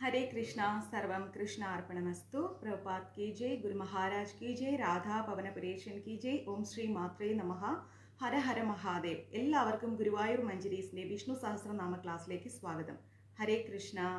हरे कृष्णा सर्वम कृष्ण अर्पणमस्तु प्रभुपाद की जय गुरु महाराज की जय राधा പവനപുരേശൻ की जय ഓം ശ്രീ മാത്രേ നമഃ ഹര ഹര മഹാദേവ് എല്ലാവർക്കും ഗുരുവായൂർ മഞ്ജരീസിന്റെ വിഷ്ണു സഹസ്രനാമ ക്ലാസ്സിലേക്ക് സ്വാഗതം ഹരേ കൃഷ്ണ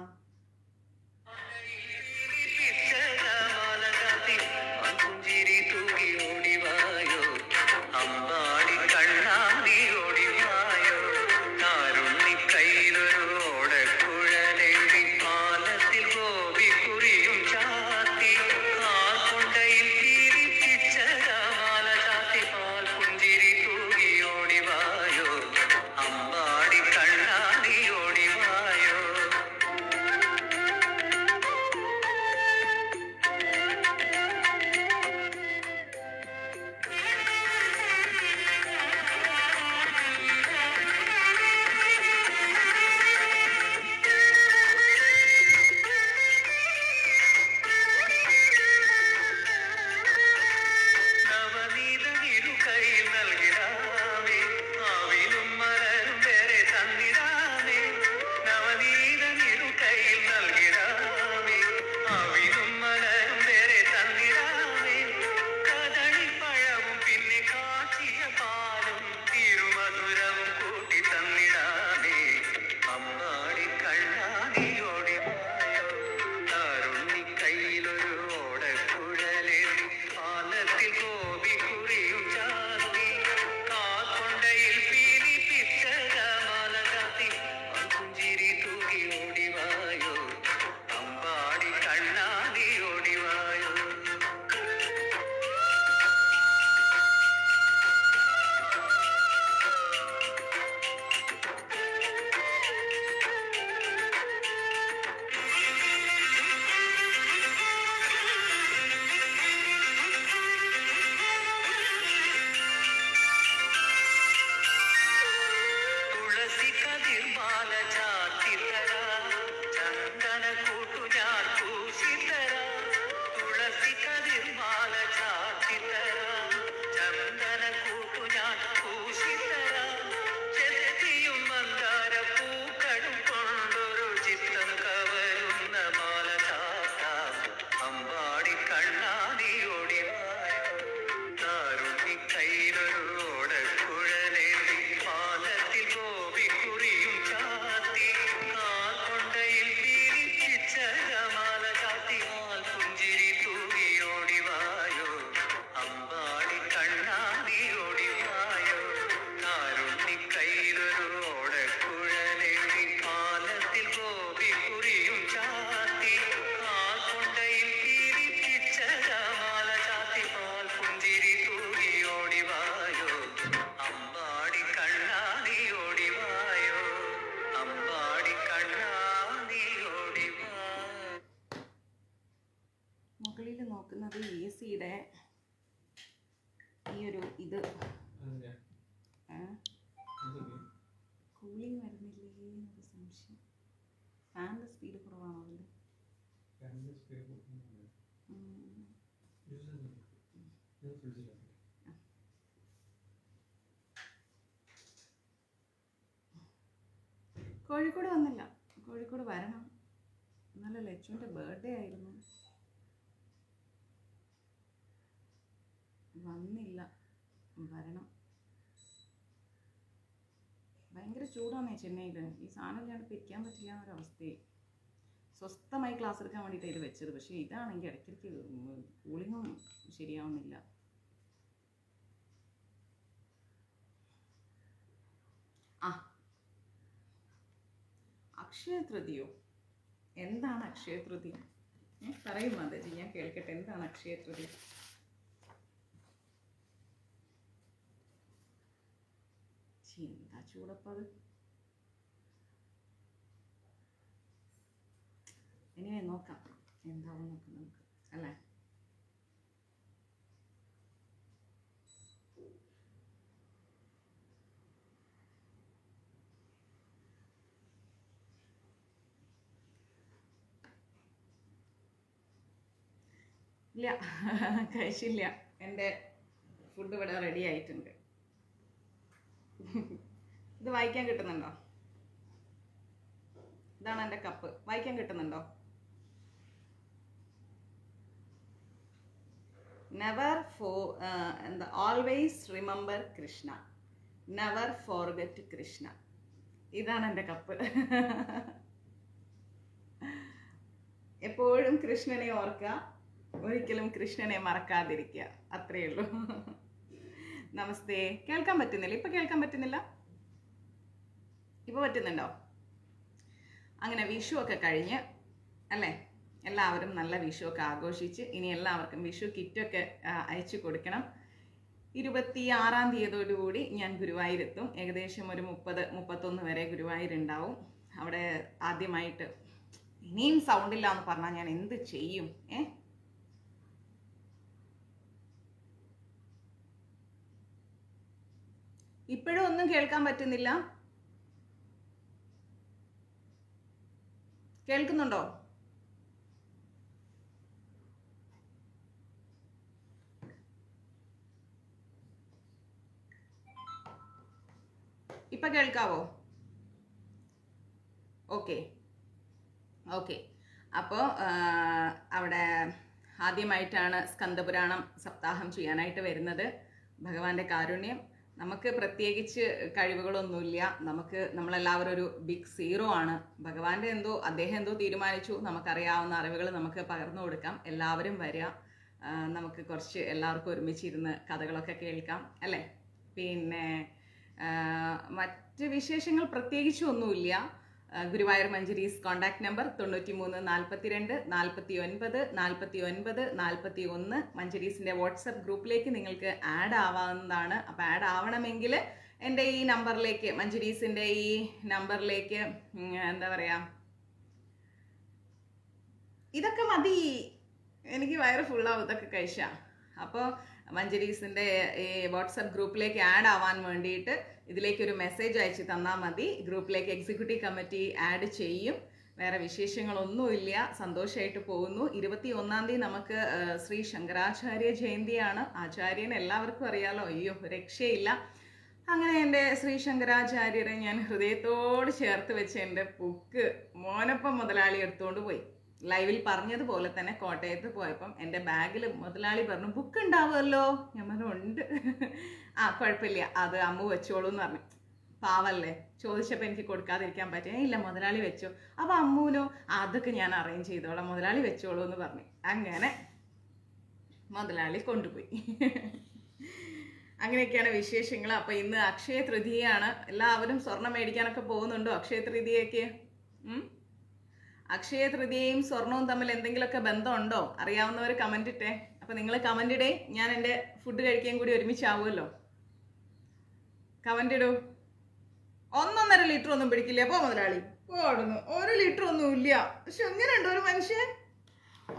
മുകളിൽ നോക്കുന്നത് എ സിയുടെ ഈ ഒരു ഇത് കൂളിംഗ് വരുന്നില്ലേ എന്നൊരു സംശയം. ഫാനിൻ്റെ സ്പീഡ് കുറവാണോ അതിൽ? കോഴിക്കോട് വന്നില്ല. കോഴിക്കോട് വരണം. ഇന്നലെ ലച്ചുവിൻ്റെ ബർത്ത്ഡേ ആയിരുന്നു. വന്നില്ല, വരണം. ഭയങ്കര ചൂടാന്നേ ചെന്നൈയിൽ. ഈ സാധനം ഇല്ലാണ്ട് പിരിക്കാൻ പറ്റില്ല എന്നൊരവസ്ഥയായി. സ്വസ്ഥമായി ക്ലാസ് എടുക്കാൻ വേണ്ടിയിട്ടാണ് ഇത് വെച്ചത്. പക്ഷേ ഇതാണെങ്കിൽ ഇടയ്ക്കിടയ്ക്ക് കൂളിങ്ങും ശരിയാവുന്നില്ല. അക്ഷയ തൃതീയോ? എന്താണ് അക്ഷയ തൃതീയ? പറയും മാതാജി, ഞാൻ കേൾക്കട്ടെ. എന്താണ് അക്ഷയ തൃതീയ? എന്താ ചൂടപ്പത്? ഇനി നോക്കാം എന്താവും നോക്കാം നമുക്ക്, അല്ലേ? ഇല്ല, കഴിച്ചില്ല. എൻ്റെ ഫുഡ് ഇവിടെ റെഡി ആയിട്ടുണ്ട്. ഇത് വായിക്കാൻ കിട്ടുന്നുണ്ടോ? ഇതാണ് എൻ്റെ കപ്പ്. വായിക്കാൻ കിട്ടുന്നുണ്ടോ? നെവർ എന്താ always remember Krishna, never forget Krishna. ഇതാണ് എൻ്റെ കപ്പ്. എപ്പോഴും കൃഷ്ണനെ ഓർക്കുക, ഒരിക്കലും കൃഷ്ണനെ മറക്കാതിരിക്കുക, അത്രയേ ഉള്ളൂ. നമസ്തേ. കേൾക്കാൻ പറ്റുന്നില്ല? ഇപ്പൊ കേൾക്കാൻ പറ്റുന്നില്ല? ഇപ്പൊ പറ്റുന്നുണ്ടോ? അങ്ങനെ വിഷു ഒക്കെ കഴിഞ്ഞ് അല്ലേ, എല്ലാവരും നല്ല വിഷു ഒക്കെ ആഘോഷിച്ച് ഇനി എല്ലാവർക്കും വിഷു കിറ്റൊക്കെ അയച്ചു കൊടുക്കണം. 26-ാം തീയതിയോടുകൂടി ഞാൻ ഗുരുവായൂരെത്തും. ഏകദേശം ഒരു 30-31 വരെ ഗുരുവായൂരുണ്ടാവും. അവിടെ ആദ്യമായിട്ട് ഇനിയും സൗണ്ടില്ല എന്ന് പറഞ്ഞാൽ ഞാൻ എന്ത് ചെയ്യും? ഇപ്പോഴും ഒന്നും കേൾക്കാൻ പറ്റുന്നില്ല? കേൾക്കുന്നുണ്ടോ? ഇപ്പൊ കേൾക്കാവോ? ഓക്കെ. അപ്പോൾ അവിടെ ആദ്യമായിട്ടാണ് സ്കന്ദപുരാണം സപ്താഹം ചെയ്യാനായിട്ട് വരുന്നത്. ഭഗവാന്റെ കാരുണ്യം. നമുക്ക് പ്രത്യേകിച്ച് കഴിവുകളൊന്നുമില്ല. നമ്മളെല്ലാവരും ഒരു ബിഗ് സീറോ ആണ്. ഭഗവാന്റെ അദ്ദേഹം എന്തോ തീരുമാനിച്ചു. നമുക്കറിയാവുന്ന അറിവുകൾ നമുക്ക് പകർന്നു കൊടുക്കാം. എല്ലാവരും വരിക, നമുക്ക് കുറച്ച് എല്ലാവർക്കും ഒരുമിച്ചിരുന്ന് കഥകളൊക്കെ കേൾക്കാം അല്ലേ. പിന്നെ മറ്റ് വിശേഷങ്ങൾ പ്രത്യേകിച്ചൊന്നുമില്ല. Guruvayur Manjaris contact number 93 42 49 41. മഞ്ജരീസിൻ്റെ വാട്സപ്പ് ഗ്രൂപ്പിലേക്ക് നിങ്ങൾക്ക് ആഡ് ആവാവുന്നതാണ്. അപ്പോൾ ആഡ് ആവണമെങ്കിൽ എൻ്റെ ഈ നമ്പറിലേക്ക്, മഞ്ജരീസിൻ്റെ ഈ നമ്പറിലേക്ക് എന്താ പറയുക, ഇതൊക്കെ മതി, എനിക്ക് വയറ് ഫുള്ളാവും ഇതൊക്കെ കഴിച്ചാൽ. അപ്പോൾ മഞ്ജരീസിൻ്റെ ഈ വാട്സപ്പ് ഗ്രൂപ്പിലേക്ക് ആഡ് ആവാൻ വേണ്ടിയിട്ട് ഇതിലേക്കൊരു മെസ്സേജ് അയച്ച് തന്നാൽ മതി. ഗ്രൂപ്പിലേക്ക് എക്സിക്യൂട്ടീവ് കമ്മിറ്റി ആഡ് ചെയ്യും. വേറെ വിശേഷങ്ങളൊന്നുമില്ല. സന്തോഷമായിട്ട് പോകുന്നു. 21-ാം തീയതി നമുക്ക് ശ്രീ ശങ്കരാചാര്യ ജയന്തിയാണ്. ആചാര്യനെ എല്ലാവർക്കും അറിയാലോ, അയ്യോ രക്ഷയില്ല. അങ്ങനെ എൻ്റെ ശ്രീ ശങ്കരാചാര്യരെ ഞാൻ ഹൃദയത്തോട് ചേർത്ത് വെച്ച് എൻ്റെ ബുക്ക് മോനപ്പം മുതലാളി എടുത്തുകൊണ്ട് പോയി. ലൈവിൽ പറഞ്ഞതുപോലെ തന്നെ കോട്ടയത്ത് പോയപ്പം എൻ്റെ ബാഗിൽ മുതലാളി പറഞ്ഞു, ബുക്ക് ഉണ്ടാവുമല്ലോ. ഞാൻ പറഞ്ഞു ഉണ്ട്. കുഴപ്പമില്ല, അത് അമ്മു വെച്ചോളൂ എന്ന് പറഞ്ഞു. പാവല്ലേ, ചോദിച്ചപ്പോൾ എനിക്ക് കൊടുക്കാതിരിക്കാൻ പറ്റില്ല. ഇല്ല മുതലാളി വെച്ചോ. അപ്പോൾ അമ്മൂനോ, അതൊക്കെ ഞാൻ അറേഞ്ച് ചെയ്തോളാം, മുതലാളി വെച്ചോളൂ എന്ന് പറഞ്ഞു. അങ്ങനെ മുതലാളി കൊണ്ടുപോയി. അങ്ങനെയൊക്കെയാണ് വിശേഷങ്ങൾ. അപ്പോൾ ഇന്ന് അക്ഷയ തൃതീയയാണ്. എല്ലാവരും സ്വർണം മേടിക്കാനൊക്കെ പോകുന്നുണ്ടോ അക്ഷയ തൃതീയയ്ക്ക്? അക്ഷയ തൃതീയയും സ്വർണവും തമ്മിൽ എന്തെങ്കിലുമൊക്കെ ബന്ധമുണ്ടോ? അറിയാവുന്നവർ കമൻ്റ് ഇട്ടേ. അപ്പം നിങ്ങൾ കമൻ്റ് ഇടേ, ഞാൻ എൻ്റെ ഫുഡ് കഴിക്കാൻ കൂടി ഒരുമിച്ചാവുമല്ലോ. കമൻ്റ് ഇടൂ. 1.5 ലിറ്റർ ഒന്നും പിടിക്കില്ല. അപ്പോൾ മുതലാളി ഓടുന്നു. 1 ലിറ്റർ ഒന്നും ഇല്ല. പക്ഷെ എങ്ങനെയുണ്ട് ഒരു മനുഷ്യൻ?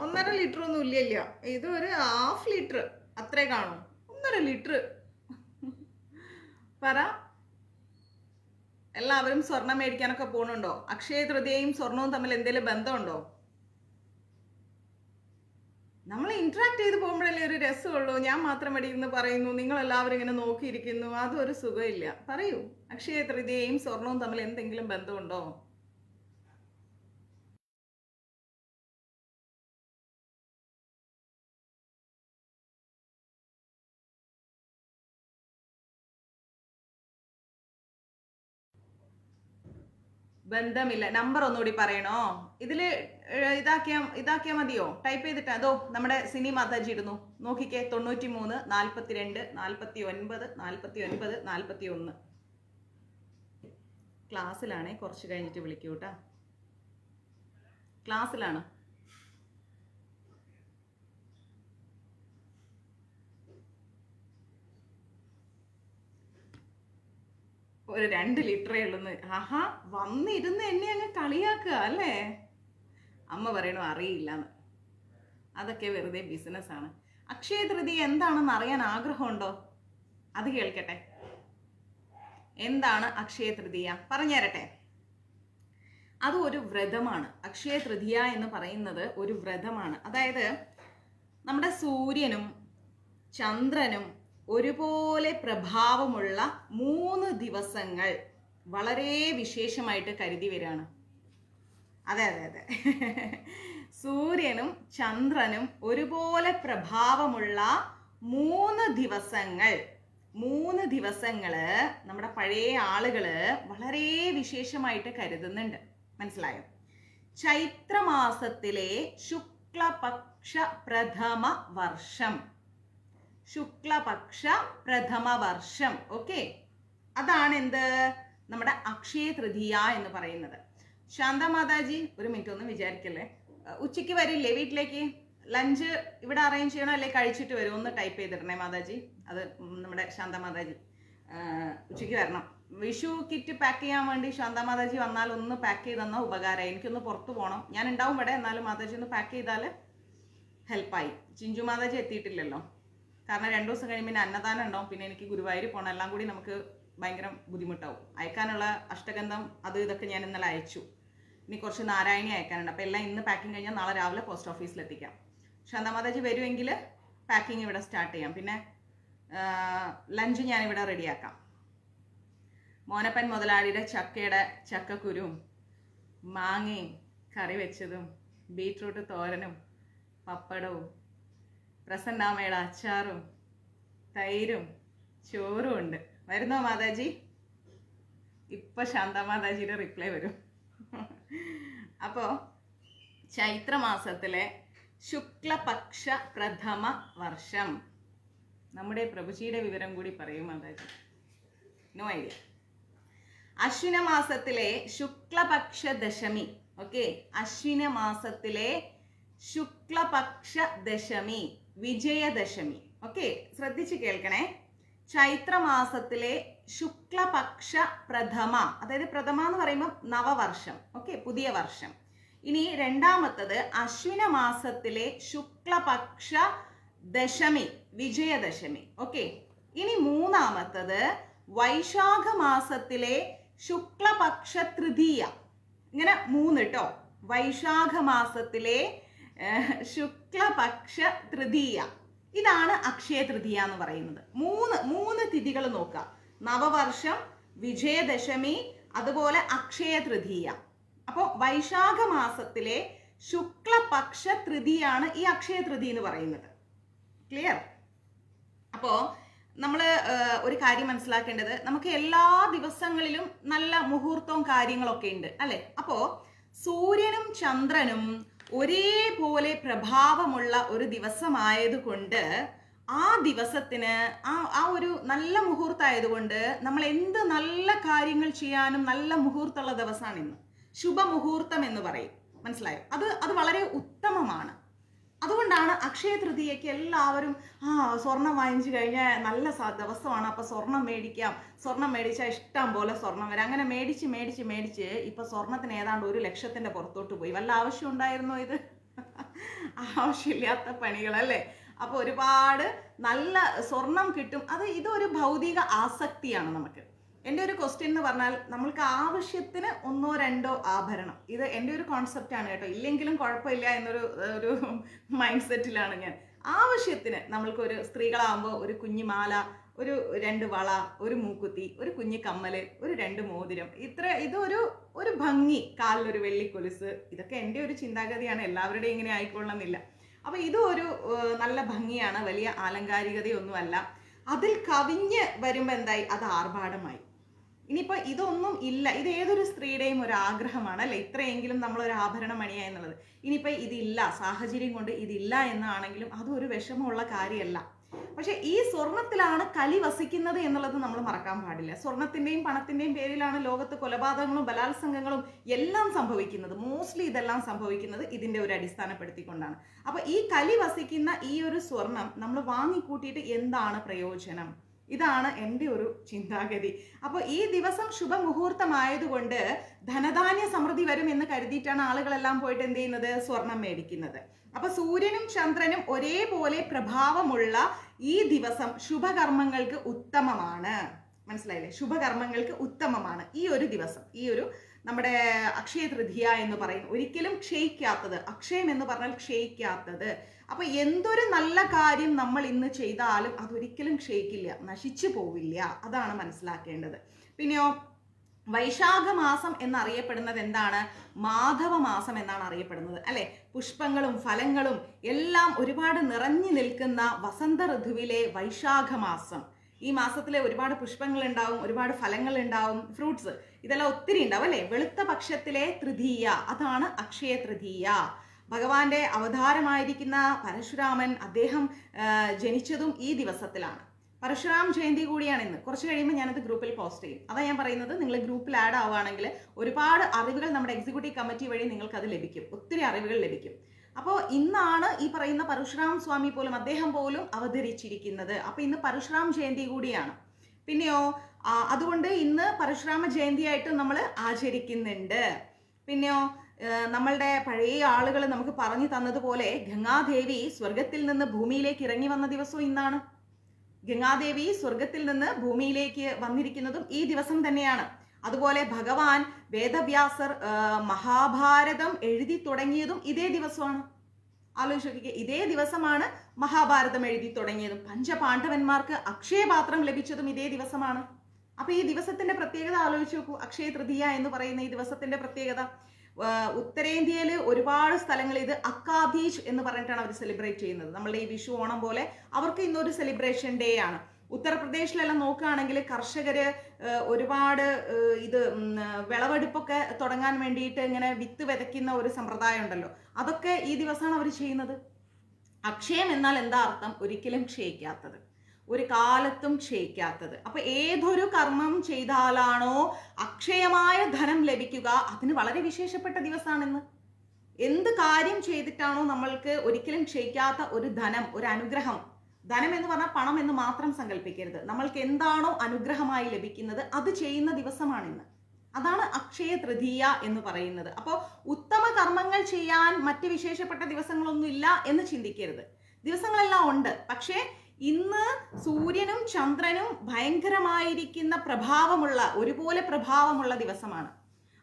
1.5 ലിറ്റർ ഒന്നും ഇല്ല. ഇതൊരു 1/2 ലിറ്റർ അത്രേ കാണും. 1.5 ലിറ്റർ പറ. എല്ലാവരും സ്വർണം മേടിക്കാനൊക്കെ പോകുന്നുണ്ടോ? അക്ഷയ തൃതീയയും സ്വർണവും തമ്മിൽ എന്തെങ്കിലും ബന്ധമുണ്ടോ? നമ്മൾ ഇന്ററാക്ട് ചെയ്ത് പോകുമ്പോഴല്ലേ ഒരു രസമുള്ളൂ. ഞാൻ മാത്രം ഇവിടെ ഇരുന്ന് പറയുന്നു, നിങ്ങൾ എല്ലാവരും ഇങ്ങനെ നോക്കിയിരിക്കുന്നു, അതൊരു സുഖമില്ല. പറയൂ, അക്ഷയ തൃതീയയും സ്വർണവും തമ്മിൽ എന്തെങ്കിലും ബന്ധമുണ്ടോ? ബന്ധമില്ല. നമ്പർ ഒന്നുകൂടി പറയണോ? ഇതില് ഇതാക്കിയാ മതിയോ? ടൈപ്പ് ചെയ്തിട്ട് അതോ നമ്മുടെ സിനി മാതാജി ഇടുന്നു, നോക്കിക്കേ. 93 42 49 49 41. ക്ലാസ്സിലാണേ, കുറച്ച് കഴിഞ്ഞിട്ട് വിളിക്കൂ കേട്ടോ. ക്ലാസ്സിലാണ്. ഒരു 2 ലിറ്ററേ ഉള്ളൂന്ന്. ആഹാ, വന്നിരുന്ന് എന്നെ അങ്ങ് കളിയാക്കുക അല്ലേ? അമ്മ പറയണു അറിയില്ലെന്ന്. അതൊക്കെ വെറുതെ ബിസിനസ്സാണ്. അക്ഷയ തൃതീയ എന്താണെന്ന് അറിയാൻ ആഗ്രഹമുണ്ടോ? അത് കേൾക്കട്ടെ. എന്താണ് അക്ഷയ തൃതീയ? പറഞ്ഞു തരട്ടെ. അത് ഒരു വ്രതമാണ്. അക്ഷയ തൃതീയ എന്ന് പറയുന്നത് ഒരു വ്രതമാണ്. അതായത് നമ്മുടെ സൂര്യനും ചന്ദ്രനും ഒരുപോലെ പ്രഭാവമുള്ള 3 ദിവസങ്ങൾ വളരെ വിശേഷമായിട്ട് കരുതി വരികയാണ്. അതെ. സൂര്യനും ചന്ദ്രനും ഒരുപോലെ പ്രഭാവമുള്ള 3 ദിവസങ്ങള് നമ്മുടെ പഴയ ആളുകള് വളരെ വിശേഷമായിട്ട് കരുതുന്നുണ്ട്. മനസ്സിലായോ? ചൈത്രമാസത്തിലെ ശുക്ലപക്ഷ പ്രഥമ വർഷം. ഓക്കെ, അതാണ് എന്ത് നമ്മുടെ അക്ഷയ തൃതീയ എന്ന് പറയുന്നത്. ശാന്തമാതാജി ഒരു മിനിറ്റ് ഒന്ന് വിചാരിക്കല്ലേ, ഉച്ചയ്ക്ക് വരില്ലേ വീട്ടിലേക്ക്? ലഞ്ച് ഇവിടെ അറേഞ്ച് ചെയ്യണോ അല്ലെ കഴിച്ചിട്ട് വരും? ഒന്ന് ടൈപ്പ് ചെയ്തിടണേ മാതാജി. അത് നമ്മുടെ ശാന്തമാതാജി ഉച്ചയ്ക്ക് വരണം. വിഷു കിറ്റ് പാക്ക് ചെയ്യാൻ വേണ്ടി ശാന്തമാതാജി വന്നാൽ ഒന്ന് പാക്ക് ചെയ്ത് തന്നാൽ ഉപകാരമായി. എനിക്കൊന്ന് പുറത്ത് പോകണം. ഞാൻ ഉണ്ടാവും ഇവിടെ, എന്നാലും മാതാജി ഒന്ന് പാക്ക് ചെയ്താൽ ഹെൽപ്പായി. ചിഞ്ചു മാതാജി എത്തിയിട്ടില്ലല്ലോ, കാരണം 2 ദിവസം കഴിയുമ്പോൾ പിന്നെ അന്നദാനം ഉണ്ടാവും, പിന്നെ എനിക്ക് ഗുരുവായൂർ പോകണം. എല്ലാം കൂടി നമുക്ക് ഭയങ്കര ബുദ്ധിമുട്ടാവും. അയക്കാനുള്ള അഷ്ടഗന്ധം അത് ഇതൊക്കെ ഞാൻ ഇന്നലെ അയച്ചു. ഇനി കുറച്ച് നാരായണി അയക്കാനുണ്ട്. അപ്പോൾ എല്ലാം ഇന്ന് പാക്കിങ് കഴിഞ്ഞാൽ നാളെ രാവിലെ പോസ്റ്റ് ഓഫീസിൽ എത്തിക്കാം. ശാന്തമാതാജി വരുമെങ്കിൽ പാക്കിങ് ഇവിടെ സ്റ്റാർട്ട് ചെയ്യാം. പിന്നെ ലഞ്ച് ഞാനിവിടെ റെഡിയാക്കാം. മോനപ്പൻ മുതലാളിയുടെ ചക്കക്കുരും മാങ്ങയും കറി വെച്ചതും ബീറ്റ്റൂട്ട് തോരനും പപ്പടവും പ്രസന്നാമ്മയുടെ അച്ചാറും തൈരും ചോറും ഉണ്ട്. വരുന്നോ മാതാജി? ഇപ്പൊ ശാന്തമാതാജിയുടെ റിപ്ലൈ വരും. അപ്പോൾ ചൈത്രമാസത്തിലെ ശുക്ലപക്ഷ പ്രഥമ വർഷം. നമ്മുടെ പ്രഭുജിയുടെ വിവരം കൂടി പറയും മാതാജി. No idea. അശ്വിന മാസത്തിലെ ശുക്ലപക്ഷ ദശമി. ഓക്കെ, അശ്വിന മാസത്തിലെ ശുക്ലപക്ഷ ദശമി, വിജയദശമി. ഓക്കെ, ശ്രദ്ധിച്ച് കേൾക്കണേ. ചൈത്രമാസത്തിലെ ശുക്ലപക്ഷ പ്രഥമ, അതായത് പ്രഥമ എന്ന് പറയുമ്പോൾ നവവർഷം. ഓക്കെ, പുതിയ വർഷം. ഇനി രണ്ടാമത്തത് അശ്വിന മാസത്തിലെ ശുക്ലപക്ഷ ദശമി, വിജയദശമി. ഓക്കെ, ഇനി മൂന്നാമത്തത് വൈശാഖ മാസത്തിലെ ശുക്ലപക്ഷ തൃതീയ. ഇങ്ങനെ 3 കേട്ടോ. വൈശാഖ മാസത്തിലെ ശുക്ലപക്ഷ തൃതീയ, ഇതാണ് അക്ഷയ തൃതീയ എന്ന് പറയുന്നത്. മൂന്ന് തിഥികൾ നോക്കുക: നവവർഷം, വിജയദശമി, അതുപോലെ അക്ഷയ തൃതീയ. അപ്പോൾ വൈശാഖ മാസത്തിലെ ശുക്ലപക്ഷ തൃതീയാണ് ഈ അക്ഷയ തൃതീയ എന്ന് പറയുന്നത്. ക്ലിയർ? അപ്പോൾ നമ്മൾ ഒരു കാര്യം മനസ്സിലാക്കേണ്ടത്, നമുക്ക് എല്ലാ ദിവസങ്ങളിലും നല്ല മുഹൂർത്തവും കാര്യങ്ങളൊക്കെ ഉണ്ട് അല്ലെ? അപ്പോൾ സൂര്യനും ചന്ദ്രനും ഒരേപോലെ പ്രഭാവമുള്ള ഒരു ദിവസമായതുകൊണ്ട് ആ ദിവസത്തിന് ആ ഒരു നല്ല മുഹൂർത്തമായതുകൊണ്ട് നമ്മൾ എന്ത് നല്ല കാര്യങ്ങൾ ചെയ്യാനും നല്ല മുഹൂർത്തമുള്ള ദിവസമാണ് ഇന്ന്. ശുഭമുഹൂർത്തം എന്ന് പറയും. മനസ്സിലായോ? അത് വളരെ ഉത്തമമാണ്. അതുകൊണ്ടാണ് അക്ഷയ തൃതീയയ്ക്ക് എല്ലാവരും സ്വർണം വാങ്ങിച്ചു കഴിഞ്ഞാൽ നല്ല ദിവസമാണ്, അപ്പൊ സ്വർണം മേടിക്കാം, സ്വർണം മേടിച്ചാൽ ഇഷ്ടം പോലെ സ്വർണം വരും. അങ്ങനെ മേടിച്ച് ഇപ്പൊ സ്വർണത്തിന് ഏതാണ്ട് 1 ലക്ഷത്തിന്റെ പുറത്തോട്ട് പോയി. വല്ല ആവശ്യം ഉണ്ടായിരുന്നോ ഇത്? ആവശ്യമില്ലാത്ത പണികളല്ലേ. അപ്പൊ ഒരുപാട് നല്ല സ്വർണം കിട്ടും. ഇതൊരു ഭൗതിക ആസക്തിയാണ് നമുക്ക്. എൻ്റെ ഒരു ക്വസ്റ്റ്യൻ എന്ന് പറഞ്ഞാൽ, നമ്മൾക്ക് ആവശ്യത്തിന് 1 or 2 ആഭരണം. ഇത് എൻ്റെ ഒരു കോൺസെപ്റ്റ് ആണ് കേട്ടോ. ഇല്ലെങ്കിലും കുഴപ്പമില്ല എന്നൊരു മൈൻഡ് സെറ്റിലാണ് ഞാൻ. ആവശ്യത്തിന് നമ്മൾക്കൊരു സ്ത്രീകളാകുമ്പോൾ ഒരു കുഞ്ഞു മാല, ഒരു 2 വള, ഒരു മൂക്കുത്തി, ഒരു കുഞ്ഞു കമ്മല്, ഒരു 2 മോതിരം, ഇതൊരു ഭംഗി, കാലിലൊരു വെള്ളിക്കൊലുസ്. ഇതൊക്കെ എൻ്റെ ഒരു ചിന്താഗതിയാണ്. എല്ലാവരുടെയും ഇങ്ങനെ ആയിക്കൊള്ളണമെന്നില്ല. അപ്പൊ ഇതും ഒരു നല്ല ഭംഗിയാണ്, വലിയ ആലങ്കാരികതയൊന്നുമല്ല. അതിൽ കവിഞ്ഞ് വരുമ്പോൾ എന്തായി? അത് ആർഭാടമായി. ഇനിയിപ്പോൾ ഇതൊന്നും ഇല്ല, ഇത് ഏതൊരു സ്ത്രീയുടെയും ഒരു ആഗ്രഹമാണ് അല്ലെ, ഇത്രയെങ്കിലും നമ്മളൊരു ആഭരണം അണിയുക എന്നുള്ളത്. ഇനിയിപ്പോൾ ഇതില്ല, സാഹചര്യം കൊണ്ട് ഇതില്ല എന്നാണെങ്കിലും അതൊരു വിഷമമുള്ള കാര്യമല്ല. പക്ഷെ ഈ സ്വർണത്തിലാണ് കലി വസിക്കുന്നത് എന്നുള്ളത് നമ്മൾ മറക്കാൻ പാടില്ല. സ്വർണത്തിന്റെയും പണത്തിന്റെയും പേരിലാണ് ലോകത്ത് കൊലപാതകങ്ങളും ബലാത്സംഗങ്ങളും എല്ലാം സംഭവിക്കുന്നത്. മോസ്റ്റ്ലി ഇതെല്ലാം സംഭവിക്കുന്നത് ഇതിന്റെ ഒരു അടിസ്ഥാനപ്പെടുത്തിക്കൊണ്ടാണ്. അപ്പൊ ഈ കലി വസിക്കുന്ന ഈ ഒരു സ്വർണം നമ്മൾ വാങ്ങിക്കൂട്ടിയിട്ട് എന്താണ് പ്രയോജനം? ഇതാണ് എൻ്റെ ഒരു ചിന്താഗതി. അപ്പോൾ ഈ ദിവസം ശുഭമുഹൂർത്തമായതുകൊണ്ട് ധനധാന്യ സമൃദ്ധി വരും എന്ന് കരുതിയിട്ടാണ് ആളുകളെല്ലാം പോയിട്ട് എന്ത് ചെയ്യുന്നത്? സ്വർണം മേടിക്കുന്നത്. അപ്പൊ സൂര്യനും ചന്ദ്രനും ഒരേപോലെ പ്രഭാവമുള്ള ഈ ദിവസം ശുഭകർമ്മങ്ങൾക്ക് ഉത്തമമാണ്. മനസ്സിലായില്ലേ? ശുഭകർമ്മങ്ങൾക്ക് ഉത്തമമാണ് ഈ ഒരു ദിവസം. ഈ ഒരു നമ്മുടെ അക്ഷയ തൃതീയ എന്ന് പറയുന്നത് ഒരിക്കലും ക്ഷയിക്കാത്തത്. അക്ഷയം എന്ന് പറഞ്ഞാൽ ക്ഷയിക്കാത്തത്. അപ്പൊ എന്തൊരു നല്ല കാര്യം നമ്മൾ ഇന്ന് ചെയ്താലും അതൊരിക്കലും ക്ഷയിക്കില്ല, നശിച്ചു പോവില്ല. അതാണ് മനസ്സിലാക്കേണ്ടത്. പിന്നെയോ വൈശാഖ മാസം എന്നറിയപ്പെടുന്നത് എന്താണ്? മാധവ മാസം എന്നാണ് അറിയപ്പെടുന്നത്, അല്ലെ? പുഷ്പങ്ങളും ഫലങ്ങളും എല്ലാം ഒരുപാട് നിറഞ്ഞു നിൽക്കുന്ന വസന്ത ഋതുവിലെ വൈശാഖ മാസം. ഈ മാസത്തിലെ ഒരുപാട് പുഷ്പങ്ങൾ ഉണ്ടാവും, ഒരുപാട് ഫലങ്ങൾ ഉണ്ടാവും, ഫ്രൂട്ട്സ് ഇതെല്ലാം ഒത്തിരി ഉണ്ടാവും, അല്ലെ? വെളുത്ത പക്ഷത്തിലെ തൃതീയ, അതാണ് അക്ഷയ തൃതീയ. ഭഗവാന്റെ അവതാരമായിരിക്കുന്ന പരശുരാമൻ അദ്ദേഹം ജനിച്ചതും ഈ ദിവസത്തിലാണ്. പരശുരാം ജയന്തി കൂടിയാണ് ഇന്ന്. കുറച്ച് കഴിയുമ്പോൾ ഞാനത് ഗ്രൂപ്പിൽ പോസ്റ്റ് ചെയ്യും. അതാ ഞാൻ പറയുന്നത്, നിങ്ങൾ ഗ്രൂപ്പിൽ ആഡ് ആവുകയാണെങ്കിൽ ഒരുപാട് അറിവുകൾ നമ്മുടെ എക്സിക്യൂട്ടീവ് കമ്മിറ്റി വഴി നിങ്ങൾക്ക് അത് ലഭിക്കും, ഒത്തിരി അറിവുകൾ ലഭിക്കും. അപ്പോൾ ഇന്നാണ് ഈ പറയുന്ന പരശുരാം സ്വാമി പോലും, അദ്ദേഹം പോലും അവതരിച്ചിരിക്കുന്നത്. അപ്പോൾ ഇന്ന് പരശുരാം ജയന്തി കൂടിയാണ്. പിന്നെയോ അതുകൊണ്ട് ഇന്ന് പരശുരാമ ജയന്തിയായിട്ട് നമ്മൾ ആചരിക്കുന്നുണ്ട്. പിന്നെയോ നമ്മളുടെ പഴയ ആളുകൾ നമുക്ക് പറഞ്ഞു തന്നതുപോലെ ഗംഗാദേവി സ്വർഗത്തിൽ നിന്ന് ഭൂമിയിലേക്ക് ഇറങ്ങി വന്ന ദിവസവും ഇന്നാണ്. ഗംഗാദേവി സ്വർഗത്തിൽ നിന്ന് ഭൂമിയിലേക്ക് വന്നിരിക്കുന്നതും ഈ ദിവസം തന്നെയാണ്. അതുപോലെ ഭഗവാൻ വേദവ്യാസർ മഹാഭാരതം എഴുതി തുടങ്ങിയതും ഇതേ ദിവസമാണ്. ആലോചിച്ച് നോക്കിക്കേ, ഇതേ ദിവസമാണ് മഹാഭാരതം എഴുതി തുടങ്ങിയതും. പഞ്ചപാണ്ഡവന്മാർക്ക് അക്ഷയപാത്രം ലഭിച്ചതും ഇതേ ദിവസമാണ്. അപ്പൊ ഈ ദിവസത്തിന്റെ പ്രത്യേകത ആലോചിച്ച് നോക്കൂ. അക്ഷയ തൃതീയ എന്ന് പറയുന്ന ഈ ദിവസത്തിന്റെ പ്രത്യേകത, ഉത്തരേന്ത്യയിൽ ഒരുപാട് സ്ഥലങ്ങൾ ഇത് അക്കാബീജ് എന്ന് പറഞ്ഞിട്ടാണ് അവർ സെലിബ്രേറ്റ് ചെയ്യുന്നത്. നമ്മളുടെ ഈ വിഷു, ഓണം പോലെ അവർക്ക് ഇന്നൊരു സെലിബ്രേഷൻ ഡേ ആണ്. ഉത്തർപ്രദേശിലെല്ലാം നോക്കുകയാണെങ്കിൽ കർഷകര് ഒരുപാട് ഇത് വിളവെടുപ്പൊക്കെ തുടങ്ങാൻ വേണ്ടിയിട്ട് ഇങ്ങനെ വിത്ത് വിതയ്ക്കുന്ന ഒരു സമ്പ്രദായം ഉണ്ടല്ലോ, അതൊക്കെ ഈ ദിവസമാണ് അവർ ചെയ്യുന്നത്. അക്ഷയം എന്നാൽ എന്താ അർത്ഥം? ഒരിക്കലും ക്ഷയിക്കാത്തത്, ഒരു കാലത്തും ക്ഷയിക്കാത്തത്. അപ്പൊ ഏതൊരു കർമ്മം ചെയ്താലാണോ അക്ഷയമായ ധനം ലഭിക്കുക, അതിന് വളരെ വിശേഷപ്പെട്ട ദിവസമാണിന്ന്. എന്ത് കാര്യം ചെയ്തിട്ടാണോ നമ്മൾക്ക് ഒരിക്കലും ക്ഷയിക്കാത്ത ഒരു ധനം, ഒരു അനുഗ്രഹം, ധനം എന്ന് പറഞ്ഞാൽ പണം എന്ന് മാത്രം സങ്കല്പിക്കരുത്, നമ്മൾക്ക് എന്താണോ അനുഗ്രഹമായി ലഭിക്കുന്നത് അത് ചെയ്യുന്ന ദിവസമാണിന്ന്. അതാണ് അക്ഷയ തൃതീയ എന്ന് പറയുന്നത്. അപ്പോൾ ഉത്തമ കർമ്മങ്ങൾ ചെയ്യാൻ മറ്റ് വിശേഷപ്പെട്ട ദിവസങ്ങളൊന്നും ഇല്ല എന്ന് ചിന്തിക്കരുത്. ദിവസങ്ങളെല്ലാം ഉണ്ട്, പക്ഷേ ഇന്ന് സൂര്യനും ചന്ദ്രനും ഭയങ്കരമായിരിക്കുന്ന പ്രഭാവമുള്ള, ഒരുപോലെ പ്രഭാവമുള്ള ദിവസമാണ്.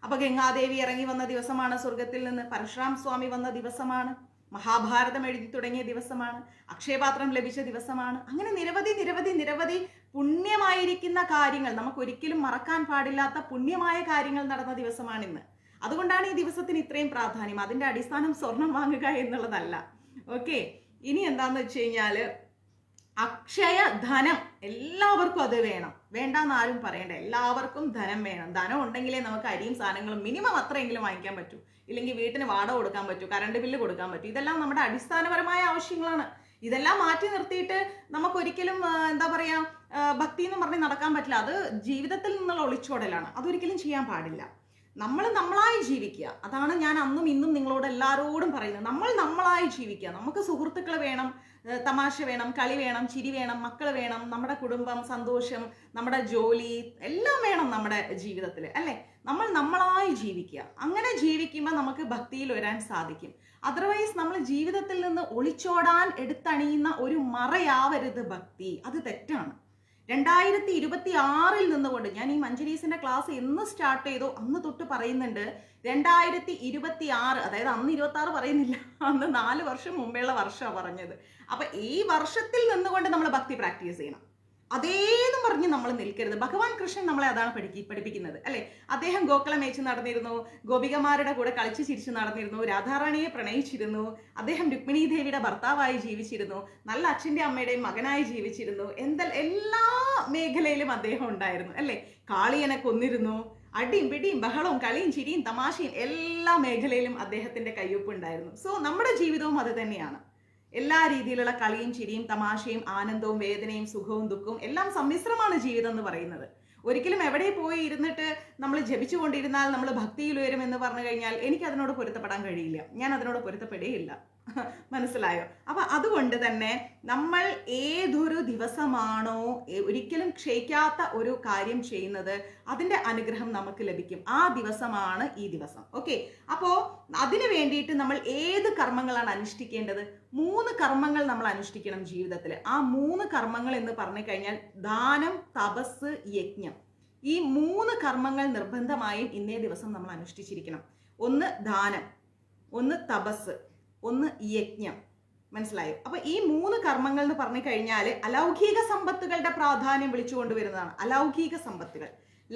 അപ്പൊ ഗംഗാദേവി ഇറങ്ങി വന്ന ദിവസമാണ് സ്വർഗത്തിൽ നിന്ന്, പരശുരാം സ്വാമി വന്ന ദിവസമാണ്, മഹാഭാരതം എഴുതി തുടങ്ങിയ ദിവസമാണ്, അക്ഷയപാത്രം ലഭിച്ച ദിവസമാണ്. അങ്ങനെ നിരവധി നിരവധി നിരവധി പുണ്യമായിരിക്കുന്ന കാര്യങ്ങൾ, നമുക്ക് ഒരിക്കലും മറക്കാൻ പാടില്ലാത്ത പുണ്യമായ കാര്യങ്ങൾ നടന്ന ദിവസമാണിന്ന്. അതുകൊണ്ടാണ് ഈ ദിവസത്തിന് ഇത്രയും പ്രാധാന്യം. അതിന്റെ അടിസ്ഥാനം സ്വർണം വാങ്ങുക എന്നുള്ളതല്ല. ഓക്കെ, ഇനി എന്താന്ന് വെച്ച് കഴിഞ്ഞാല് അക്ഷയ ധനം എല്ലാവർക്കും അത് വേണം, വേണ്ടാന്ന് ആരും പറയണ്ട. എല്ലാവർക്കും ധനം വേണം. ധനം ഉണ്ടെങ്കിലേ നമുക്ക് അരിയും സാധനങ്ങളും മിനിമം അത്രയെങ്കിലും വാങ്ങിക്കാൻ പറ്റൂ, ഇല്ലെങ്കിൽ വീട്ടിന് വാടക കൊടുക്കാൻ പറ്റൂ, കറണ്ട് ബില്ല് കൊടുക്കാൻ പറ്റൂ. ഇതെല്ലാം നമ്മുടെ അടിസ്ഥാനപരമായ ആവശ്യങ്ങളാണ്. ഇതെല്ലാം മാറ്റി നിർത്തിയിട്ട് നമുക്കൊരിക്കലും എന്താ പറയാ, ഭക്തി എന്ന് പറഞ്ഞ് നടക്കാൻ പറ്റില്ല. അത് ജീവിതത്തിൽ നിന്നുള്ള ഒളിച്ചോടലാണ്. അതൊരിക്കലും ചെയ്യാൻ പാടില്ല. നമ്മൾ നമ്മളായി ജീവിക്കുക, അതാണ് ഞാൻ അന്നും ഇന്നും നിങ്ങളോട് എല്ലാവരോടും പറയുന്നത്. നമ്മൾ നമ്മളായി ജീവിക്കുക. നമുക്ക് സുഹൃത്തുക്കൾ വേണം, തമാശ വേണം, കളി വേണം, ചിരി വേണം, മക്കൾ വേണം, നമ്മുടെ കുടുംബം, സന്തോഷം, നമ്മുടെ ജോലി എല്ലാം വേണം നമ്മുടെ ജീവിതത്തിൽ, അല്ലേ? നമ്മൾ നമ്മളായി ജീവിക്കുക. അങ്ങനെ ജീവിക്കുമ്പോൾ നമുക്ക് ഭക്തിയിൽ വരാൻ സാധിക്കും. അതർവൈസ് നമ്മൾ ജീവിതത്തിൽ നിന്ന് ഒളിച്ചോടാൻ എടുത്തണിയുന്ന ഒരു മറയാവരുത് ഭക്തി. അത് തെറ്റാണ്. 2026 നിന്നുകൊണ്ട്, ഞാൻ ഈ മഞ്ജരീസിന്റെ ക്ലാസ് എന്ന് സ്റ്റാർട്ട് ചെയ്തോ അന്ന് തൊട്ട് പറയുന്നുണ്ട്, 2026, അതായത് അന്ന് 26 പറയുന്നില്ല, അന്ന് 4 വർഷം മുമ്പേയുള്ള വർഷമാണ് പറഞ്ഞത്. അപ്പൊ ഈ വർഷത്തിൽ നിന്നുകൊണ്ട് നമ്മൾ ഭക്തി പ്രാക്ടീസ് ചെയ്യണം. അതേന്നും പറഞ്ഞ് നമ്മൾ നിൽക്കരുത്. ഭഗവാൻ കൃഷ്ണൻ നമ്മളെ അതാണ് പഠിപ്പിക്കുന്നത്, അല്ലെ? അദ്ദേഹം ഗോകുലം മേച്ച് നടന്നിരുന്നു, ഗോപികമാരുടെ കൂടെ കളിച്ചു ചിരിച്ചു നടന്നിരുന്നു, രാധാറാണിയെ പ്രണയിച്ചിരുന്നു, അദ്ദേഹം രുക്മിണി ദേവിയുടെ ഭർത്താവായി ജീവിച്ചിരുന്നു, നല്ല അച്ഛന്റെ അമ്മയുടെയും മകനായി ജീവിച്ചിരുന്നു, എല്ലാ മേഖലയിലും അദ്ദേഹം ഉണ്ടായിരുന്നു, അല്ലെ? കാളിയനെ കൊന്നിരുന്നു, അടിയും പിടിയും ബഹളവും കളിയും ചിരിയും തമാശയും എല്ലാ മേഖലയിലും അദ്ദേഹത്തിന്റെ കയ്യൊപ്പ് ഉണ്ടായിരുന്നു. സോ നമ്മുടെ ജീവിതവും അത് തന്നെയാണ്. എല്ലാ രീതിയിലുള്ള കളിയും ചിരിയും തമാശയും ആനന്ദവും വേദനയും സുഖവും ദുഃഖവും എല്ലാം സമ്മിശ്രമാണ് ജീവിതം എന്ന് പറയുന്നത്. ഒരിക്കലും എവിടെ പോയി ഇരുന്നിട്ട് നമ്മൾ ജപിച്ചുകൊണ്ടിരുന്നാൽ നമ്മൾ ഭക്തിയിൽ ഉയരും എന്ന് പറഞ്ഞു കഴിഞ്ഞാൽ എനിക്ക് അതിനോട് പൊരുത്തപ്പെടാൻ കഴിയില്ല, ഞാൻ അതിനോട് പൊരുത്തപ്പെടുകയില്ല. മനസ്സിലായോ? അപ്പൊ അതുകൊണ്ട് തന്നെ നമ്മൾ ഏതൊരു ദിവസമാണോ ഒരിക്കലും ക്ഷയിക്കാത്ത ഒരു കാര്യം ചെയ്യുന്നത്, അതിന്റെ അനുഗ്രഹം നമുക്ക് ലഭിക്കും. ആ ദിവസമാണ് ഈ ദിവസം. ഓക്കെ, അപ്പോ അതിനു വേണ്ടിയിട്ട് നമ്മൾ ഏത് കർമ്മങ്ങളാണ് അനുഷ്ഠിക്കേണ്ടത്? 3 കർമ്മങ്ങൾ നമ്മൾ അനുഷ്ഠിക്കണം ജീവിതത്തിൽ. ആ 3 കർമ്മങ്ങൾ എന്ന് പറഞ്ഞു കഴിഞ്ഞാൽ ദാനം, തപസ്, യജ്ഞം. ഈ 3 കർമ്മങ്ങൾ നിർബന്ധമായും ഇന്നേ ദിവസം നമ്മൾ അനുഷ്ഠിച്ചിരിക്കണം. ഒന്ന് ദാനം, ഒന്ന് തപസ്, ഒന്ന് യജ്ഞം. മനസ്സിലായോ? അപ്പൊ ഈ 3 കർമ്മങ്ങൾ എന്ന് പറഞ്ഞു കഴിഞ്ഞാൽ അലൗകിക സമ്പത്തുകളുടെ പ്രാധാന്യം വിളിച്ചു കൊണ്ടുവരുന്നതാണ്. അലൗകിക സമ്പത്തുകൾ,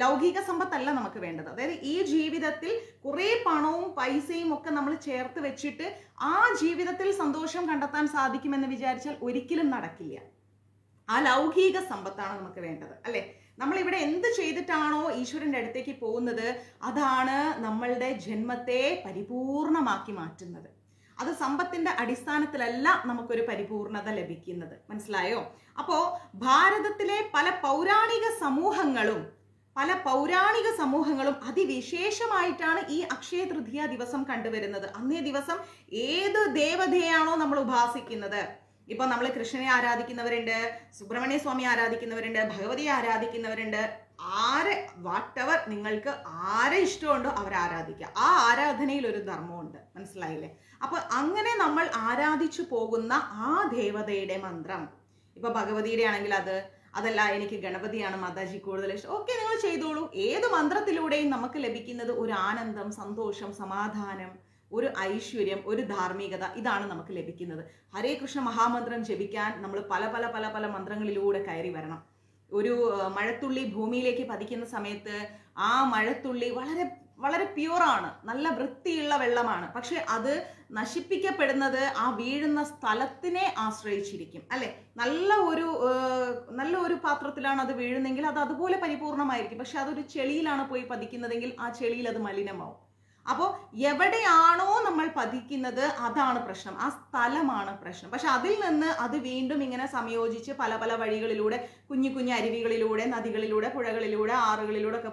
ലൗകിക സമ്പത്തല്ല നമുക്ക് വേണ്ടത്. അതായത് ഈ ജീവിതത്തിൽ കുറേ പണവും പൈസയും ഒക്കെ നമ്മൾ ചേർത്ത് വെച്ചിട്ട് ആ ജീവിതത്തിൽ സന്തോഷം കണ്ടെത്താൻ സാധിക്കുമെന്ന് വിചാരിച്ചാൽ ഒരിക്കലും നടക്കില്ല. ആ ലൗകിക സമ്പത്താണ് നമുക്ക് വേണ്ടത്, അല്ലെ? നമ്മളിവിടെ എന്ത് ചെയ്തിട്ടാണോ ഈശ്വരന്റെ അടുത്തേക്ക് പോകുന്നത്, അതാണ് നമ്മളുടെ ജന്മത്തെ പരിപൂർണമാക്കി മാറ്റുന്നത്. അത് സമ്പത്തിന്റെ അടിസ്ഥാനത്തിലല്ല നമുക്കൊരു പരിപൂർണത ലഭിക്കുന്നത്. മനസ്സിലായോ? അപ്പോ ഭാരതത്തിലെ പല പൗരാണിക സമൂഹങ്ങളും അതിവിശേഷമായിട്ടാണ് ഈ അക്ഷയ തൃതീയ ദിവസം കണ്ടുവരുന്നത്. അന്നേ ദിവസം ഏത് ദേവതയാണോ നമ്മൾ ഉപാസിക്കുന്നത്, ഇപ്പൊ നമ്മൾ കൃഷ്ണനെ ആരാധിക്കുന്നവരുണ്ട്, സുബ്രഹ്മണ്യ സ്വാമി ആരാധിക്കുന്നവരുണ്ട്, ഭഗവതിയെ ആരാധിക്കുന്നവരുണ്ട്. വാട്ടെവർ നിങ്ങൾക്ക് ആരെ ഇഷ്ടമുണ്ടോ അവരെ ആരാധിക്കുക. ആ ആരാധനയിൽ ഒരു ധർമ്മമുണ്ട്. മനസ്സിലായില്ലേ? അപ്പൊ അങ്ങനെ നമ്മൾ ആരാധിച്ചു പോകുന്ന ആ ദേവതയുടെ മന്ത്രം, ഇപ്പൊ ഭഗവതിയുടെ ആണെങ്കിൽ അതല്ല എനിക്ക് ഗണപതിയാണ് മാതാജി കൂടുതൽ ഇഷ്ടം, ഓക്കെ, നിങ്ങൾ ചെയ്തോളൂ. ഏത് മന്ത്രത്തിലൂടെയും നമുക്ക് ലഭിക്കുന്നത് ഒരു ആനന്ദം, സന്തോഷം, സമാധാനം, ഒരു ഐശ്വര്യം, ഒരു ധാർമ്മികത, ഇതാണ് നമുക്ക് ലഭിക്കുന്നത്. ഹരേ കൃഷ്ണ മഹാമന്ത്രം ജപിക്കാൻ നമ്മൾ പല പല പല പല മന്ത്രങ്ങളിലൂടെ കയറി വരണം. ഒരു മഴത്തുള്ളി ഭൂമിയിലേക്ക് പതിക്കുന്ന സമയത്ത് ആ മഴത്തുള്ളി വളരെ വളരെ പ്യൂറാണ്, നല്ല വൃത്തിയുള്ള വെള്ളമാണ്. പക്ഷെ അത് നശിപ്പിക്കപ്പെടുന്നത് ആ വീഴുന്ന സ്ഥലത്തിനെ ആശ്രയിച്ചിരിക്കും, അല്ലെ? നല്ല ഒരു പാത്രത്തിലാണ് അത് വീഴുന്നെങ്കിൽ അത് അതുപോലെ പരിപൂർണമായിരിക്കും. പക്ഷെ അതൊരു ചെളിയിലാണ് പോയി പതിക്കുന്നതെങ്കിൽ ആ ചെളിയിൽ അത് മലിനമാവും. അപ്പോൾ എവിടെയാണോ നമ്മൾ പതിക്കുന്നത് അതാണ് പ്രശ്നം, ആ സ്ഥലമാണ് പ്രശ്നം. പക്ഷെ അതിൽ നിന്ന് അത് വീണ്ടും ഇങ്ങനെ സംയോജിച്ച് പല പല വഴികളിലൂടെ, കുഞ്ഞു കുഞ്ഞു അരുവികളിലൂടെ, നദികളിലൂടെ, പുഴകളിലൂടെ, ആറുകളിലൂടെ ഒക്കെ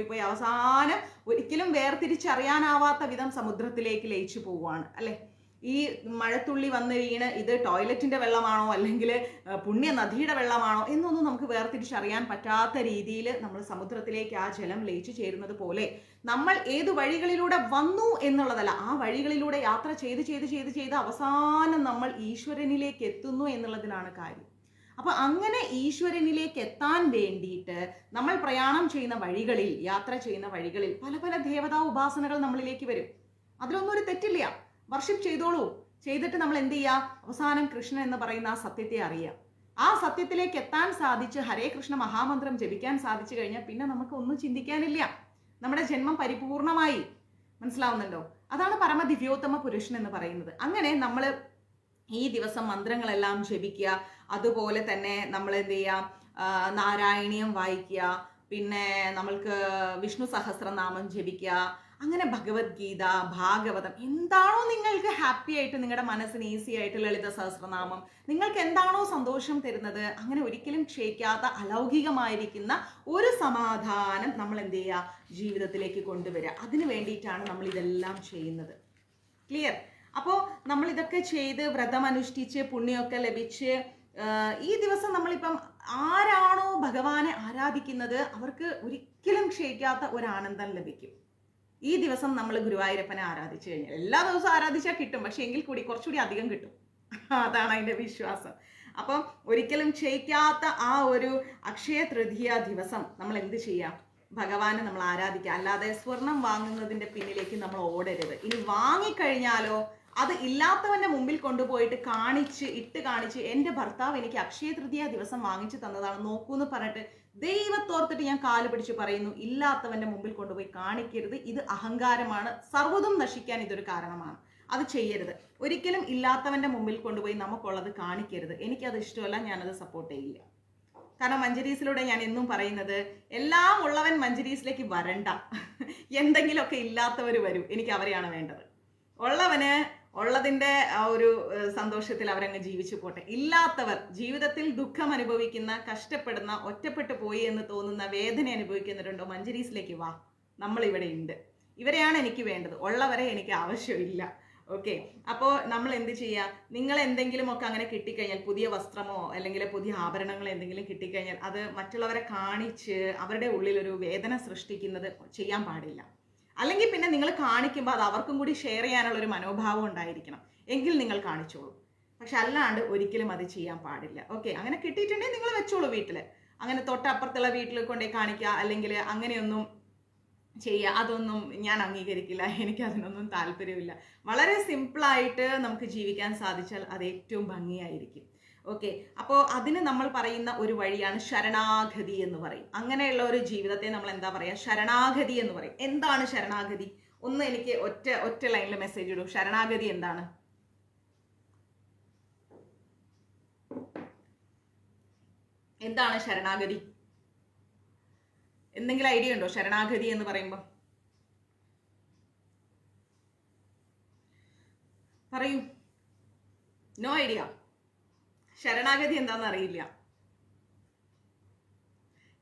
പോയി അവസാനം ഒരിക്കലും വേർതിരിച്ചറിയാനാവാത്ത വിധം സമുദ്രത്തിലേക്ക് ലയിച്ചു പോവുകയാണ്, അല്ലെ? ഈ മഴത്തുള്ളി വന്ന് വീണ് ഇത് ടോയ്ലറ്റിന്റെ വെള്ളമാണോ അല്ലെങ്കിൽ പുണ്യ നദിയുടെ വെള്ളമാണോ എന്നൊന്നും നമുക്ക് വേർതിരിച്ചറിയാൻ പറ്റാത്ത രീതിയിൽ നമ്മൾ സമുദ്രത്തിലേക്ക് ആ ജലം ലയിച്ചു ചേരുന്നത് പോലെ നമ്മൾ ഏത് വഴികളിലൂടെ വന്നു എന്നുള്ളതല്ല, ആ വഴികളിലൂടെ യാത്ര ചെയ്ത് അവസാനം നമ്മൾ ഈശ്വരനിലേക്ക് എത്തുന്നു എന്നുള്ളതിലാണ് കാര്യം. അപ്പൊ അങ്ങനെ ഈശ്വരനിലേക്ക് എത്താൻ വേണ്ടിയിട്ട് നമ്മൾ പ്രയാണം ചെയ്യുന്ന വഴികളിൽ, യാത്ര ചെയ്യുന്ന വഴികളിൽ പല പല ദേവതാ ഉപാസനകൾ നമ്മളിലേക്ക് വരും. അതിലൊന്നും ഒരു തെറ്റില്ല. വർഷിപ്പ് ചെയ്തോളൂ. ചെയ്തിട്ട് നമ്മൾ എന്ത് ചെയ്യുക? അവസാനം കൃഷ്ണൻ എന്ന് പറയുന്ന ആ സത്യത്തെ അറിയാം. ആ സത്യത്തിലേക്ക് എത്താൻ സാധിച്ച് ഹരേ കൃഷ്ണ മഹാമന്ത്രം ജപിക്കാൻ സാധിച്ചു കഴിഞ്ഞാൽ പിന്നെ നമുക്ക് ഒന്നും ചിന്തിക്കാനില്ല. നമ്മുടെ ജന്മം പരിപൂർണമായി. മനസ്സിലാവുന്നുണ്ടോ? അതാണ് പരമദിവ്യോത്തമ പുരുഷൻ എന്ന് പറയുന്നത്. അങ്ങനെ നമ്മൾ ഈ ദിവസം മന്ത്രങ്ങളെല്ലാം ജപിക്കുക. അതുപോലെ തന്നെ നമ്മൾ എന്ത് ചെയ്യുക? നാരായണീയം വായിക്കുക. പിന്നെ നമ്മൾക്ക് വിഷ്ണു സഹസ്രനാമം ജപിക്കുക. അങ്ങനെ ഭഗവത്ഗീത, ഭാഗവതം, എന്താണോ നിങ്ങൾക്ക് ഹാപ്പി ആയിട്ട്, നിങ്ങളുടെ മനസ്സിന് ഈസി ആയിട്ട്, ലളിത സഹസ്രനാമം, നിങ്ങൾക്ക് എന്താണോ സന്തോഷം തരുന്നത്, അങ്ങനെ ഒരിക്കലും ക്ഷയിക്കാത്ത അലൗകികമായിരിക്കുന്ന ഒരു സമാധാനം നമ്മൾ എന്ത് ചെയ്യുക? ജീവിതത്തിലേക്ക് കൊണ്ടുവരിക. അതിന് വേണ്ടിയിട്ടാണ് നമ്മൾ ഇതെല്ലാം ചെയ്യുന്നത്. ക്ലിയർ? അപ്പോൾ നമ്മൾ ഇതൊക്കെ ചെയ്ത് വ്രതമനുഷ്ഠിച്ച് പുണ്യമൊക്കെ ലഭിച്ച് ഈ ദിവസം നമ്മളിപ്പം ആരാണോ ഭഗവാനെ ആരാധിക്കുന്നത് അവർക്ക് ഒരിക്കലും ക്ഷയിക്കാത്ത ഒരു ആനന്ദം ലഭിക്കും. ഈ ദിവസം നമ്മൾ ഗുരുവായൂരപ്പനെ ആരാധിച്ചു കഴിഞ്ഞാൽ, എല്ലാ ദിവസവും ആരാധിച്ചാൽ കിട്ടും, പക്ഷെ എങ്കിൽ കൂടി കുറച്ചുകൂടി അധികം കിട്ടും. അതാണ് അതിൻ്റെ വിശ്വാസം. അപ്പം ഒരിക്കലും ക്ഷയിക്കാത്ത ആ ഒരു അക്ഷയ തൃതീയ ദിവസം നമ്മൾ എന്ത് ചെയ്യാം? ഭഗവാനെ നമ്മൾ ആരാധിക്കുക. അല്ലാതെ സ്വർണം വാങ്ങുന്നതിൻ്റെ പിന്നിലേക്ക് നമ്മൾ ഓടരുത്. ഇനി വാങ്ങിക്കഴിഞ്ഞാലോ അത് ഇല്ലാത്തവന്റെ മുമ്പിൽ കൊണ്ടുപോയിട്ട് കാണിച്ച് എൻ്റെ ഭർത്താവ് എനിക്ക് അക്ഷയ തൃതീയ ദിവസം വാങ്ങിച്ചു തന്നതാണ്, നോക്കൂന്ന് പറഞ്ഞിട്ട് ദൈവത്തോർത്തിട്ട് ഞാൻ കാല് പിടിച്ച് പറയുന്നു, ഇല്ലാത്തവന്റെ മുമ്പിൽ കൊണ്ടുപോയി കാണിക്കരുത്. ഇത് അഹങ്കാരമാണ്. സർവ്വതും നശിക്കാൻ ഇതൊരു കാരണമാണ്. അത് ചെയ്യരുത്. ഒരിക്കലും ഇല്ലാത്തവന്റെ മുമ്പിൽ കൊണ്ടുപോയി നമുക്കുള്ളത് കാണിക്കരുത്. എനിക്കത് ഇഷ്ടമല്ല, ഞാനത് സപ്പോർട്ട് ചെയ്യില്ല. കാരണം മഞ്ജരീസിലൂടെ ഞാൻ എന്നും പറയുന്നത്, എല്ലാം ഉള്ളവൻ മഞ്ജരീസിലേക്ക് വരണ്ട. എന്തെങ്കിലുമൊക്കെ ഇല്ലാത്തവർ വരും, എനിക്ക് അവരെയാണ് വേണ്ടത്. ഉള്ളവന് ഉള്ളതിൻ്റെ ആ ഒരു സന്തോഷത്തിൽ അവരങ്ങ് ജീവിച്ചു പോട്ടെ. ഇല്ലാത്തവർ, ജീവിതത്തിൽ ദുഃഖം അനുഭവിക്കുന്ന, കഷ്ടപ്പെടുന്ന, ഒറ്റപ്പെട്ടു പോയി എന്ന് തോന്നുന്ന, വേദന അനുഭവിക്കുന്നുണ്ടോ, മഞ്ജരീസിലേക്ക് വാ, നമ്മളിവിടെ ഉണ്ട്. ഇവരെയാണ് എനിക്ക് വേണ്ടത്, ഉള്ളവരെ എനിക്ക് ആവശ്യമില്ല. ഓക്കെ, അപ്പോൾ നമ്മൾ എന്ത് ചെയ്യുക? നിങ്ങൾ എന്തെങ്കിലുമൊക്കെ അങ്ങനെ കിട്ടിക്കഴിഞ്ഞാൽ, പുതിയ വസ്ത്രമോ അല്ലെങ്കിൽ പുതിയ ആഭരണങ്ങളോ എന്തെങ്കിലും കിട്ടിക്കഴിഞ്ഞാൽ അത് മറ്റുള്ളവരെ കാണിച്ച് അവരുടെ ഉള്ളിൽ ഒരു വേദന സൃഷ്ടിക്കുന്നത് ചെയ്യാൻ പാടില്ല. അല്ലെങ്കിൽ പിന്നെ നിങ്ങൾ കാണിക്കുമ്പോൾ അത് അവർക്കും കൂടി ഷെയർ ചെയ്യാനുള്ള ഒരു മനോഭാവം ഉണ്ടായിരിക്കണം, എങ്കിൽ നിങ്ങൾ കാണിച്ചോളൂ. പക്ഷെ അല്ലാണ്ട് ഒരിക്കലും അത് ചെയ്യാൻ പാടില്ല. ഓക്കെ, അങ്ങനെ കിട്ടിയിട്ടുണ്ടെങ്കിൽ നിങ്ങൾ വെച്ചോളൂ വീട്ടിൽ. അങ്ങനെ തൊട്ടപ്പുറത്തുള്ള വീട്ടിൽ കൊണ്ടേ കാണിക്കുക അല്ലെങ്കിൽ അങ്ങനെയൊന്നും ചെയ്യുക, അതൊന്നും ഞാൻ അംഗീകരിക്കില്ല. എനിക്കതിനൊന്നും താല്പര്യമില്ല. വളരെ സിമ്പിളായിട്ട് നമുക്ക് ജീവിക്കാൻ സാധിച്ചാൽ അത് ഏറ്റവും ഭംഗിയായിരിക്കും. ഓക്കെ, അപ്പോൾ അതിന് നമ്മൾ പറയുന്ന ഒരു വഴിയാണ് ശരണാഗതി എന്ന് പറയും. അങ്ങനെയുള്ള ഒരു ജീവിതത്തെ നമ്മൾ എന്താ പറയുക? ശരണാഗതി എന്ന് പറയും. എന്താണ് ശരണാഗതി? ഒന്ന് എനിക്ക് ഒറ്റ ലൈനിൽ മെസ്സേജ് ഇടൂ. ശരണാഗതി എന്താണ്? എന്താണ് ശരണാഗതി? എന്തെങ്കിലും ഐഡിയ ഉണ്ടോ ശരണാഗതി എന്ന് പറയുമ്പോൾ? പറയൂ. No idea. ശരണാഗതി എന്താണെന്ന് അറിയില്ല.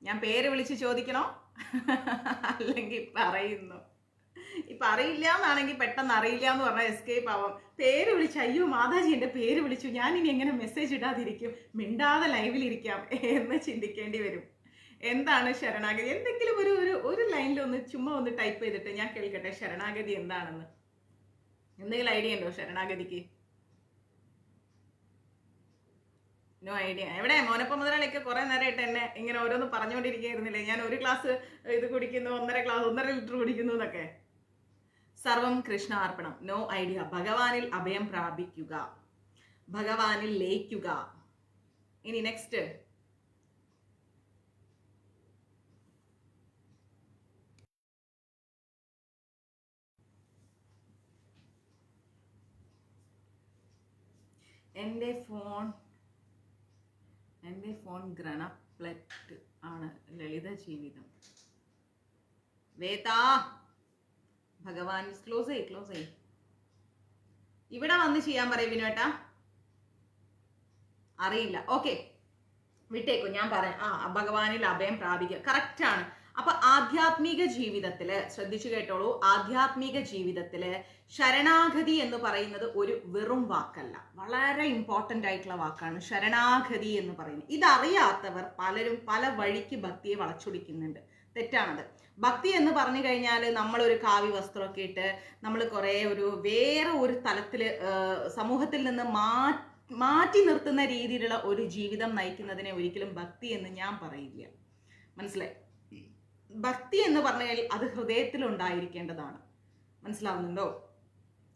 ഞാൻ പേര് വിളിച്ച് ചോദിക്കണോ അല്ലെങ്കിൽ പറയുന്നു? ഇപ്പൊ അറിയില്ല എന്നാണെങ്കിൽ പെട്ടെന്ന് അറിയില്ല എന്ന് പറഞ്ഞാൽ എസ്കേപ്പ് ആവാം. പേര് വിളിച്ച്, അയ്യോ മാതാജി എൻ്റെ പേര് വിളിച്ചു, ഞാൻ ഇനി എങ്ങനെ മെസ്സേജ് ഇടാതിരിക്കും, മിണ്ടാതെ ലൈവിലിരിക്കാം എന്ന് ചിന്തിക്കേണ്ടി വരും. എന്താണ് ശരണാഗതി? എന്തെങ്കിലും ഒരു ലൈനിൽ ഒന്ന് ചുമ്മാ ഒന്ന് ടൈപ്പ് ചെയ്തിട്ട് ഞാൻ കേൾക്കട്ടെ ശരണാഗതി എന്താണെന്ന്. എന്തെങ്കിലും ഐഡിയ ഉണ്ടോ ശരണാഗതിക്ക്? No idea. എവിടെ മോനപ്പ മുതലാളിയൊക്കെ കുറെ നേരമായിട്ട് എന്നെ ഇങ്ങനെ ഓരോന്ന് പറഞ്ഞുകൊണ്ടിരിക്കുകയായിരുന്നില്ലേ, ഞാൻ ഒരു ഗ്ലാസ് ഇത് കുടിക്കുന്നു, 1.5 ലിറ്റർ കുടിക്കുന്നു എന്നൊക്കെ. സർവം കൃഷ്ണാർപ്പണം. No idea. ഭഗവാനിൽ അഭയം പ്രാപിക്കുക, ഭഗവാനിൽ ലയിക്കുക. ഇനി നെക്സ്റ്റ്. എൻ്റെ ഫോൺ ഗ്രണപ്ലെറ്റ് ആണ്. ലളിത ജീവിതം. വേതാ ഭഗവാൻ ക്ലോസ് ചെയ്. ഇവിടെ വന്ന് ചെയ്യാൻ പറയും വിനുവേട്ടാ. അറിയില്ല. ഓക്കെ, വിട്ടേക്കു. ഞാൻ പറയാം. ഭഗവാനിൽ അഭയം പ്രാപിക്കുക. കറക്റ്റ് ആണ്. അപ്പൊ ആധ്യാത്മിക ജീവിതത്തില് ശ്രദ്ധിച്ചു കേട്ടോളൂ. ആധ്യാത്മിക ജീവിതത്തില് ശരണാഗതി എന്ന് പറയുന്നത് ഒരു വെറും വാക്കല്ല, വളരെ ഇമ്പോർട്ടൻ്റ് ആയിട്ടുള്ള വാക്കാണ് ശരണാഗതി എന്ന് പറയുന്നത്. ഇതറിയാത്തവർ പലരും പല വഴിക്ക് ഭക്തിയെ വളച്ചൊടിക്കുന്നുണ്ട്. തെറ്റാണത്. ഭക്തി എന്ന് പറഞ്ഞു കഴിഞ്ഞാൽ നമ്മളൊരു കാവ്യ വസ്ത്രമൊക്കെ ഇട്ട് നമ്മൾ കുറേ വേറെ ഒരു തലത്തില് സമൂഹത്തിൽ നിന്ന് മാറ്റി നിർത്തുന്ന രീതിയിലുള്ള ഒരു ജീവിതം നയിക്കുന്നതിനെ ഒരിക്കലും ഭക്തി എന്ന് ഞാൻ പറയില്ല. മനസ്സിലായി? ഭക്തി എന്ന് പറഞ്ഞാൽ അത് ഹൃദയത്തിലുണ്ടായിരിക്കേണ്ടതാണ്. മനസ്സിലാവുന്നുണ്ടോ?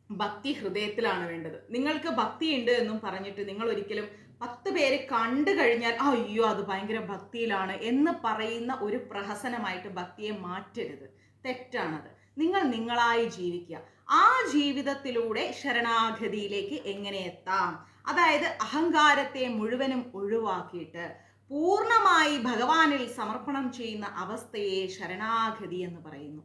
ഭക്തി ഹൃദയത്തിലാണ് വേണ്ടത്. നിങ്ങൾക്ക് ഭക്തി ഉണ്ട് എന്നും പറഞ്ഞിട്ട് നിങ്ങൾ ഒരിക്കലും 10 പേര് കണ്ടു കഴിഞ്ഞാൽ അയ്യോ അത് ഭയങ്കര ഭക്തിയിലാണ് എന്ന് പറയുന്ന ഒരു പ്രഹസനമായിട്ട് ഭക്തിയെ മാറ്റരുത്. തെറ്റാണത്. നിങ്ങൾ നിങ്ങളായി ജീവിക്കുക. ആ ജീവിതത്തിലൂടെ ശരണാഗതിയിലേക്ക് എങ്ങനെ എത്താം? അതായത് അഹങ്കാരത്തെ മുഴുവനും ഒഴിവാക്കിയിട്ട് പൂർണ്ണമായി ഭഗവാനിൽ സമർപ്പണം ചെയ്യുന്ന അവസ്ഥയെ ശരണാഗതി എന്ന് പറയുന്നു.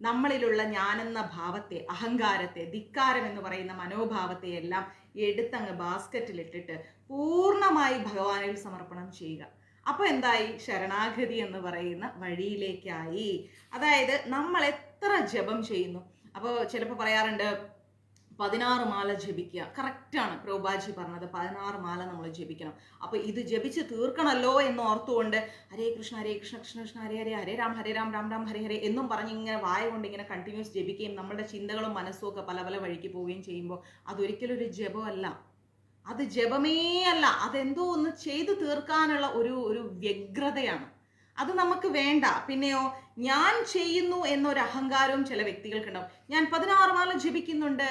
നമ്മളിലുള്ള ഞാനെന്ന ഭാവത്തെ, അഹങ്കാരത്തെ, ധിക്കാരം എന്ന് പറയുന്ന മനോഭാവത്തെ എല്ലാം എടുത്തങ്ങ് ബാസ്ക്കറ്റിലിട്ടിട്ട് പൂർണ്ണമായി ഭഗവാനിൽ സമർപ്പണം ചെയ്യുക. അപ്പൊ എന്തായി? ശരണാഗതി എന്ന് പറയുന്ന വഴിയിലേക്കായി. അതായത് നമ്മൾ എത്ര ജപം ചെയ്യുന്നു. അപ്പോൾ ചിലപ്പോൾ പറയാറുണ്ട് 16 മാല ജപിക്കുക. കറക്റ്റാണ് പ്രഭുപാജി പറഞ്ഞത്, 16 മാല നമ്മൾ ജപിക്കണം. അപ്പൊ ഇത് ജപിച്ച് തീർക്കണമല്ലോ എന്ന് ഓർത്തുകൊണ്ട് ഹരേ കൃഷ്ണ കൃഷ്ണ കൃഷ്ണ ഹരേ ഹരേ, ഹരേ രാം രാം രാം ഹരേ ഹരേ എന്നും പറഞ്ഞ് ഇങ്ങനെ വായ കൊണ്ട് ഇങ്ങനെ കണ്ടിന്യൂസ് ജപിക്കുകയും നമ്മുടെ ചിന്തകളും മനസ്സും ഒക്കെ പല പല വഴിക്ക് പോവുകയും ചെയ്യുമ്പോൾ അതൊരിക്കലും ഒരു ജപമല്ല. അത് ജപമേ അല്ല. അതെന്തോ ഒന്ന് ചെയ്തു തീർക്കാനുള്ള ഒരു വ്യഗ്രതയാണ്. അത് നമുക്ക് വേണ്ട. പിന്നെയോ ഞാൻ ചെയ്യുന്നു എന്നൊരു അഹങ്കാരവും ചില വ്യക്തികൾക്കുണ്ടാവും. ഞാൻ 16 മാല ജപിക്കുന്നുണ്ട്,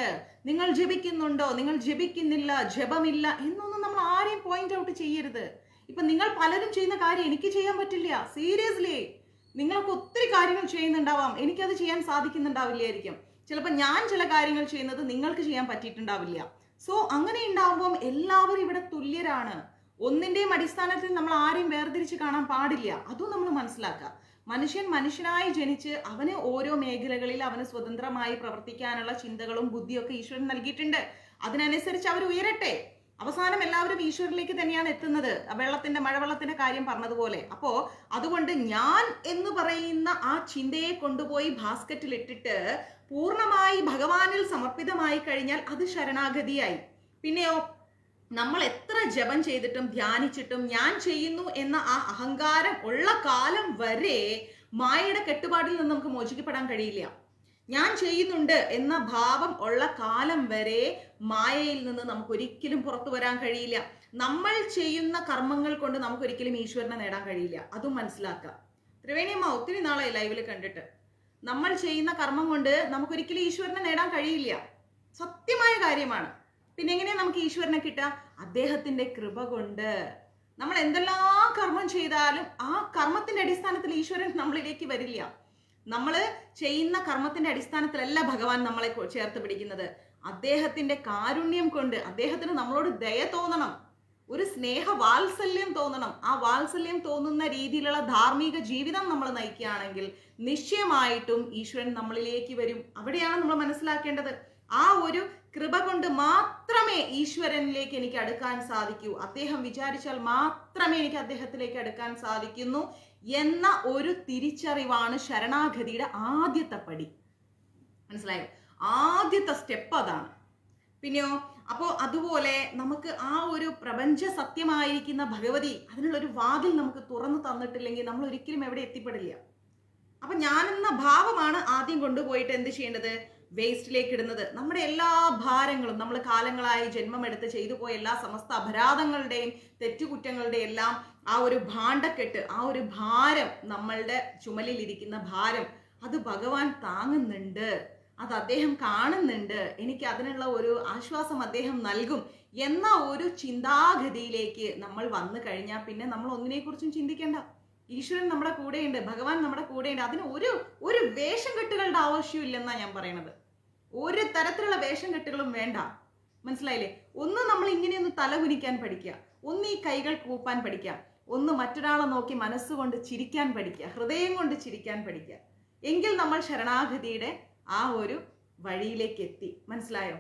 നിങ്ങൾ ജപിക്കുന്നുണ്ടോ? നിങ്ങൾ ജപിക്കുന്നില്ല, ജപമില്ല എന്നൊന്നും നമ്മൾ ആരെയും പോയിന്റ് ഔട്ട് ചെയ്യരുത്. ഇപ്പൊ നിങ്ങൾ പലരും ചെയ്യുന്ന കാര്യം എനിക്ക് ചെയ്യാൻ പറ്റില്ല. സീരിയസ്ലി നിങ്ങൾക്ക് ഒത്തിരി കാര്യങ്ങൾ ചെയ്യുന്നുണ്ടാവാം, എനിക്കത് ചെയ്യാൻ സാധിക്കുന്നുണ്ടാവില്ലായിരിക്കും. ചിലപ്പോൾ ഞാൻ ചില കാര്യങ്ങൾ ചെയ്യുന്നത് നിങ്ങൾക്ക് ചെയ്യാൻ പറ്റിയിട്ടുണ്ടാവില്ല. സോ അങ്ങനെ ഉണ്ടാവുമ്പം എല്ലാവരും ഇവിടെ തുല്യരാണ്. ഒന്നിന്റെയും അടിസ്ഥാനത്തിൽ നമ്മൾ ആരെയും വേർതിരിച്ച് കാണാൻ പാടില്ല. അതും നമ്മൾ മനസ്സിലാക്കുക. മനുഷ്യൻ മനുഷ്യനായി ജനിച്ച് അവന് ഓരോ മേഖലകളിൽ അവന് സ്വതന്ത്രമായി പ്രവർത്തിക്കാനുള്ള ചിന്തകളും ബുദ്ധിയൊക്കെ ഈശ്വരൻ നൽകിയിട്ടുണ്ട്. അതിനനുസരിച്ച് അവർ ഉയരട്ടെ. അവസാനം എല്ലാവരും ഈശ്വരനിലേക്ക് തന്നെയാണ് എത്തുന്നത്. മഴവെള്ളത്തിന്റെ കാര്യം പറഞ്ഞതുപോലെ. അപ്പോ അതുകൊണ്ട് ഞാൻ എന്ന് പറയുന്ന ആ ചിന്തയെ കൊണ്ടുപോയി ബാസ്ക്കറ്റിൽ ഇട്ടിട്ട് പൂർണ്ണമായി ഭഗവാനിൽ സമർപ്പിതമായി കഴിഞ്ഞാൽ അത് ശരണാഗതിയായി. പിന്നെയോ നമ്മൾ എത്ര ജപം ചെയ്തിട്ടും ധ്യാനിച്ചിട്ടും ഞാൻ ചെയ്യുന്നു എന്ന ആ അഹങ്കാരം ഉള്ള കാലം വരെ മായയുടെ കെട്ടുപാടിൽ നിന്ന് നമുക്ക് മോചിക്കപ്പെടാൻ കഴിയില്ല. ഞാൻ ചെയ്യുന്നുണ്ട് എന്ന ഭാവം ഉള്ള കാലം വരെ മായയിൽ നിന്ന് നമുക്ക് ഒരിക്കലും പുറത്തു വരാൻ കഴിയില്ല. നമ്മൾ ചെയ്യുന്ന കർമ്മങ്ങൾ കൊണ്ട് നമുക്ക് ഒരിക്കലും ഈശ്വരനെ നേടാൻ കഴിയില്ല. അതും മനസ്സിലാക്കുക. ത്രിവേണിയമ്മ ഒത്തിരി നാളെ ലൈവിൽ കണ്ടിട്ട്, നമ്മൾ ചെയ്യുന്ന കർമ്മം കൊണ്ട് നമുക്കൊരിക്കലും ഈശ്വരനെ നേടാൻ കഴിയില്ല. സത്യമായ കാര്യമാണ്. പിന്നെ എങ്ങനെയാ നമുക്ക് ഈശ്വരനെ കിട്ടുക? അദ്ദേഹത്തിന്റെ കൃപ കൊണ്ട്. നമ്മൾ എന്തെല്ലാം കർമ്മം ചെയ്താലും ആ കർമ്മത്തിന്റെ അടിസ്ഥാനത്തിൽ ഈശ്വരൻ നമ്മളിലേക്ക് വരില്ല. നമ്മൾ ചെയ്യുന്ന കർമ്മത്തിന്റെ അടിസ്ഥാനത്തിലല്ല ഭഗവാൻ നമ്മളെ ചേർത്ത് പിടിക്കുന്നത്. അദ്ദേഹത്തിന്റെ കാരുണ്യം കൊണ്ട്, അദ്ദേഹത്തിന് നമ്മളോട് ദയ തോന്നണം, ഒരു സ്നേഹ വാത്സല്യം തോന്നണം. ആ വാത്സല്യം തോന്നുന്ന രീതിയിലുള്ള ധാർമ്മിക ജീവിതം നമ്മൾ നയിക്കുകയാണെങ്കിൽ നിശ്ചയമായിട്ടും ഈശ്വരൻ നമ്മളിലേക്ക് വരും. അവിടെയാണ് നമ്മൾ മനസ്സിലാക്കേണ്ടത്. ആ ഒരു കൃപ കൊണ്ട് മാത്രമേ ഈശ്വരനിലേക്ക് എനിക്ക് അടുക്കാൻ സാധിക്കൂ, അദ്ദേഹം വിചാരിച്ചാൽ മാത്രമേ എനിക്ക് അദ്ദേഹത്തിലേക്ക് അടുക്കാൻ സാധിക്കുന്നു എന്ന ഒരു തിരിച്ചറിവാണ് ശരണാഗതിയുടെ ആദ്യത്തെ പടി. മനസ്സിലായോ? ആദ്യത്തെ സ്റ്റെപ്പ് അതാണ്. പിന്നെയോ അപ്പോൾ അതുപോലെ നമുക്ക് ആ ഒരു പ്രപഞ്ച സത്യമായിരിക്കുന്ന ഭഗവതി അതിനുള്ളൊരു വാതിൽ നമുക്ക് തുറന്നു തന്നിട്ടില്ലെങ്കിൽ നമ്മൾ ഒരിക്കലും എവിടെ എത്തിപ്പെടില്ല. അപ്പൊ ഞാനെന്ന ഭാവമാണ് ആദ്യം കൊണ്ടുപോയിട്ട് എന്ത് ചെയ്യേണ്ടത്? വേസ്റ്റിലേക്ക് ഇടുന്നത്. നമ്മുടെ എല്ലാ ഭാരങ്ങളും, നമ്മൾ കാലങ്ങളായി ജന്മമെടുത്ത് ചെയ്തു പോയ എല്ലാ സമസ്ത അപരാധങ്ങളുടെയും തെറ്റുകുറ്റങ്ങളുടെയും എല്ലാം ആ ഒരു ഭാണ്ഡക്കെട്ട്, ആ ഒരു ഭാരം, നമ്മളുടെ ചുമലിലിരിക്കുന്ന ഭാരം, അത് ഭഗവാൻ താങ്ങുന്നുണ്ട്, അത് അദ്ദേഹം കാണുന്നുണ്ട്, എനിക്ക് അതിനുള്ള ഒരു ആശ്വാസം അദ്ദേഹം നൽകും എന്ന ഒരു ചിന്താഗതിയിലേക്ക് നമ്മൾ വന്നു കഴിഞ്ഞാൽ പിന്നെ നമ്മൾ ഒന്നിനെക്കുറിച്ചും ചിന്തിക്കേണ്ട. ഈശ്വരൻ നമ്മുടെ കൂടെയുണ്ട്, ഭഗവാൻ നമ്മുടെ കൂടെയുണ്ട്. അതിന് ഒരു വേഷം കെട്ടുകളുടെ ആവശ്യമില്ലെന്നാണ് ഞാൻ പറയണത്. ഒരു തരത്തിലുള്ള വേഷം കെട്ടുകളും വേണ്ട. മനസ്സിലായില്ലേ? ഒന്ന് നമ്മൾ ഇങ്ങനെയൊന്ന് തല കുനിക്കാൻ പഠിക്കുക, ഒന്ന് ഈ കൈകൾ കൂപ്പാൻ പഠിക്കുക, ഒന്ന് മറ്റൊരാളെ നോക്കി മനസ്സുകൊണ്ട് ചിരിക്കാൻ പഠിക്കുക, ഹൃദയം കൊണ്ട് ചിരിക്കാൻ പഠിക്കുക. എങ്കിൽ നമ്മൾ ശരണാഗതിയുടെ ആ ഒരു വഴിയിലേക്ക് എത്തി. മനസ്സിലായോ?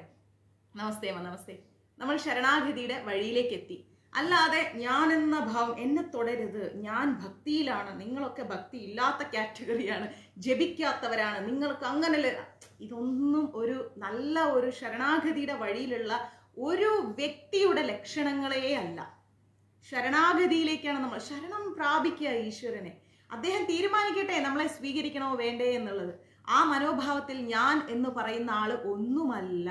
നമസ്തേ നമസ്തേ. നമ്മൾ ശരണാഗതിയുടെ വഴിയിലേക്ക് എത്തി. അല്ലാതെ ഞാൻ എന്ന ഭാവം, എന്നെ തുടരുത്, ഞാൻ ഭക്തിയിലാണ്, നിങ്ങളൊക്കെ ഭക്തി ഇല്ലാത്ത കാറ്റഗറിയാണ്, ജപിക്കാത്തവരാണ്, നിങ്ങൾക്ക് അങ്ങനെ, ഇതൊന്നും ഒരു നല്ല ഒരു ശരണാഗതിയുടെ വഴിയിലുള്ള ഒരു വ്യക്തിയുടെ ലക്ഷണങ്ങളേ അല്ല. ശരണാഗതിയിലേക്കാണ് നമ്മൾ ശരണം പ്രാപിക്കുക ഈശ്വരനെ. അദ്ദേഹം തീരുമാനിക്കട്ടെ നമ്മളെ സ്വീകരിക്കണോ വേണ്ടേ എന്നുള്ളത്. ആ മനോഭാവത്തിൽ ഞാൻ എന്ന് പറയുന്ന ആള് ഒന്നുമല്ല,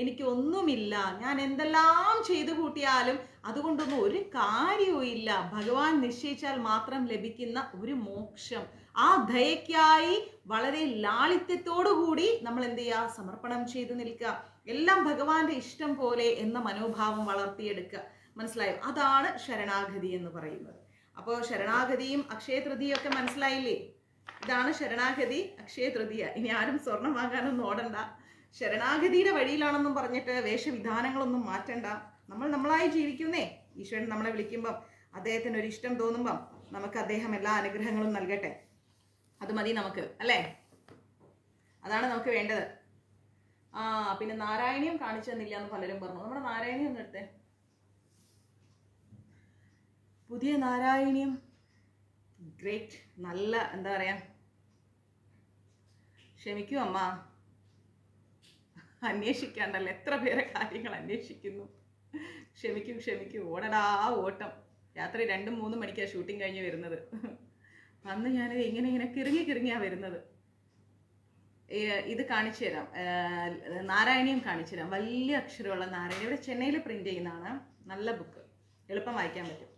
എനിക്ക് ഒന്നുമില്ല, ഞാൻ എന്തെല്ലാം ചെയ്തു കൂട്ടിയാലും അതുകൊണ്ടൊന്നും ഒരു കാര്യവും ഇല്ല, ഭഗവാൻ നിശ്ചയിച്ചാൽ മാത്രം ലഭിക്കുന്ന ഒരു മോക്ഷം. ആ ദയക്കായി വളരെ ലാളിത്യത്തോടുകൂടി നമ്മൾ എന്ത് ചെയ്യുക? സമർപ്പണം ചെയ്തു നിൽക്കുക. എല്ലാം ഭഗവാന്റെ ഇഷ്ടം പോലെ എന്ന മനോഭാവം വളർത്തിയെടുക്കുക. മനസ്സിലായോ? അതാണ് ശരണാഗതി എന്ന് പറയുന്നത്. അപ്പോൾ ശരണാഗതിയും അക്ഷയ തൃതീയ ഒക്കെ മനസ്സിലായില്ലേ? ഇതാണ് ശരണാഗതി, അക്ഷയ തൃതീയ. ഇനി ആരും സ്വർണം വാങ്ങാനൊന്നും ഓടണ്ട. ശരണാഗതിയുടെ വഴിയിലാണെന്നും പറഞ്ഞിട്ട് വേഷവിധാനങ്ങളൊന്നും മാറ്റണ്ട. നമ്മൾ നമ്മളായി ജീവിക്കുന്നേ. ഈശ്വരൻ നമ്മളെ വിളിക്കുമ്പം, അദ്ദേഹത്തിന് ഒരു ഇഷ്ടം തോന്നുമ്പം നമുക്ക് അദ്ദേഹം എല്ലാ അനുഗ്രഹങ്ങളും നൽകട്ടെ. അത് മതി നമുക്ക്, അല്ലേ? അതാണ് നമുക്ക് വേണ്ടത്. പിന്നെ നാരായണീയം കാണിച്ചു തന്നില്ല എന്ന് പലരും പറഞ്ഞു. നമ്മുടെ നാരായണീയം ഒന്ന് എടുത്തേ. പുതിയ നാരായണീയം ഗ്രേറ്റ്, നല്ല, എന്താ പറയാ, ക്ഷമിക്കൂ അമ്മ, അന്വേഷിക്കാണ്ടല്ലോ, എത്ര പേരെ കാര്യങ്ങൾ അന്വേഷിക്കുന്നു. ക്ഷമിക്കൂ, ഓടടാ ഓട്ടം. രാത്രി 2-3 മണിക്കാണ് ഷൂട്ടിംഗ് കഴിഞ്ഞ് വരുന്നത്. അന്ന് ഞാനിത് ഇങ്ങനെ കിറങ്ങിയാ വരുന്നത്. ഇത് കാണിച്ചു തരാം, നാരായണീയം കാണിച്ചു തരാം. വലിയ അക്ഷരമുള്ള നാരായണി, ഇവിടെ ചെന്നൈയിൽ പ്രിന്റ് ചെയ്യുന്നതാണ്. നല്ല ബുക്ക്, എളുപ്പം വായിക്കാൻ പറ്റും.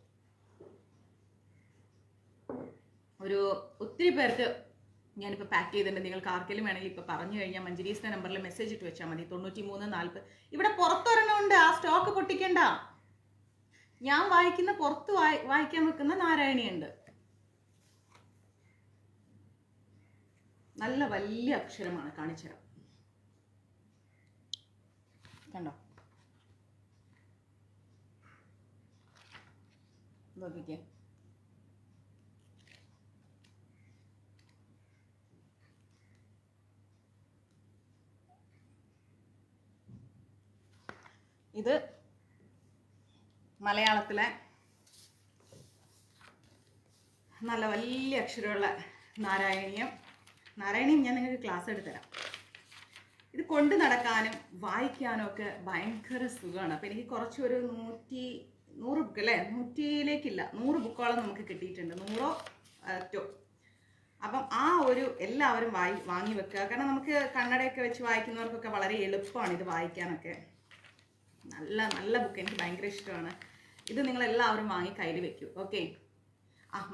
ഒത്തിരി പേർക്ക് ഞാനിപ്പോൾ പാക്ക് ചെയ്തിട്ടുണ്ട്. നിങ്ങൾക്ക് ആർക്കെങ്കിലും വേണമെങ്കിൽ ഇപ്പോൾ പറഞ്ഞു കഴിഞ്ഞാൽ മഞ്ജരീസിന്റെ നമ്പറിൽ മെസ്സേജ് ഇട്ട് വെച്ചാൽ മതി. 9340. ഇവിടെ പുറത്തൊരെണ്ണമുണ്ട്, ആ സ്റ്റോക്ക് പൊട്ടിക്കണ്ട. ഞാൻ വായിക്കുന്ന പുറത്ത് വായിക്കാൻ വെക്കുന്ന നാരായണിയുണ്ട്. നല്ല വലിയ അക്ഷരമാണ്, കാണിച്ചുതരാം. കണ്ടോ? നോക്കിക്കേ. ഇത് മലയാളത്തിലെ നല്ല വലിയ അക്ഷരമുള്ള നാരായണീയം ഞാൻ നിങ്ങൾക്ക് ക്ലാസ് എടുത്തുതരാം. ഇത് കൊണ്ട് നടക്കാനും വായിക്കാനും ഒക്കെ ഭയങ്കര സുഖമാണ്. അപ്പം എനിക്ക് കുറച്ചൊരു 100 ബുക്ക് അല്ലേ, 100ലേക്കില്ല, 100 ബുക്കോളം നമുക്ക് കിട്ടിയിട്ടുണ്ട്, 100 ടോ. അപ്പം ആ ഒരു എല്ലാവരും വാങ്ങി വെക്കുക. കാരണം നമുക്ക് കണ്ണടയൊക്കെ വെച്ച് വായിക്കുന്നവർക്കൊക്കെ വളരെ എളുപ്പമാണ് ഇത് വായിക്കാനൊക്കെ. നല്ല ബുക്ക്, എനിക്ക് ഭയങ്കര ഇഷ്ടമാണ്. ഇത് നിങ്ങളെല്ലാവരും വാങ്ങി കയ്യിൽ വെക്കൂ. ഓക്കെ.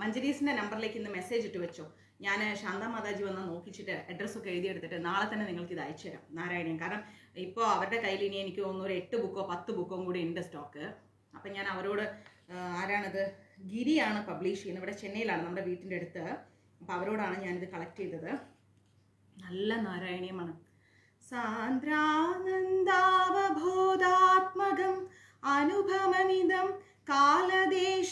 മഞ്ജരീസിൻ്റെ നമ്പറിലേക്ക് ഇന്ന് മെസ്സേജ് ഇട്ട് വെച്ചോ. ഞാൻ ശാന്ത മാതാജി വന്ന് നോക്കിച്ചിട്ട് അഡ്രസ്സൊക്കെ എഴുതിയെടുത്തിട്ട് നാളെ തന്നെ നിങ്ങൾക്ക് ഇത് അയച്ചു തരാം, നാരായണീയം. കാരണം ഇപ്പോൾ അവരുടെ കയ്യിൽ ഇനി എനിക്ക് തോന്നുന്നു ഒരു 8 ബുക്കോ 10 ബുക്കോ കൂടി ഉണ്ട് സ്റ്റോക്ക്. അപ്പം ഞാൻ അവരോട്, ആരാണത്, ഗിരിയാണ് പബ്ലിഷ് ചെയ്യുന്നത്, ഇവിടെ ചെന്നൈയിലാണ്, നമ്മുടെ വീട്ടിൻ്റെ അടുത്ത്. അപ്പം അവരോടാണ് ഞാനിത് കളക്ട് ചെയ്തത്. നല്ല നാരായണീയമാണ്. സാന്ദ്രാനന്ദാവബോധാത്മകം അനുഭവമിതം കാലദേശാവദിവ്യാം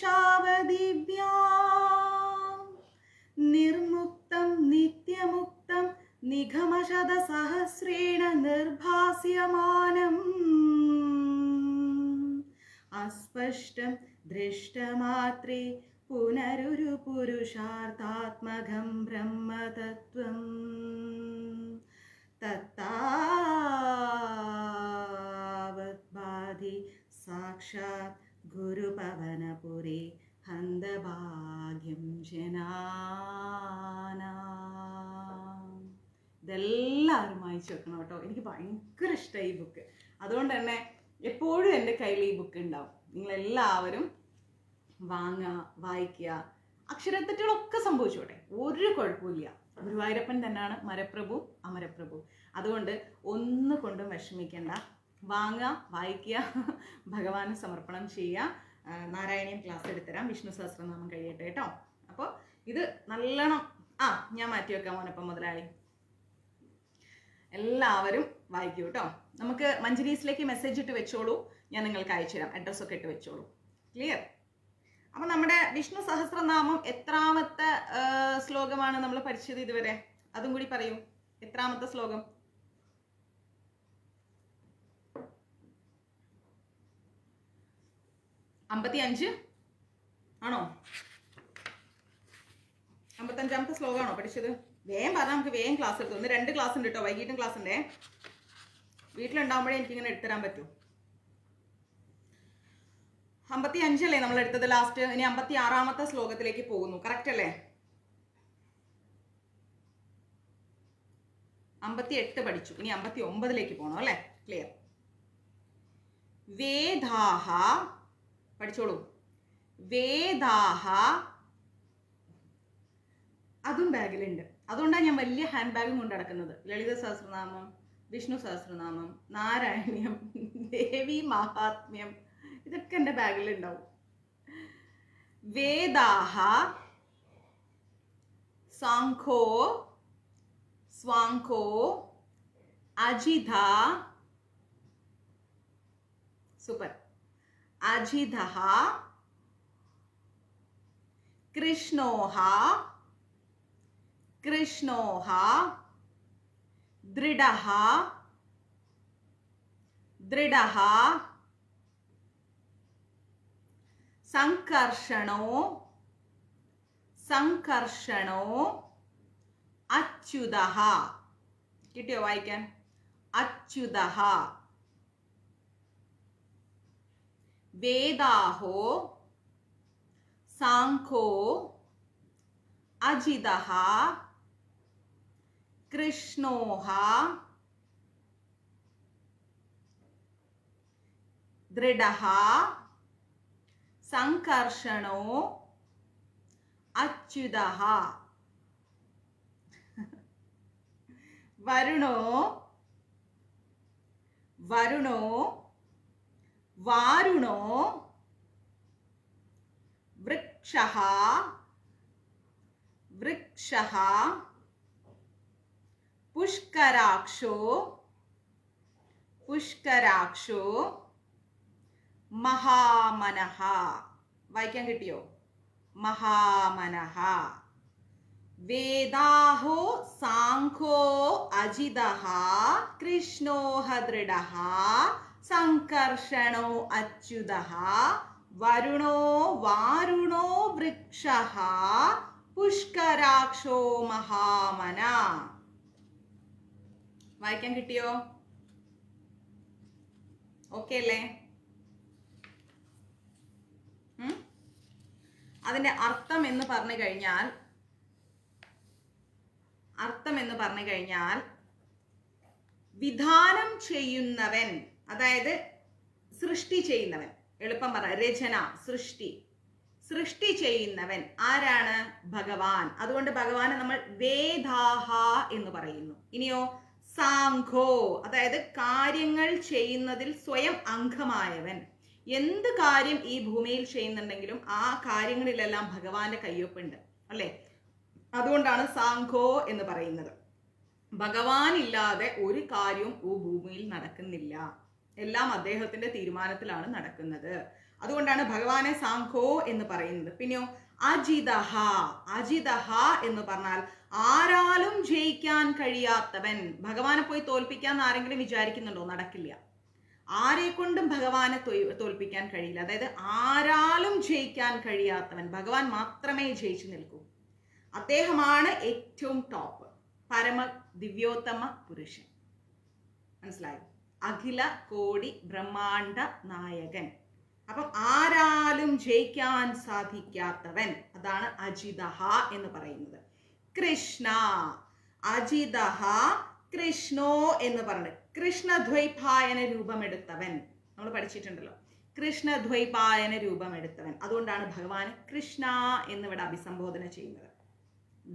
നിർമുക്തം നിത്യമുക്തം നിഗമശതസഹസ്രേണ നിർഭാസ്യമാനം അസ്പഷ്ടം ദൃഷ്ടമാത്രേ പുനരുരു പുരുഷാർത്ഥാത്മകം ബ്രഹ്മതത്വം തത്താവത് ബാധി സാക്ഷാത് ഗുരുപവനപുരേ ഹന്തഭാഗ്യം ജനാനാം. ഇതെല്ലാവരും വായിച്ചു വെക്കണം കേട്ടോ. എനിക്ക് ഭയങ്കര ഇഷ്ടമായി ഈ ബുക്ക്. അതുകൊണ്ട് തന്നെ എപ്പോഴും എൻ്റെ കയ്യിൽ ഈ ബുക്ക് ഉണ്ടാവും. നിങ്ങളെല്ലാവരും വാങ്ങുക, വായിക്കുക. അക്ഷരത്തെറ്റുകളൊക്കെ സംഭവിച്ചോട്ടെ, ഒരു കുഴപ്പമില്ല. ഗുരുവായൂരപ്പൻ തന്നെയാണ് മരപ്രഭു, അമരപ്രഭു. അതുകൊണ്ട് ഒന്ന് കൊണ്ടും വിഷമിക്കേണ്ട. വാങ്ങുക, വായിക്കുക, ഭഗവാന് സമർപ്പണം ചെയ്യുക. നാരായണീയം ക്ലാസ് എടുത്തരാം, വിഷ്ണു സഹസ്രനാമം കഴിയട്ടെ കേട്ടോ. അപ്പോൾ ഇത് നല്ലോണം ഞാൻ മാറ്റി വെക്കാം മോനപ്പം മുതലാളി. എല്ലാവരും വായിക്കൂ കേട്ടോ. നമുക്ക് മഞ്ജരീസിലേക്ക് മെസ്സേജ് ഇട്ട് വെച്ചോളൂ, ഞാൻ നിങ്ങൾക്ക് അയച്ചു തരാം. അഡ്രസ്സൊക്കെ ഇട്ട് വെച്ചോളൂ. ക്ലിയർ? അപ്പം നമ്മുടെ വിഷ്ണു സഹസ്രനാമം എത്രാമത്തെ ശ്ലോകമാണ് നമ്മൾ പഠിച്ചത് ഇതുവരെ? അതും കൂടി പറയൂ. എത്രാമത്തെ ശ്ലോകം? 55 ആണോ? 55ാമത്തെ ശ്ലോകമാണോ പഠിച്ചത്? വേഗം പറഞ്ഞാൽ നമുക്ക് വേഗം ക്ലാസ് എടുത്തു. ഒന്ന് 2 ക്ലാസ് ഉണ്ട് കേട്ടോ, വൈകിട്ടും ക്ലാസ് ഉണ്ടേ. വീട്ടിലുണ്ടാകുമ്പോഴേ എനിക്കിങ്ങനെ എടുത്തരാൻ പറ്റൂ. 55 അല്ലേ നമ്മൾ എടുത്തത് ലാസ്റ്റ്. ഇനി 56ാമത്തെ ശ്ലോകത്തിലേക്ക് പോകുന്നു. കറക്റ്റ് അല്ലേ? 58 പഠിച്ചു, ഇനി 59ലേക്ക് പോകണം അല്ലേ? ക്ലിയർ? വേദാഹ പഠിച്ചോളൂ. വേദാഹ അതും ബാഗിലുണ്ട്. അതുകൊണ്ടാണ് ഞാൻ വലിയ ഹാൻഡ് ബാഗും കൊണ്ട് നടക്കുന്നത്. ലളിത സഹസ്രനാമം, വിഷ്ണു സഹസ്രനാമം, നാരായണീയം, ദേവി മഹാത്മ്യം, ഇതൊക്കെ എൻ്റെ ബാഗിലുണ്ടാവും. വേദാഹ സാംഖോ സ്വാംഖോ അജിധ, സൂപ്പർ, അജിധഃ കൃഷ്ണോഹ കൃഷ്ണോഹ ദൃഢഃ ദൃഢഃ സംകർഷണോ സംകർഷണോ അച്യുതഃ. കിട്ടിയോ വായിക്കാൻ? അച്യുതഃ. വേദാഹോ സാംഖോ അജിതഃ കൃഷ്ണോഹ ദൃഢഃ സംകർഷണോ അച്യുതഃ. വരുണോ വരുണോ വാരുണോ വൃക്ഷഃ വൃക്ഷഃ പുഷ്കരാക്ഷോ പുഷ്കരാക്ഷോ മഹാമനഃ. വായിക്കാൻ കിട്ടിയോ? മഹാമനഃ. വേദാഹോ സാംഖോ അജിതഃ കൃഷ്ണോഹ ദൃഢഃ സംകർഷണോ അച്യുതഃ വരുണോ വാരുണോ വൃക്ഷഃ പുഷ്കരാക്ഷോ മഹാമന. വായിക്കാൻ കിട്ടിയോ? ഓക്കെ അല്ലേ? അതിന്റെ അർത്ഥം എന്ന് പറഞ്ഞു കഴിഞ്ഞാൽ വിധാനം ചെയ്യുന്നവൻ, അതായത് സൃഷ്ടി ചെയ്യുന്നവൻ. എളുപ്പം പറ, രചന, സൃഷ്ടി ചെയ്യുന്നവൻ ആരാണ്? ഭഗവാൻ. അതുകൊണ്ട് ഭഗവാനെ നമ്മൾ വേദാഹ എന്ന് പറയുന്നു. ഇനിയോ സാംഘോ, അതായത് കാര്യങ്ങൾ ചെയ്യുന്നതിൽ സ്വയം അംഗമായവൻ. എന്ത് കാര്യം ഈ ഭൂമിയിൽ ചെയ്യുന്നുണ്ടെങ്കിലും ആ കാര്യങ്ങളിലെല്ലാം ഭഗവാന്റെ കയ്യൊപ്പുണ്ട് അല്ലെ. അതുകൊണ്ടാണ് സാംഘോ എന്ന് പറയുന്നത്. ഭഗവാൻ ഇല്ലാതെ ഒരു കാര്യവും ഈ ഭൂമിയിൽ നടക്കുന്നില്ല, എല്ലാം അദ്ദേഹത്തിന്റെ തീരുമാനത്തിലാണ് നടക്കുന്നത്. അതുകൊണ്ടാണ് ഭഗവാനെ സാംഘോ എന്ന് പറയുന്നത്. പിന്നെയോ അജിതഹ, അജിതഹ എന്ന് പറഞ്ഞാൽ ആരാലും ജയിക്കാൻ കഴിയാത്തവൻ. ഭഗവാനെ പോയി തോൽപ്പിക്കാൻ ആരെങ്കിലും വിചാരിക്കുന്നുണ്ടോ? നടക്കില്ല. ആരെ കൊണ്ടും ഭഗവാനെ തോൽപ്പിക്കാൻ കഴിയില്ല. അതായത് ആരാലും ജയിക്കാൻ കഴിയാത്തവൻ, ഭഗവാൻ മാത്രമേ ജയിച്ചു നിൽക്കൂ. അദ്ദേഹമാണ് ഏറ്റവും ടോപ്പ്, പരമ ദിവ്യോത്തമ പുരുഷൻ. മനസ്സിലായോ? അഖില കോടി ബ്രഹ്മാണ്ട നായകൻ. അപ്പം ആരാലും ജയിക്കാൻ സാധിക്കാത്തവൻ, അതാണ് അജിതഹ എന്ന് പറയുന്നത്. കൃഷ്ണ, അജിതഹ കൃഷ്ണോ എന്ന് പറഞ്ഞത് കൃഷ്ണദ്വൈപായന രൂപമെടുത്തവൻ. നമ്മൾ പഠിച്ചിട്ടുണ്ടല്ലോ, കൃഷ്ണദ്വൈപായന രൂപമെടുത്തവൻ. അതുകൊണ്ടാണ് ഭഗവാൻ കൃഷ്ണ എന്നിവിടെ അഭിസംബോധന ചെയ്യുന്നത്.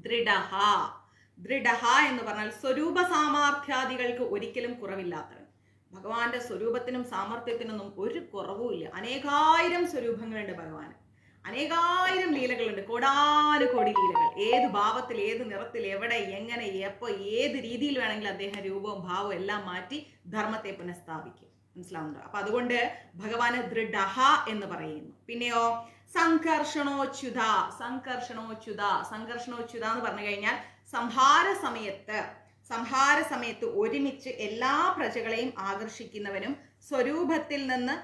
ദൃഢഹ, ദൃഢഹ എന്ന് പറഞ്ഞാൽ സ്വരൂപ സാമർഥ്യാദികൾക്ക് ഒരിക്കലും കുറവില്ലാത്തവൻ. ഭഗവാന്റെ സ്വരൂപത്തിനും സാമർഥ്യത്തിനൊന്നും ഒരു കുറവുമില്ല. അനേകായിരം സ്വരൂപങ്ങളുണ്ട് ഭഗവാന്, അനേകായിരം ലീലകളുണ്ട്, കോടാനുകോടി ലീലകൾ. ഏത് ഭാവത്തിൽ, ഏത് നിറത്തിൽ, എവിടെ, എങ്ങനെ, എപ്പോ, ഏത് രീതിയിൽ വേണമെങ്കിലും അദ്ദേഹം രൂപവും ഭാവവും എല്ലാം മാറ്റി ധർമ്മത്തെ പുനഃസ്ഥാപിക്കും. മനസ്സിലാവുന്നുണ്ടോ? അപ്പൊ അതുകൊണ്ട് ഭഗവാന് ദൃഢഹ എന്ന് പറയുന്നു. പിന്നെയോ സംഘർഷണോച്യുത, സംഘർഷണോച്യുത, സംഘർഷണോച്യുത എന്ന് പറഞ്ഞു കഴിഞ്ഞാൽ സംഹാര സമയത്ത് ഒരുമിച്ച് എല്ലാ പ്രജകളെയും ആകർഷിക്കുന്നവനും സ്വരൂപത്തിൽ നിന്ന്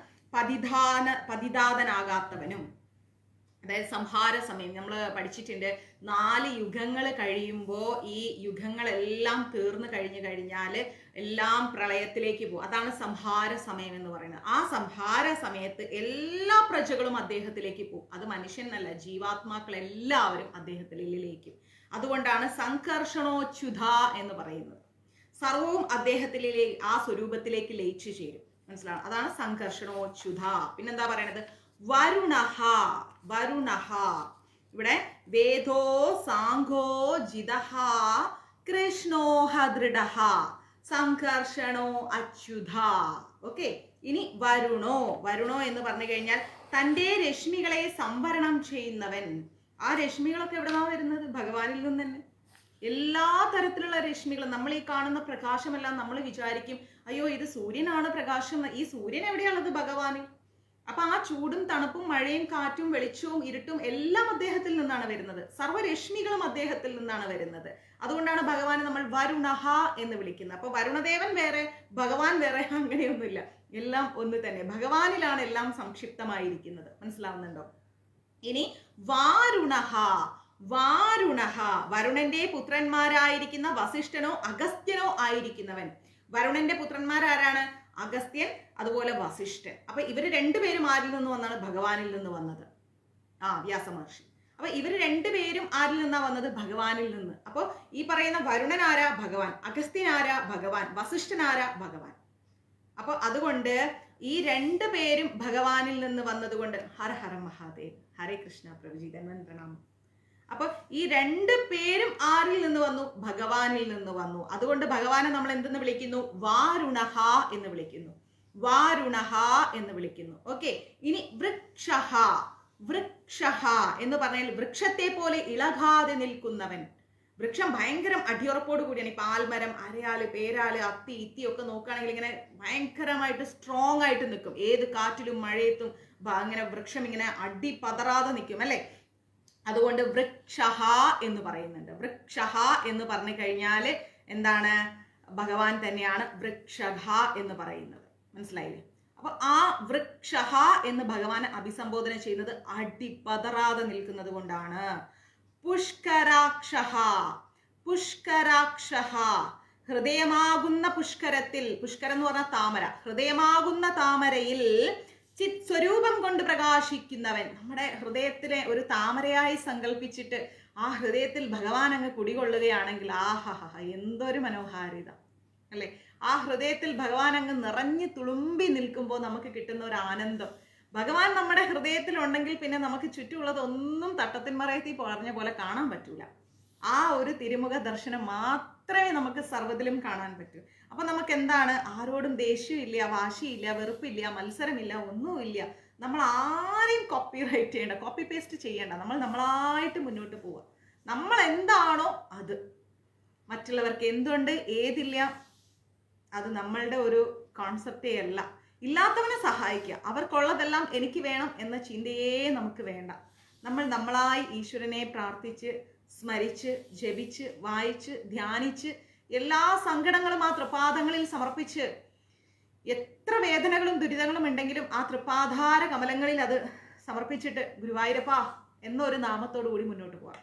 പതിതാതനാകാത്തവനും. അതായത് സംഹാര സമയം നമ്മൾ പഠിച്ചിട്ടുണ്ട്. 4 യുഗങ്ങൾ കഴിയുമ്പോൾ ഈ യുഗങ്ങളെല്ലാം തീർന്നു കഴിഞ്ഞു കഴിഞ്ഞാൽ എല്ലാം പ്രളയത്തിലേക്ക് പോകും. അതാണ് സംഹാര സമയം എന്ന് പറയുന്നത്. ആ സംഹാര സമയത്ത് എല്ലാ പ്രജകളും അദ്ദേഹത്തിലേക്ക് പോകും. അത് മനുഷ്യനല്ല, ജീവാത്മാക്കൾ എല്ലാവരും അദ്ദേഹത്തിലേക്ക്. അതുകൊണ്ടാണ് സംഘർഷണോച്യുത എന്ന് പറയുന്നത്. സർവവും അദ്ദേഹത്തിലേക്ക്, ആ സ്വരൂപത്തിലേക്ക് ലയിച്ചു ചേരും. മനസ്സിലാവും? അതാണ് സംഘർഷണോച്യുത. പിന്നെന്താ പറയണത്? വരുണഹ, വരുണഹ. ഇവിടെ വേദോ സാംഘോ ജിതഹ കൃഷ്ണോഹ ദൃഢഹ സംഘർഷണോ അച്യുത. ഓക്കെ, ഇനി വരുണോ. വരുണോ എന്ന് പറഞ്ഞു കഴിഞ്ഞാൽ തൻ്റെ രശ്മികളെ സംവരണം ചെയ്യുന്നവൻ. ആ രശ്മികളൊക്കെ എവിടെന്നാ വരുന്നത്? ഭഗവാനിൽ നിന്ന് തന്നെ. എല്ലാ തരത്തിലുള്ള രശ്മികളും, നമ്മൾ ഈ കാണുന്ന പ്രകാശമെല്ലാം നമ്മൾ വിചാരിക്കും അയ്യോ ഇത് സൂര്യനാണ് പ്രകാശം. ഈ സൂര്യൻ എവിടെയാണത്? ഭഗവാന്. അപ്പൊ ആ ചൂടും തണുപ്പും മഴയും കാറ്റും വെളിച്ചവും ഇരുട്ടും എല്ലാം അദ്ദേഹത്തിൽ നിന്നാണ് വരുന്നത്. സർവ്വരശ്മികളും അദ്ദേഹത്തിൽ നിന്നാണ് വരുന്നത്. അതുകൊണ്ടാണ് ഭഗവാനെ നമ്മൾ വരുണഹ എന്ന് വിളിക്കുന്നത്. അപ്പൊ വരുണദേവൻ വേറെ, ഭഗവാൻ വേറെ, അങ്ങനെയൊന്നുമില്ല. എല്ലാം ഒന്ന് തന്നെ. ഭഗവാനിലാണ് എല്ലാം സംക്ഷിപ്തമായിരിക്കുന്നത്. മനസ്സിലാവുന്നുണ്ടോ? ഇനി വാരുണഹ, വാരുണഹ, വരുണന്റെ പുത്രന്മാരായിരിക്കുന്ന വസിഷ്ഠനോ അഗസ്ത്യനോ ആയിരിക്കുന്നവൻ. വരുണന്റെ പുത്രന്മാരാരാണ്? അഗസ്ത്യൻ, അതുപോലെ വസിഷ്ഠൻ. അപ്പൊ ഇവര് രണ്ടുപേരും ആരിൽ നിന്ന് വന്നാണ്? ഭഗവാനിൽ നിന്ന് വന്നത്. വ്യാസ മഹർഷി. അപ്പൊ ഇവര് രണ്ടുപേരും ആരിൽ നിന്നാ വന്നത്? ഭഗവാനിൽ നിന്ന്. അപ്പൊ ഈ പറയുന്ന വരുണൻ ആരാ? ഭഗവാൻ. അഗസ്ത്യൻ ആരാ? ഭഗവാൻ. വസിഷ്ഠൻ ആരാ? ഭഗവാൻ. അപ്പൊ അതുകൊണ്ട് ഈ രണ്ടുപേരും ഭഗവാനിൽ നിന്ന് വന്നതുകൊണ്ട് ഹര ഹര മഹാദേവ്, ഹരേ കൃഷ്ണ പ്രഭുജി, ധന്വന്തരണം. അപ്പൊ ഈ രണ്ടു പേരും ആരിൽ നിന്ന് വന്നു? ഭഗവാനിൽ നിന്ന് വന്നു. അതുകൊണ്ട് ഭഗവാനെ നമ്മൾ എന്തെന്ന് വിളിക്കുന്നു? വാരുണഹ എന്ന് വിളിക്കുന്നു. വാരുണഹ എന്ന് വിളിക്കുന്നു. ഓക്കെ, ഇനി വൃക്ഷഹ. വൃക്ഷഹ എന്ന് പറഞ്ഞാൽ വൃക്ഷത്തെ പോലെ ഇളകാതെ നിൽക്കുന്നവൻ. വൃക്ഷം ഭയങ്കരം അടിയുറപ്പോട് കൂടിയാണ്. ഈ പാൽമരം, അരയാല്, പേരാല്, അത്തി, ഇത്തി ഒക്കെ നോക്കുകയാണെങ്കിൽ ഇങ്ങനെ ഭയങ്കരമായിട്ട് സ്ട്രോങ് ആയിട്ട് നിൽക്കും. ഏത് കാറ്റിലും മഴയത്തും ഇങ്ങനെ വൃക്ഷം ഇങ്ങനെ അടി പതറാതെ നിൽക്കും അല്ലെ. അതുകൊണ്ട് വൃക്ഷഹ എന്ന് പറയുന്നുണ്ട്. വൃക്ഷഹ എന്ന് പറഞ്ഞു കഴിഞ്ഞാൽ എന്താണ്? ഭഗവാൻ തന്നെയാണ് വൃക്ഷഹ എന്ന് പറയുന്നത്. മനസ്സിലായില്ലേ? അപ്പൊ ആ വൃക്ഷഹ എന്ന് ഭഗവാനെ അഭിസംബോധന ചെയ്യുന്നത് അടിപതറാതെ നിൽക്കുന്നത് കൊണ്ടാണ്. പുഷ്കരാക്ഷഹ, പുഷ്കരാക്ഷഹ, ഹൃദയമാകുന്ന പുഷ്കരത്തിൽ, പുഷ്കരം എന്ന് പറഞ്ഞാൽ താമര, ഹൃദയമാകുന്ന താമരയിൽ ചിത് സ്വരൂപം കൊണ്ട് പ്രകാശിക്കുന്നവൻ. നമ്മുടെ ഹൃദയത്തിലെ ഒരു താമരയായി സങ്കല്പിച്ചിട്ട് ആ ഹൃദയത്തിൽ ഭഗവാൻ അങ്ങ് കുടികൊള്ളുകയാണെങ്കിൽ ആഹഹ, എന്തൊരു മനോഹാരിത അല്ലെ. ആ ഹൃദയത്തിൽ ഭഗവാൻ അങ്ങ് നിറഞ്ഞു തുളുമ്പി നിൽക്കുമ്പോൾ നമുക്ക് കിട്ടുന്ന ഒരു ആനന്ദം. ഭഗവാൻ നമ്മുടെ ഹൃദയത്തിൽ ഉണ്ടെങ്കിൽ പിന്നെ നമുക്ക് ചുറ്റുമുള്ളതൊന്നും തട്ടത്തിന്മറയത്തിൽ പറഞ്ഞ പോലെ കാണാൻ പറ്റൂല. ആ ഒരു തിരുമുഖ ദർശനം മാത്രം അത്രയും നമുക്ക് സർവ്വത്തിലും കാണാൻ പറ്റും. അപ്പൊ നമുക്ക് എന്താണ്, ആരോടും ദേഷ്യമില്ല, വാശിയില്ല, വെറുപ്പില്ല, മത്സരമില്ല, ഒന്നുമില്ല. നമ്മൾ ആരെയും കോപ്പി ചെയ്യേണ്ട, കോപ്പി പേസ്റ്റ് ചെയ്യേണ്ട. നമ്മൾ നമ്മളായിട്ട് മുന്നോട്ട് പോവുക. നമ്മൾ എന്താണോ അത്, മറ്റുള്ളവർക്ക് എന്തുണ്ട് ഏതില്ല അത് നമ്മളുടെ ഒരു കോൺസെപ്റ്റേ അല്ല. ഇല്ലാത്തവനെ സഹായിക്കുക, അവർക്കുള്ളതെല്ലാം എനിക്ക് വേണം എന്ന ചിന്തയേ നമുക്ക് വേണ്ട. നമ്മൾ നമ്മളായി ഈശ്വരനെ പ്രാർത്ഥിച്ച്, സ്മരിച്ച്, ജപിച്ച്, വായിച്ച്, ധ്യാനിച്ച്, എല്ലാ സങ്കടങ്ങളും ആ തൃപാദങ്ങളിൽ സമർപ്പിച്ച്, എത്ര വേദനകളും ദുരിതങ്ങളും ഉണ്ടെങ്കിലും ആ തൃപാധാര കമലങ്ങളിൽ അത് സമർപ്പിച്ചിട്ട് ഗുരുവായൂരപ്പ എന്നൊരു നാമത്തോടു കൂടി മുന്നോട്ട് പോകാം.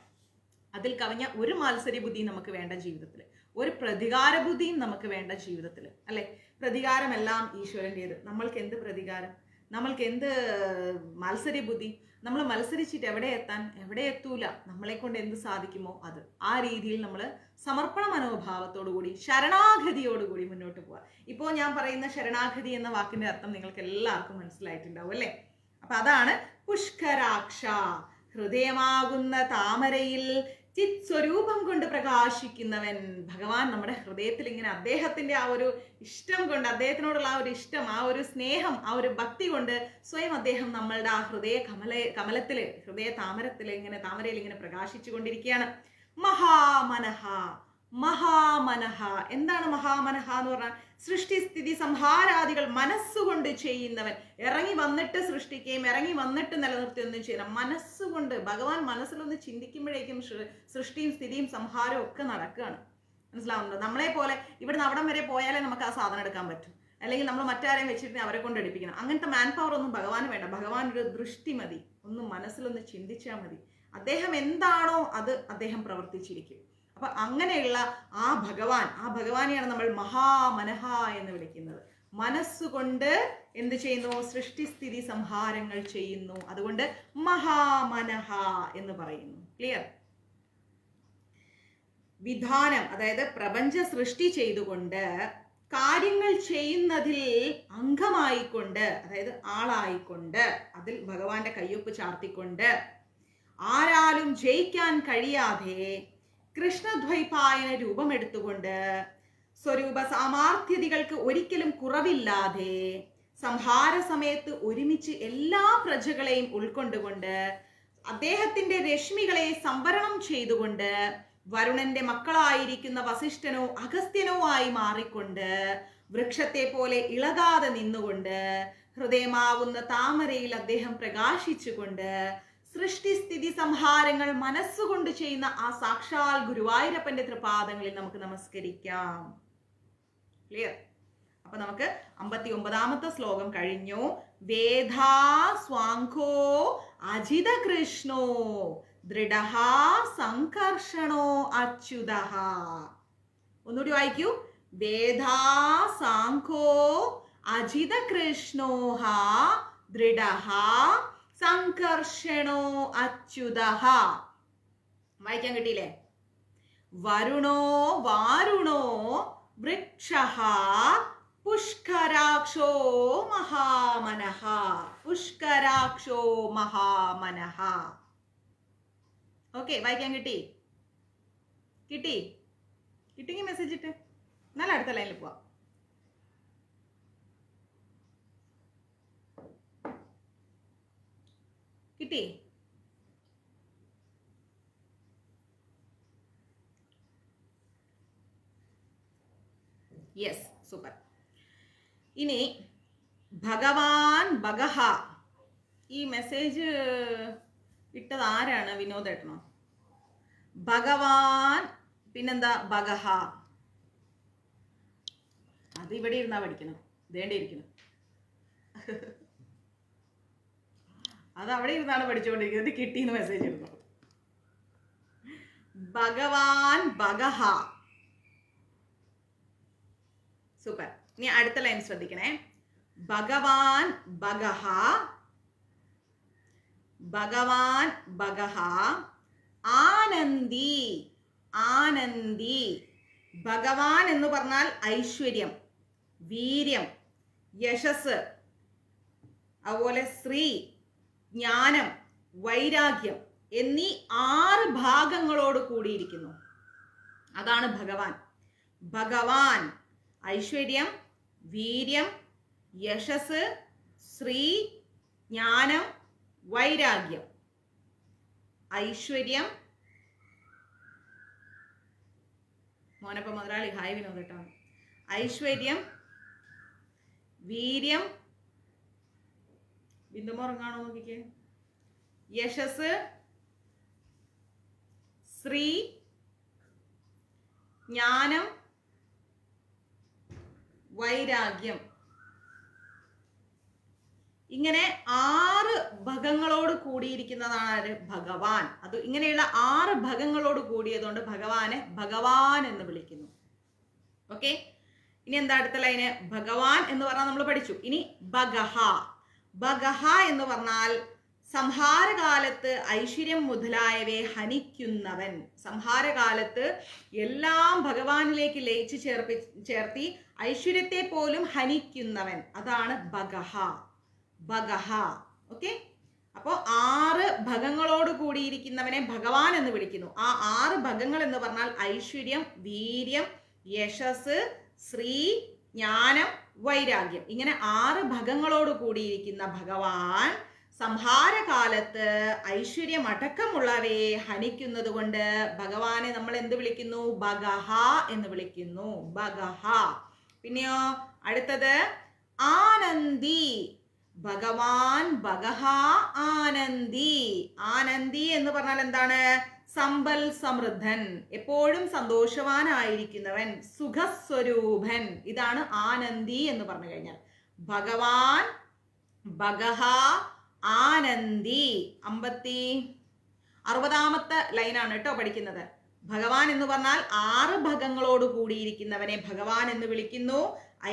അതിൽ കവിഞ്ഞ ഒരു മാത്സര്യ ബുദ്ധിയും നമുക്ക് വേണ്ട ജീവിതത്തിൽ, ഒരു പ്രതികാര ബുദ്ധിയും നമുക്ക് വേണ്ട ജീവിതത്തിൽ, അല്ലെ? പ്രതികാരമെല്ലാം ഈശ്വരൻ്റേത്. നമ്മൾക്ക് എന്ത് പ്രതികാരം, നമ്മൾക്ക് എന്ത് മാത്സര്യ ബുദ്ധി? നമ്മൾ മത്സരിച്ചിട്ട് എവിടെ എത്താൻ? എവിടെ എത്തൂല. നമ്മളെ കൊണ്ട് എന്ത് സാധിക്കുമോ അത്. ആ രീതിയിൽ നമ്മൾ സമർപ്പണ മനോഭാവത്തോടു കൂടി, ശരണാഗതിയോടുകൂടി മുന്നോട്ട് പോവുക. ഇപ്പോൾ ഞാൻ പറയുന്ന ശരണാഗതി എന്ന വാക്കിന്റെ അർത്ഥം നിങ്ങൾക്ക് എല്ലാവർക്കും മനസ്സിലായിട്ടുണ്ടാവും, അല്ലേ? അപ്പൊ അതാണ് പുഷ്കരാക്ഷ, ഹൃദയമാകുന്ന താമരയിൽ ചിത് സ്വരൂപം കൊണ്ട് പ്രകാശിക്കുന്നവൻ. ഭഗവാൻ നമ്മുടെ ഹൃദയത്തിൽ ഇങ്ങനെ അദ്ദേഹത്തിന്റെ ആ ഒരു ഇഷ്ടം കൊണ്ട്, അദ്ദേഹത്തിനോടുള്ള ആ ഒരു ഇഷ്ടം, ആ ഒരു സ്നേഹം, ആ ഒരു ഭക്തി കൊണ്ട് സ്വയം അദ്ദേഹം നമ്മളുടെ ആ ഹൃദയ താമരത്തിൽ ഇങ്ങനെ പ്രകാശിച്ചു കൊണ്ടിരിക്കുകയാണ്. മഹാമനഹ, മഹാമനഹ. എന്താണ് മഹാമനഹ എന്ന് പറഞ്ഞാൽ? സൃഷ്ടിസ്ഥിതി സംഹാരാദികൾ മനസ്സുകൊണ്ട് ചെയ്യുന്നവൻ. ഇറങ്ങി വന്നിട്ട് സൃഷ്ടിക്കുകയും ഇറങ്ങി വന്നിട്ട് നിലനിർത്തുകയൊന്നും ചെയ്യണം. മനസ്സുകൊണ്ട് ഭഗവാൻ മനസ്സിലൊന്ന് ചിന്തിക്കുമ്പോഴേക്കും സൃഷ്ടിയും സ്ഥിതിയും സംഹാരവും ഒക്കെ നടക്കുകയാണ്. മനസ്സിലാവുന്നുണ്ടോ? നമ്മളെ പോലെ ഇവിടുന്ന് അവിടം വരെ പോയാലേ നമുക്ക് ആ സാധനം എടുക്കാൻ പറ്റും. അല്ലെങ്കിൽ നമ്മൾ മറ്റാരെയും വെച്ചിട്ട് അവരെ കൊണ്ട് എടുപ്പിക്കണം. അങ്ങനത്തെ മാൻ പവർ ഒന്നും ഭഗവാന് വേണ്ട. ഭഗവാൻ ഒരു ദൃഷ്ടി മതി, ഒന്ന് മനസ്സിലൊന്ന് ചിന്തിച്ചാൽ മതി. അദ്ദേഹം എന്താണോ അത് അദ്ദേഹം പ്രവർത്തിച്ചിരിക്കും. അപ്പൊ അങ്ങനെയുള്ള ആ ഭഗവാനെയാണ് നമ്മൾ മഹാമനഹ എന്ന് വിളിക്കുന്നത്. മനസ്സുകൊണ്ട് എന്ത് ചെയ്യുന്നു? സൃഷ്ടിസ്ഥിതി സംഹാരങ്ങൾ ചെയ്യുന്നു. അതുകൊണ്ട് മഹാമനഹ എന്ന് പറയുന്നു. ക്ലിയർ? വിധാനം, അതായത് പ്രപഞ്ച സൃഷ്ടി ചെയ്തുകൊണ്ട്, കാര്യങ്ങൾ ചെയ്യുന്നതിൽ അംഗമായിക്കൊണ്ട്, അതായത് ആളായിക്കൊണ്ട്, അതിൽ ഭഗവാന്റെ കയ്യൊപ്പ് ചാർത്തിക്കൊണ്ട്, ആരാലും ജയിക്കാൻ കഴിയാതെ കൃഷ്ണദ്വൈപായന രൂപമെടുത്തുകൊണ്ട്, സ്വരൂപ സാമാർത്ഥ്യതകൾക്ക് ഒരിക്കലും കുറവില്ലാതെ, സംഹാര സമയത്ത് ഒരുമിച്ച് എല്ലാ പ്രജകളെയും ഉൾക്കൊണ്ടുകൊണ്ട്, അദ്ദേഹത്തിന്റെ രശ്മികളെ സംവരണം ചെയ്തുകൊണ്ട്, വരുണന്റെ മക്കളായിരിക്കുന്ന വസിഷ്ഠനോ അഗസ്ത്യനോ ആയി മാറിക്കൊണ്ട്, വൃക്ഷത്തെ പോലെ ഇളകാതെ നിന്നുകൊണ്ട്, ഹൃദയമാവുന്ന താമരയിൽ അദ്ദേഹം പ്രകാശിച്ചുകൊണ്ട്, സൃഷ്ടിസ്ഥിതി സംഹാരങ്ങൾ മനസ്സുകൊണ്ട് ചെയ്യുന്ന ആ സാക്ഷാൽ ഗുരുവായൂരപ്പന്റെ തൃപാദങ്ങളിൽ നമുക്ക് നമസ്കരിക്കാം. ക്ലിയർ? അപ്പൊ നമുക്ക് 59ാമത്തെ ശ്ലോകം കഴിഞ്ഞു. വേദാ സ്വാംഘോ അജിത കൃഷ്ണോ ദൃഢഃ സംകർഷണോ അച്യുതഃ. ഒന്നുകൂടി വായിക്കൂ. വേദാ സാംഘോ അജിത കൃഷ്ണോഃ ദൃഢഃ സംകർഷണോ അച്യുതഃ. വായിക്കാൻ കിട്ടിയില്ലേ? വരുണോ വാരുണോ വൃക്ഷഃ പുഷ്കരാക്ഷോ മഹാമനഃ. പുഷ്കരാക്ഷോ മഹാമനഃ. ഓക്കെ, വായിക്കാൻ കിട്ടിയെങ്കിൽ മെസ്സേജ് ഇട്ട് നല്ല അടുത്ത ലൈനിൽ പോവാം. കിട്ടി? Yes, super. ഇനി ഭഗവാൻ ഭഗഹ. ഈ മെസ്സേജ് ഇട്ടത് ആരാണ്? വിനോദേട്ടനോ? ഭഗവാൻ പിന്നെന്താ ഭഗഹ? അത് ഇവിടെ ഇരുന്നാ പഠിക്കണം. ഇതേണ്ടിയിരിക്കണം. അത് അവിടെ ഇരുന്നാണ് പഠിച്ചുകൊണ്ടിരിക്കുന്നത്. കിട്ടിയെന്ന് മെസ്സേജ് ഇടുന്നു. ഭഗവാൻ ഭഗഹ. സൂപ്പർ. ഇനി അടുത്ത ലൈൻ ശ്രദ്ധിക്കണേ. ഭഗവാൻ ഭഗഹ, ഭഗവാൻ ഭഗഹ ആനന്ദി. ആനന്ദി. ഭഗവാൻ എന്ന് പറഞ്ഞാൽ ഐശ്വര്യം, വീര്യം, യശസ്, അതുപോലെ ശ്രീ, ജ്ഞാനം, വൈരാഗ്യം എന്നീ 6 ഭാഗങ്ങളോട് കൂടിയിരിക്കുന്നു. അതാണ് ഭഗവാൻ. ഭഗവാൻ. ഐശ്വര്യം, വീര്യം, യശസ്, ശ്രീ, ജ്ഞാനം, വൈരാഗ്യം. ഐശ്വര്യം, മോനപ്പ മുതലാളി ഹായ് വിനോദ് കേട്ടോ. ഐശ്വര്യം, വീര്യം, ബിന്ദുമോറങ്ങാണോ നോക്കിക്കേ, യശസ്, ശ്രീ, ജ്ഞാനം, വൈരാഗ്യം. ഇങ്ങനെ 6 ഭഗങ്ങളോട് കൂടിയിരിക്കുന്നതാണ് ഭഗവാൻ. അത് ഇങ്ങനെയുള്ള 6 ഭഗങ്ങളോട് കൂടിയതുകൊണ്ട് ഭഗവാനെ ഭഗവാൻ എന്ന് വിളിക്കുന്നു. ഓക്കെ, ഇനി എന്താ അടുത്ത ലൈന്? ഭഗവാൻ എന്ന് പറഞ്ഞാൽ നമ്മൾ പഠിച്ചു. ഇനി ഭഗഹ. ഭഗഹ എന്ന് പറഞ്ഞാൽ സംഹാരകാലത്ത് ഐശ്വര്യം മുതലായവയെ ഹനിക്കുന്നവൻ. സംഹാരകാലത്ത് എല്ലാം ഭഗവാനിലേക്ക് ലയിച്ച് ചേർത്തി ഐശ്വര്യത്തെ പോലും ഹനിക്കുന്നവൻ. അതാണ് ഭഗഹ. ഭഗഹ. ഓക്കെ, അപ്പോൾ 6 ഭഗങ്ങളോട് കൂടിയിരിക്കുന്നവനെ ഭഗവാൻ എന്ന് വിളിക്കുന്നു. ആ 6 ഭഗങ്ങൾ എന്ന് പറഞ്ഞാൽ ഐശ്വര്യം, വീര്യം, യശസ്, ശ്രീ, ജ്ഞാനം, വൈരാഗ്യം. ഇങ്ങനെ 6 ഭഗങ്ങളോട് കൂടിയിരിക്കുന്ന ഭഗവാൻ സംഹാരകാലത്ത് ഐശ്വര്യം അടക്കമുള്ളവയെ ഹനിക്കുന്നത് കൊണ്ട് ഭഗവാനെ നമ്മൾ എന്ത് വിളിക്കുന്നു? ഭഗഹ എന്ന് വിളിക്കുന്നു. ഭഗഹ. പിന്നെയോ അടുത്തത് ആനന്ദി. ഭഗവാൻ ഭഗഹ ആനന്ദി. ആനന്ദി എന്ന് പറഞ്ഞാൽ എന്താണ്? സമ്പൽ സമൃദ്ധൻ, എപ്പോഴും സന്തോഷവാനായിരിക്കുന്നവൻ, സുഖസ്വരൂപൻ. ഇതാണ് ആനന്ദി എന്ന് പറഞ്ഞു കഴിഞ്ഞാൽ. ഭഗവാൻ ഭഗഹ ആനന്ദി. 60ാമത്തെ ലൈനാണ് കേട്ടോ പഠിക്കുന്നത്. ഭഗവാൻ എന്ന് പറഞ്ഞാൽ 6 ഭഗങ്ങളോട് കൂടിയിരിക്കുന്നവനെ ഭഗവാൻ എന്ന് വിളിക്കുന്നു.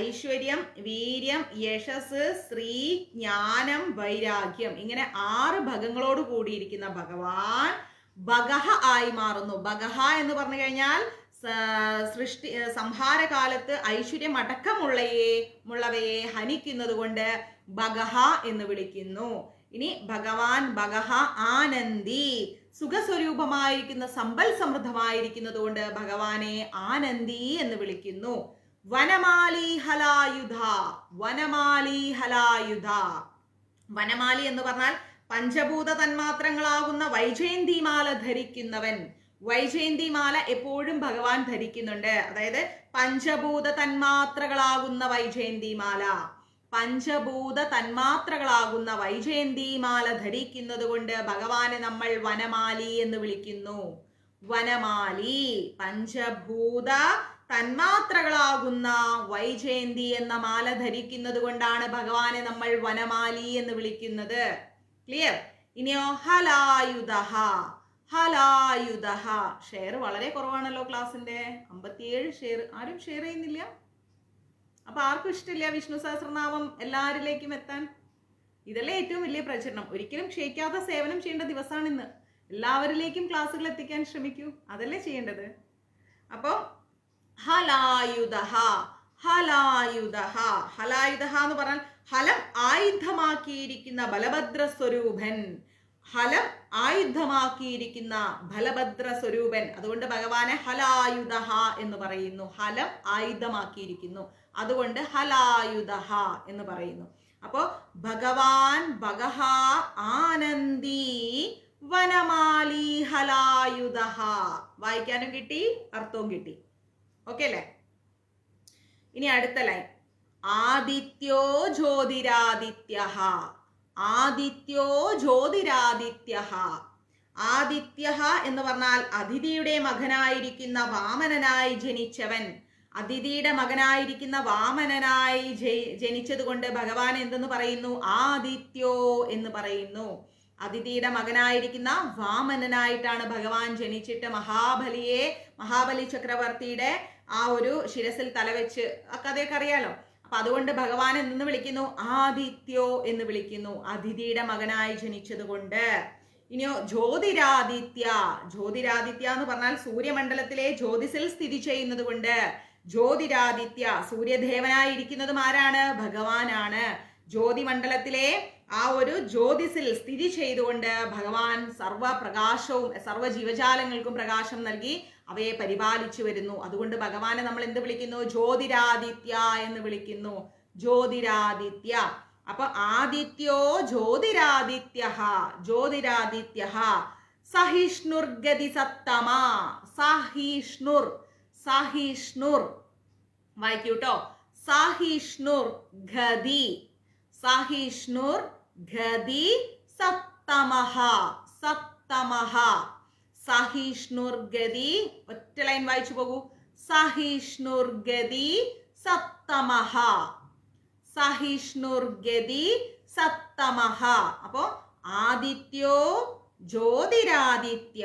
ഐശ്വര്യം, വീര്യം, യശസ്, ശ്രീ, ജ്ഞാനം, വൈരാഗ്യം. ഇങ്ങനെ 6 ഭഗങ്ങളോട് കൂടിയിരിക്കുന്ന ഭഗവാൻ ഭഗഹ ആയി മാറുന്നു. ഭഗഹ എന്ന് പറഞ്ഞു കഴിഞ്ഞാൽ സംഹാരകാലത്ത് ഐശ്വര്യം അടക്കമുള്ളവയെ ഹനിക്കുന്നത് കൊണ്ട് ഭഗഹ എന്ന് വിളിക്കുന്നു. ഇനി ഭഗവാൻ ഭഗഹ ആനന്ദി. സുഖസ്വരൂപമായിരിക്കുന്ന സമ്പൽ സമൃദ്ധമായിരിക്കുന്നത് കൊണ്ട് ഭഗവാനെ ആനന്ദി എന്ന് വിളിക്കുന്നു. വനമാലി ഹലായുധ. വനമാലി ഹലായുധ. വനമാലി എന്ന് പറഞ്ഞാൽ പഞ്ചഭൂത തന്മാത്രങ്ങളാകുന്ന വൈജയന്തിമാല ധരിക്കുന്നവൻ. വൈജയന്തിമാല എപ്പോഴും ഭഗവാൻ ധരിക്കുന്നുണ്ട്. അതായത് പഞ്ചഭൂത തന്മാത്രകളാകുന്ന വൈജയന്തിമാല. പഞ്ചഭൂത തന്മാത്രകളാകുന്ന വൈജയന്തിമാല ധരിക്കുന്നത് കൊണ്ട് ഭഗവാനെ നമ്മൾ വനമാലി എന്ന് വിളിക്കുന്നു. വനമാലി. പഞ്ചഭൂത തന്മാത്രകളാകുന്ന വൈജയന്തി എന്ന മാല ധരിക്കുന്നത് കൊണ്ടാണ് ഭഗവാനെ നമ്മൾ വനമാലി എന്ന് വിളിക്കുന്നത്. ക്ലിയർ? ഇനിയോ ഹലായുധഃ. ഹലായുധഃ. ഷെയർ വളരെ കുറവാണല്ലോ ക്ലാസ്സിന്റെ. 57 ഷെയർ. ആരും ഷെയർ ചെയ്യുന്നില്ല. അപ്പൊ ആർക്കും ഇഷ്ടമില്ല വിഷ്ണു സഹസ്രനാമം എല്ലാവരിലേക്കും എത്താൻ. ഇതല്ലേ ഏറ്റവും വലിയ പ്രചരണം. ഒരിക്കലും ക്ഷയിക്കാത്ത സേവനം ചെയ്യേണ്ട ദിവസമാണ് ഇന്ന്. എല്ലാവരിലേക്കും ക്ലാസ്സുകൾ എത്തിക്കാൻ ശ്രമിക്കൂ. അതല്ലേ ചെയ്യേണ്ടത്. അപ്പോൾ ഹലായുധഃ. ഹലായുധഃ. ഹലായുധഃ എന്ന് പറഞ്ഞാൽ ഹലം ആയുധമാക്കിയിരിക്കുന്ന ബലഭദ്ര സ്വരൂപൻ. ഹലം ആയുധമാക്കിയിരിക്കുന്ന ബലഭദ്ര സ്വരൂപൻ. അതുകൊണ്ട് ഭഗവാനെ ഹലായുധഃ എന്ന് പറയുന്നു. ഹലം ആയുധമാക്കിയിരിക്കുന്നു, അതുകൊണ്ട് ഹലായുധഃ എന്ന് പറയുന്നു. അപ്പോ ഭഗവാൻ ഭഗഹ ആനന്ദി വനമാലി ഹലായുധഃ. വായിക്കാനും കിട്ടി, അർത്ഥവും കിട്ടി. ഓക്കെ അല്ലേ? ഇനി അടുത്ത ലൈൻ. ആദിത്യോ ജ്യോതിരാദിത്യഃ. ആദിത്യോ ജ്യോതിരാദിത്യഃ. ആദിത്യഃ എന്ന് പറഞ്ഞാൽ അതിഥിയുടെ മകനായിരിക്കുന്ന വാമനനായി ജനിച്ചവൻ. അതിഥിയുടെ മകനായിരിക്കുന്ന വാമനനായി ജനിച്ചത് കൊണ്ട് ഭഗവാൻ എന്തെന്ന് പറയുന്നു? ആദിത്യോ എന്ന് പറയുന്നു. അതിഥിയുടെ മകനായിരിക്കുന്ന വാമനനായിട്ടാണ് ഭഗവാൻ ജനിച്ചിട്ട് മഹാബലി ചക്രവർത്തിയുടെ ആ ഒരു ശിരസിൽ തലവെച്ച് ആ കഥയൊക്കെ അറിയാലോ. അപ്പൊ അതുകൊണ്ട് ഭഗവാൻ എന്തെന്ന് വിളിക്കുന്നു? ആദിത്യോ എന്ന് വിളിക്കുന്നു, അതിഥിയുടെ മകനായി ജനിച്ചത് കൊണ്ട്. ഇനിയോ ജ്യോതിരാദിത്യ. ജ്യോതിരാദിത്യ എന്ന് പറഞ്ഞാൽ സൂര്യമണ്ഡലത്തിലെ ജ്യോതിസിൽ സ്ഥിതി ചെയ്യുന്നത് കൊണ്ട് ജ്യോതിരാദിത്യ. സൂര്യദേവനായിരിക്കുന്നതും ആരാണ്? ഭഗവാനാണ്. ജ്യോതിമണ്ഡലത്തിലെ ആ ഒരു ജ്യോതിസിൽ സ്ഥിതി ചെയ്തുകൊണ്ട് ഭഗവാൻ സർവപ്രകാശവും സർവ്വ ജീവജാലങ്ങൾക്കും പ്രകാശം നൽകി അവയെ പരിപാലിച്ചു വരുന്നു. അതുകൊണ്ട് ഭഗവാനെ നമ്മൾ എന്ത് വിളിക്കുന്നു? ജ്യോതിരാദിത്യ എന്ന് വിളിക്കുന്നു. ജ്യോതിരാദിത്യ. അപ്പൊ ആദിത്യോ ജ്യോതിരാദിത്യഃ, ജ്യോതിരാദിത്യഃ. സഹിഷ്ണുർഗതി സത്തമ, സഹിഷ്ണുർ, സഹിഷ്ണുർ വായിക്കൂട്ടോ. സഹിഷ്ണുർ ഗതി, സഹിഷ്ണുർ ഗതി സത്തമഃ, സത്തമഃ. സഹിഷ്ണുർ ഗതി, ഒറ്റ ലൈൻ വായിച്ചു പോകൂ. സഹിഷ്ണുർ ഗതി സത്തമഃ, സഹിഷ്ണുർ ഗതി സത്തമഃ. അപ്പോ ആദിത്യോ ജ്യോതിരാദിത്യ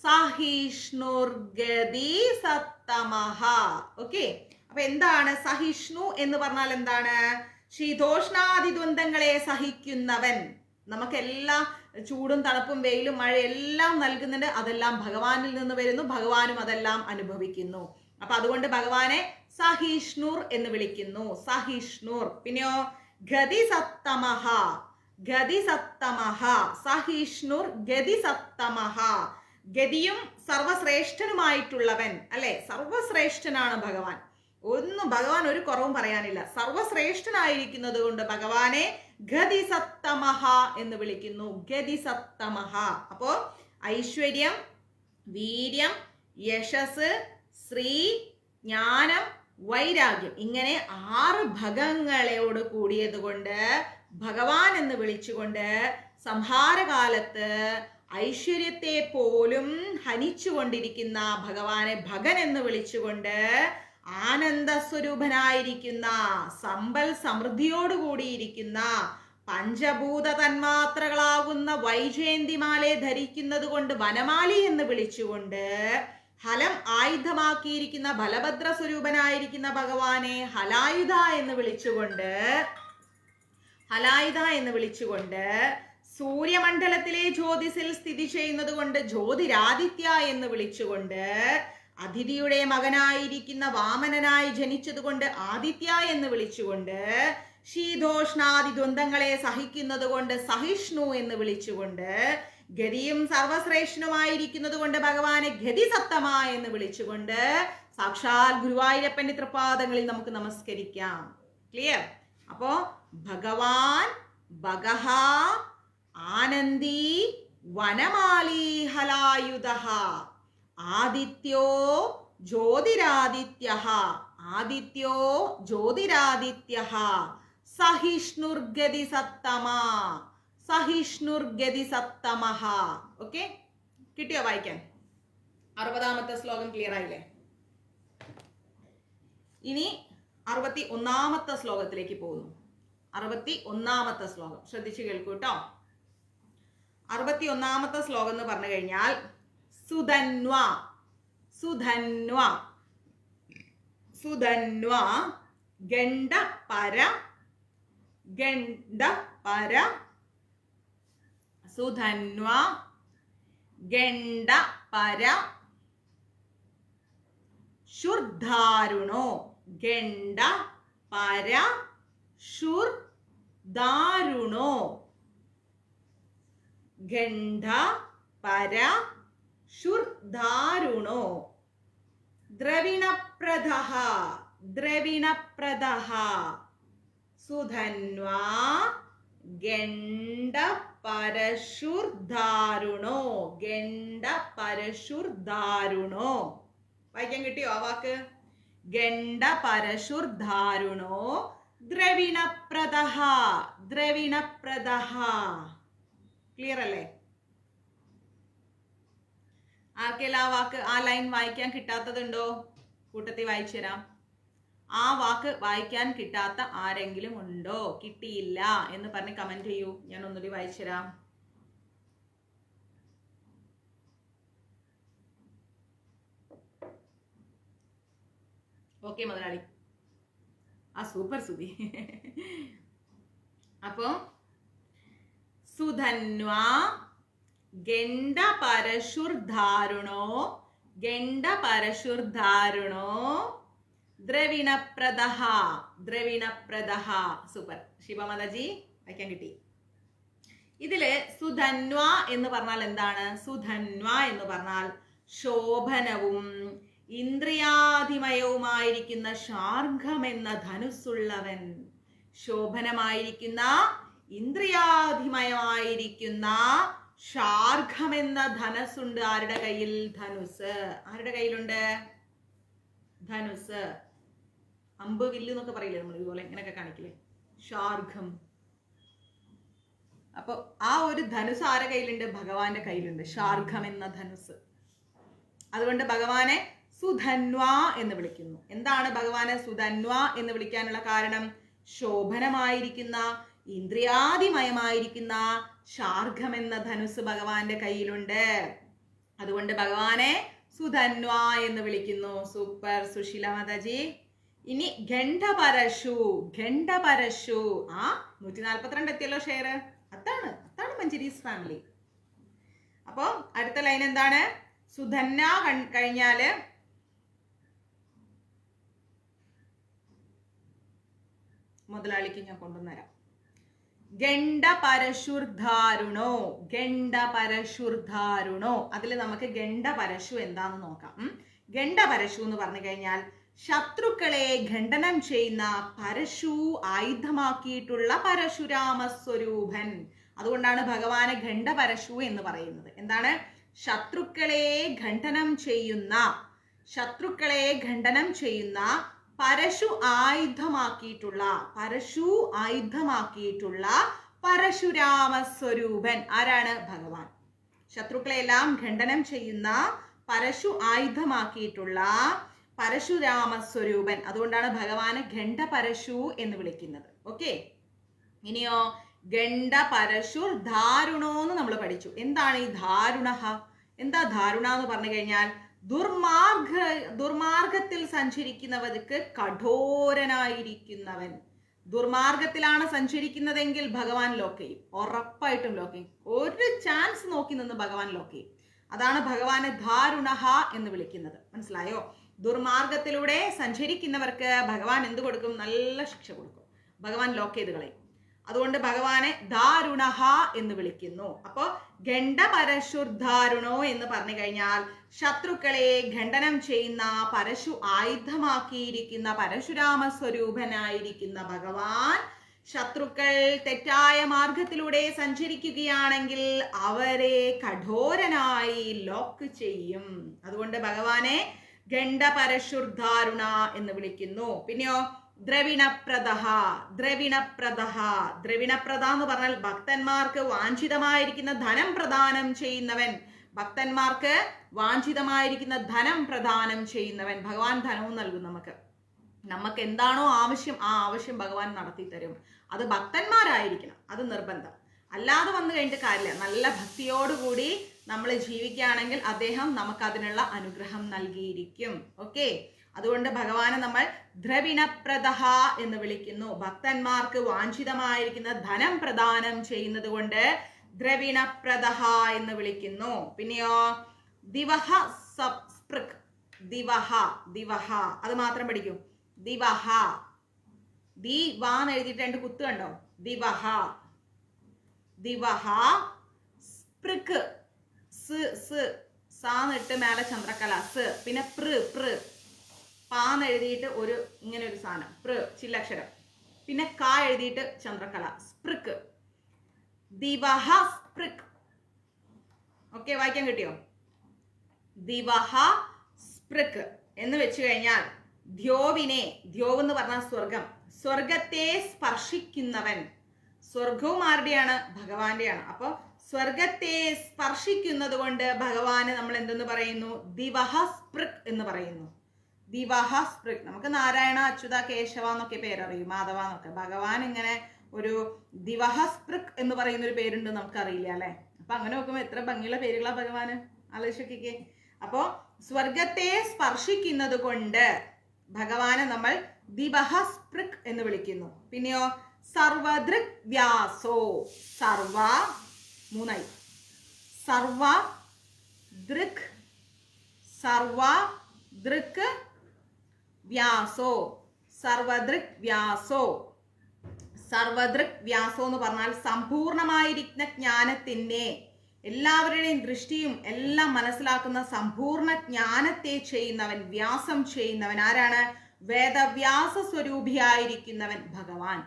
സഹിഷ്ണുർ ഗതി സത്തമഃ. ഓക്കെ, അപ്പൊ എന്താണ് സഹിഷ്ണു എന്ന് പറഞ്ഞാൽ? എന്താണ്? ശീതോഷ്ണാദി ദ്വന്ദ്ങ്ങളെ സഹിക്കുന്നവൻ. നമുക്കെല്ലാം ചൂടും തണുപ്പും വെയിലും മഴയെല്ലാം നൽകുന്നുണ്ട്. അതെല്ലാം ഭഗവാനിൽ നിന്ന് വരുന്നു, ഭഗവാനും അതെല്ലാം അനുഭവിക്കുന്നു. അപ്പൊ അതുകൊണ്ട് ഭഗവാനെ സഹിഷ്ണുർ എന്ന് വിളിക്കുന്നു. സഹിഷ്ണുർ. പിന്നെയോ ഗതി സത്തമഃ, ഗതി സത്തമഃ. സഹിഷ്ണുർ ഗതി സത്തമഃ. ഗതിയും സർവശ്രേഷ്ഠനുമായിട്ടുള്ളവൻ, അല്ലെ? സർവശ്രേഷ്ഠനാണ് ഭഗവാൻ. ഭഗവാൻ ഒരു കുറവും പറയാനില്ല. സർവശ്രേഷ്ഠനായിരിക്കുന്നത് കൊണ്ട് ഭഗവാനെ ഗതി സത്തമഃ എന്ന് വിളിക്കുന്നു. ഗതി സത്തമഃ. അപ്പോ ഐശ്വര്യം, വീര്യം, യശസ്, ശ്രീ, ജ്ഞാനം, വൈരാഗ്യം, ഇങ്ങനെ 6 ഭഗങ്ങളോട് കൂടിയത് കൊണ്ട് ഭഗവാൻ എന്ന് വിളിച്ചുകൊണ്ട് സംഹാരകാലത്ത് ഐശ്വര്യത്തെ പോലും ഹനിച്ചുകൊണ്ടിരിക്കുന്ന ഭഗവാനെ ഭഗൻ എന്ന് വിളിച്ചുകൊണ്ട് ആനന്ദ സ്വരൂപനായിരിക്കുന്ന, സമ്പൽ സമൃദ്ധിയോടുകൂടിയിരിക്കുന്ന, പഞ്ചഭൂത തന്മാത്രകളാകുന്ന വൈജയന്തിമാലെ ധരിക്കുന്നത് കൊണ്ട് വനമാലി എന്ന് വിളിച്ചുകൊണ്ട് ഹലം ആയുധമാക്കിയിരിക്കുന്ന ബലഭദ്ര സ്വരൂപനായിരിക്കുന്ന ഭഗവാനെ ഹലായുധ എന്ന് വിളിച്ചുകൊണ്ട് സൂര്യമണ്ഡലത്തിലെ ജ്യോതിസിൽ സ്ഥിതി ചെയ്യുന്നത് കൊണ്ട് ജ്യോതിരാദിത്യ എന്ന് വിളിച്ചുകൊണ്ട് അതിഥിയുടെ മകനായിരിക്കുന്ന വാമനനായി ജനിച്ചത് കൊണ്ട് ആദിത്യ എന്ന് വിളിച്ചുകൊണ്ട് ശീതോഷ്ണാദി ദ്വന്ദ്ങ്ങളെ സഹിക്കുന്നത് കൊണ്ട് സഹിഷ്ണു എന്ന് വിളിച്ചുകൊണ്ട് ഗതിയും സർവശ്രേഷ്ഠനുമായിരിക്കുന്നത് കൊണ്ട് ഭഗവാനെ ഗതി സത്തമ എന്ന് വിളിച്ചുകൊണ്ട് സാക്ഷാൽ ഗുരുവായൂരപ്പന്റെ തൃപാദങ്ങളിൽ നമുക്ക് നമസ്കരിക്കാം. ക്ലിയർ? അപ്പോ ഭഗവാൻ ഭഗഃ ആനന്ദി വനമാലി ഹലായുധഃ ആദിത്യോ ജ്യോതിരാദിത്യഃ, ആദിത്യോ ജ്യോതിരാദിത്യഃ സഹിഷ്ണുർഗതി സത്തമ, സഹിഷ്ണുർഗതി സത്തമഃ. ഓക്കെ, കിട്ടിയോ വായിക്കാൻ? 60ാമത്തെ ശ്ലോകം ക്ലിയർ ആയില്ലേ? ഇനി 61ാമത്തെ ശ്ലോകത്തിലേക്ക് പോകുന്നു. 61ാമത്തെ ശ്ലോകം ശ്രദ്ധിച്ചു കേൾക്കൂ കേട്ടോ. 61ാമത്തെ ശ്ലോകം എന്ന് പറഞ്ഞു കഴിഞ്ഞാൽ സുധന്വ, സുധന്വ, സുധന്വ ഗണ്ഡപര, ഗണ്ഡപര, സുധന്വ ഗണ്ഡപര ശുർധാരുണോ, ഗണ്ഡപര ശുർധാരുണോ, ഗണ്ഡപര ശുർധാരുണോ ദ്രവിണപ്രദഃ, ദ്രവിണപ്രദഃ സുധന്വ ഗണ്ഡപരശുർധാരുണോ, ഗണ്ഡപരശുർധാരുണോ. വായിക്കാൻ കിട്ടിയോ ആ വാക്ക്? ഗണ്ഡപരശുർധാരുണോ ദ്രവിണപ്രദഃ, ദ്രവിണപ്രദഃ. ക്ലിയർ അല്ലേ? ആർക്കെല്ലാം ആ വാക്ക്, ആ ലൈൻ വായിക്കാൻ കിട്ടാത്തതുണ്ടോ? കൂട്ടത്തിൽ വായിച്ചു തരാം. ആ വാക്ക് വായിക്കാൻ കിട്ടാത്ത ആരെങ്കിലും ഉണ്ടോ? കിട്ടിയില്ല എന്ന് പറഞ്ഞ് കമന്റ് ചെയ്യൂ. ഞാൻ ഒന്നുകൂടി വായിച്ചു തരാം. ഓക്കെ മുതലാളി, ആ സൂപ്പർ സുധി. അപ്പോ സുധന്വ ഗണ്ഡപരശുർധാരുണോ, ഗണ്ഡപരശുർധാരുണോ ദ്രവിണപ്രദഃ. ദ്രവിണപ്രദഃ. സൂപ്പർ. ശിവമാതാജി വായിക്കാൻ കിട്ടി. ഇതില് സുധന്വ എന്ന് പറഞ്ഞാൽ എന്താണ്? സുധന്വ എന്ന് പറഞ്ഞാൽ ശോഭനവും ഇന്ദ്രിയാധിമയവുമായിരിക്കുന്ന ശാർഘം എന്ന ധനുസ്സുള്ളവൻ. ശോഭനമായിരിക്കുന്ന ഇന്ദ്രിയാധിമയമായിരിക്കുന്ന ശാർഘം എന്ന ധനുസ്സുണ്ട്. ആരുടെ കയ്യിൽ? ധനുസ്. ആരുടെ കയ്യിലുണ്ട്? ധനുസ്. അമ്പ് വില്ല് എന്നൊക്കെ പറയില്ലേ നമ്മൾ, ഇതുപോലെ ഇങ്ങനെയൊക്കെ കാണിക്കില്ലേ, ശാർഘം. അപ്പൊ ആ ഒരു ധനുസ് ആരുടെ കയ്യിലുണ്ട്? ഭഗവാന്റെ കയ്യിലുണ്ട്, ശാർഘം എന്ന ധനുസ്. അതുകൊണ്ട് ഭഗവാനെ സുധന്വ എന്ന് വിളിക്കുന്നു. എന്താണ് ഭഗവാനെ സുധന്വ എന്ന് വിളിക്കാനുള്ള കാരണം? ശോഭനമായിരിക്കുന്ന ഇന്ദ്രിയാദിമയമായിരിക്കുന്ന ശാർഘം എന്ന ധനുസ് ഭഗവാന്റെ കയ്യിലുണ്ട്. അതുകൊണ്ട് ഭഗവാനെ സുധന്വ എന്ന് വിളിക്കുന്നു. സൂപ്പർ സുശീല മാതാജി. ഇനി ഖണ്ഡപരശു. ഖണ്ഡപരശു. 142 എത്തിയല്ലോ ഷെയർ. അതാണ് മഞ്ജരീസ് ഫാമിലി. അപ്പോ അടുത്ത ലൈൻ എന്താണ്? സുധന്വ കഴിഞ്ഞാല് മുതലാളിക്ക് ഞാൻ കൊണ്ടുവന്നരാം. ഗണ്ഡപരശുർധാരുണോ. ഗണ്ഡപരശുർധാരുണോ. അതിൽ നമുക്ക് ഗണ്ഡപരശു എന്താന്ന് നോക്കാം. ഗണ്ഡപരശു എന്ന് പറഞ്ഞു കഴിഞ്ഞാൽ ശത്രുക്കളെ ഖണ്ഡനം ചെയ്യുന്ന പരശു ആയുധമാക്കിയിട്ടുള്ള പരശുരാമ സ്വരൂപൻ. അതുകൊണ്ടാണ് ഭഗവാനെ ഖണ്ഡപരശു എന്ന് പറയുന്നത്. എന്താണ്? ശത്രുക്കളെ ഖണ്ഡനം ചെയ്യുന്ന പരശു ആയുധമാക്കിയിട്ടുള്ള പരശുരാമ സ്വരൂപൻ. ആരാണ്? ഭഗവാൻ. ശത്രുക്കളെ എല്ലാം ഖണ്ഡനം ചെയ്യുന്ന പരശു ആയുധമാക്കിയിട്ടുള്ള പരശുരാമ സ്വരൂപൻ. അതുകൊണ്ടാണ് ഭഗവാന് ഖണ്ഡപരശു എന്ന് വിളിക്കുന്നത്. ഓക്കെ. ഇനിയോ ഗണ്ഡപരശുർ ധാരുണോ എന്ന് നമ്മൾ പഠിച്ചു. എന്താണ് ഈ ധാരുണ? എന്താ ധാരുണ എന്ന് പറഞ്ഞു കഴിഞ്ഞാൽ ദുർമാർഗത്തിൽ സഞ്ചരിക്കുന്നവർക്ക് കഠോരനായിരിക്കുന്നവൻ. ദുർമാർഗത്തിലാണ് സഞ്ചരിക്കുന്നതെങ്കിൽ ഭഗവാൻ ലോക്ക് ചെയ്യും, ഉറപ്പായിട്ടും ലോക്ക് ചെയ്യും. ഒരു ചാൻസ് നോക്കി നിന്ന് ഭഗവാൻ ലോക്ക് ചെയ്യും. അതാണ് ഭഗവാനെ ധാരുണഹ എന്ന് വിളിക്കുന്നത്. മനസ്സിലായോ? ദുർമാർഗത്തിലൂടെ സഞ്ചരിക്കുന്നവർക്ക് ഭഗവാൻ എന്ത് കൊടുക്കും? നല്ല ശിക്ഷ കൊടുക്കും. ഭഗവാൻ ലോക്ക് ചെയ്ത് കളയും. അതുകൊണ്ട് ഭഗവാനെ ധാരുണഹ എന്ന് വിളിക്കുന്നു. അപ്പോ ഖണ്ഡപരശുർധാരുണോ എന്ന് പറഞ്ഞു കഴിഞ്ഞാൽ ശത്രുക്കളെ ഖണ്ഡനം ചെയ്യുന്ന പരശു ആയുധമാക്കിയിരിക്കുന്ന പരശുരാമ സ്വരൂപനായിരിക്കുന്ന ഭഗവാൻ ശത്രുക്കൾ തെറ്റായ മാർഗത്തിലൂടെ സഞ്ചരിക്കുകയാണെങ്കിൽ അവരെ കഠോരനായി ലോക്ക് ചെയ്യും. അതുകൊണ്ട് ഭഗവാനെ ഖണ്ഡപരശുർധാരുണ എന്ന് വിളിക്കുന്നു. പിന്നെയോ ദ്രവിണപ്രദ എന്ന് പറഞ്ഞാൽ ഭക്തന്മാർക്ക് വാഞ്ചിതമായിരിക്കുന്ന ധനം പ്രദാനം ചെയ്യുന്നവൻ. ഭക്തന്മാർക്ക് വാഞ്ചിതമായിരിക്കുന്ന ധനം പ്രദാനം ചെയ്യുന്നവൻ. ഭഗവാൻ ധനവും നൽകും. നമുക്ക് എന്താണോ ആവശ്യം ആ ആവശ്യം ഭഗവാൻ നടത്തി തരും. അത് ഭക്തന്മാരായിരിക്കണം, അത് നിർബന്ധം. അല്ലാതെ വന്നു കഴിഞ്ഞിട്ട് കാര്യമില്ല. നല്ല ഭക്തിയോടുകൂടി നമ്മൾ ജീവിക്കുകയാണെങ്കിൽ അദ്ദേഹം നമുക്ക് അതിനുള്ള അനുഗ്രഹം നൽകിയിരിക്കും. ഓക്കെ. അതുകൊണ്ട് ഭഗവാനെ നമ്മൾ ദ്രവിണപ്രദ എന്ന് വിളിക്കുന്നു. ഭക്തന്മാർക്ക് വാഞ്ചിതമായിരിക്കുന്ന ധനം പ്രദാനം ചെയ്യുന്നത് കൊണ്ട് ദ്രവിണപ്രദ എന്ന് വിളിക്കുന്നു. പിന്നെയോ ദിവഹ സ്പൃക്. ദിവഹ അത് മാത്രം പഠിക്കൂ. ദിവഹ. ദിവാന്ന് എഴുതിയിട്ട് 2 കുത്ത് കണ്ടോ? ദിവഹ സ്പൃക്. സാന്നിട്ട് മേലെ ചന്ദ്രക്കല സ്. പിന്നെ പൃ പാന്ന് എഴുതിയിട്ട് ഒരു ഇങ്ങനെ ഒരു സാധനം ചില്ലക്ഷരം. പിന്നെ ക എഴുതിയിട്ട് ചന്ദ്രക്കല സ്പൃക്. ദിവഹ സ്പൃക്. ഓക്കെ, വായിക്കാൻ കിട്ടിയോ? ദിവഹ സ്പൃക് എന്ന് വെച്ച് കഴിഞ്ഞാൽ ദ്യോവ് എന്ന് പറഞ്ഞാൽ സ്വർഗം. സ്വർഗത്തെ സ്പർശിക്കുന്നവൻ. സ്വർഗവും ആരുടെയാണ്? ഭഗവാന്റെയാണ്. അപ്പൊ സ്വർഗത്തെ സ്പർശിക്കുന്നത് കൊണ്ട് ഭഗവാന് നമ്മൾ എന്തെന്ന് പറയുന്നു? ദിവഹ സ്പൃക് എന്ന് പറയുന്നു. ദിവഹ സ്പൃക്. നമുക്ക് നാരായണ, അച്യുത, കേശവ എന്നൊക്കെ പേരറിയും, മാധവ എന്നൊക്കെ. ഭഗവാൻ ഇങ്ങനെ ഒരു ദിവഹ സ്പൃക് എന്ന് പറയുന്ന ഒരു പേരുണ്ട്, നമുക്കറിയില്ല അല്ലെ? അപ്പൊ അങ്ങനെ നോക്കുമ്പോൾ എത്ര ഭംഗിയുള്ള പേരുകളാ ഭഗവാന്. ആലോചിക്കേ. അപ്പോ സ്വർഗത്തെ സ്പർശിക്കുന്നത് കൊണ്ട് ഭഗവാനെ നമ്മൾ ദിവഹ സ്പൃക് എന്ന് വിളിക്കുന്നു. പിന്നെയോ സർവദൃക് വ്യാസോ. സർവ മൂന്നായി. സർവദൃക് വ്യാസോ, സർവദൃക് വ്യാസോ. സർവദൃക് വ്യാസോ എന്ന് പറഞ്ഞാൽ സമ്പൂർണമായിരിക്കുന്ന ജ്ഞാനത്തിനെ, എല്ലാവരുടെയും ദൃഷ്ടിയും എല്ലാം മനസ്സിലാക്കുന്ന സമ്പൂർണ്ണ ജ്ഞാനത്തെ ചെയ്യുന്നവൻ, വ്യാസം ചെയ്യുന്നവൻ ആരാണ്? വേദവ്യാസ സ്വരൂപിയായിരിക്കുന്നവൻ ഭഗവാൻ.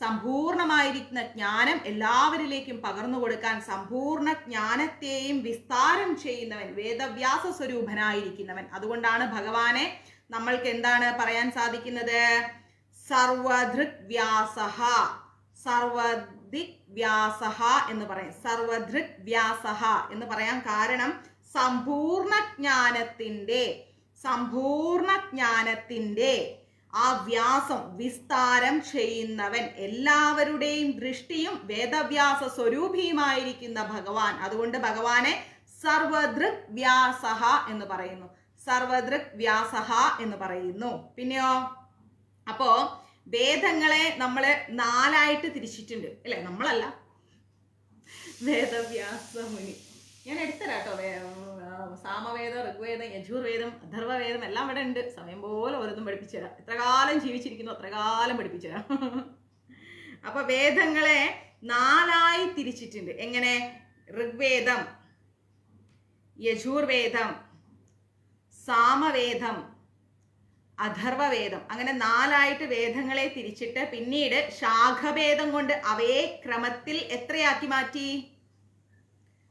സമ്പൂർണമായിരിക്കുന്ന ജ്ഞാനം എല്ലാവരിലേക്കും പകർന്നു കൊടുക്കാൻ സമ്പൂർണ്ണ ജ്ഞാനത്തെയും വിസ്താരം ചെയ്യുന്നവൻ, വേദവ്യാസ സ്വരൂപനായിരിക്കുന്നവൻ. അതുകൊണ്ടാണ് ഭഗവാനെ നമ്മൾക്ക് എന്താണ് പറയാൻ സാധിക്കുന്നത്? സർവദൃക് വ്യാസഃ, സർവദിക് വ്യാസഃ എന്ന് പറയും. സർവദൃക് വ്യാസഃ എന്ന് പറയാൻ കാരണം സമ്പൂർണ്ണ ജ്ഞാനത്തിന്റെ ആ വ്യാസം വിസ്താരം ചെയ്യുന്നവൻ, എല്ലാവരുടെയും ദൃഷ്ടിയും വേദവ്യാസ സ്വരൂപിയുമായിരിക്കുന്ന ഭഗവാൻ. അതുകൊണ്ട് ഭഗവാനെ സർവദൃക് വ്യാസഃ എന്ന് പറയുന്നു. സർവദൃക് വ്യാസഃ എന്ന് പറയുന്നു. പിന്നെയോ, അപ്പോ വേദങ്ങളെ നമ്മൾ 4ആയിട്ട് തിരിച്ചിട്ടുണ്ട് അല്ലെ? നമ്മളല്ല, വേദവ്യാസ മുനി. ഞാൻ എടുത്തരാട്ടോ, സാമവേദം, ഋഗ്വേദം, യജുർവേദം, അഥർവവേദം എല്ലാം ഇവിടെ ഉണ്ട്. സമയം പോലെ ഓരോന്നും പഠിപ്പിച്ചുതരാം. എത്ര കാലം ജീവിച്ചിരിക്കുന്നു അത്ര കാലം പഠിപ്പിച്ചുതരാം. അപ്പൊ വേദങ്ങളെ 4ആയി തിരിച്ചിട്ടുണ്ട്. എങ്ങനെ? ഋഗ്വേദം, യജുർവേദം, സാമവേദം, അഥർവവേദം, അങ്ങനെ 4ആയിട്ട് വേദങ്ങളെ തിരിച്ചിട്ട് പിന്നീട് ശാഖഭേദം കൊണ്ട് അവയെ ക്രമത്തിൽ എത്രയാക്കി മാറ്റി?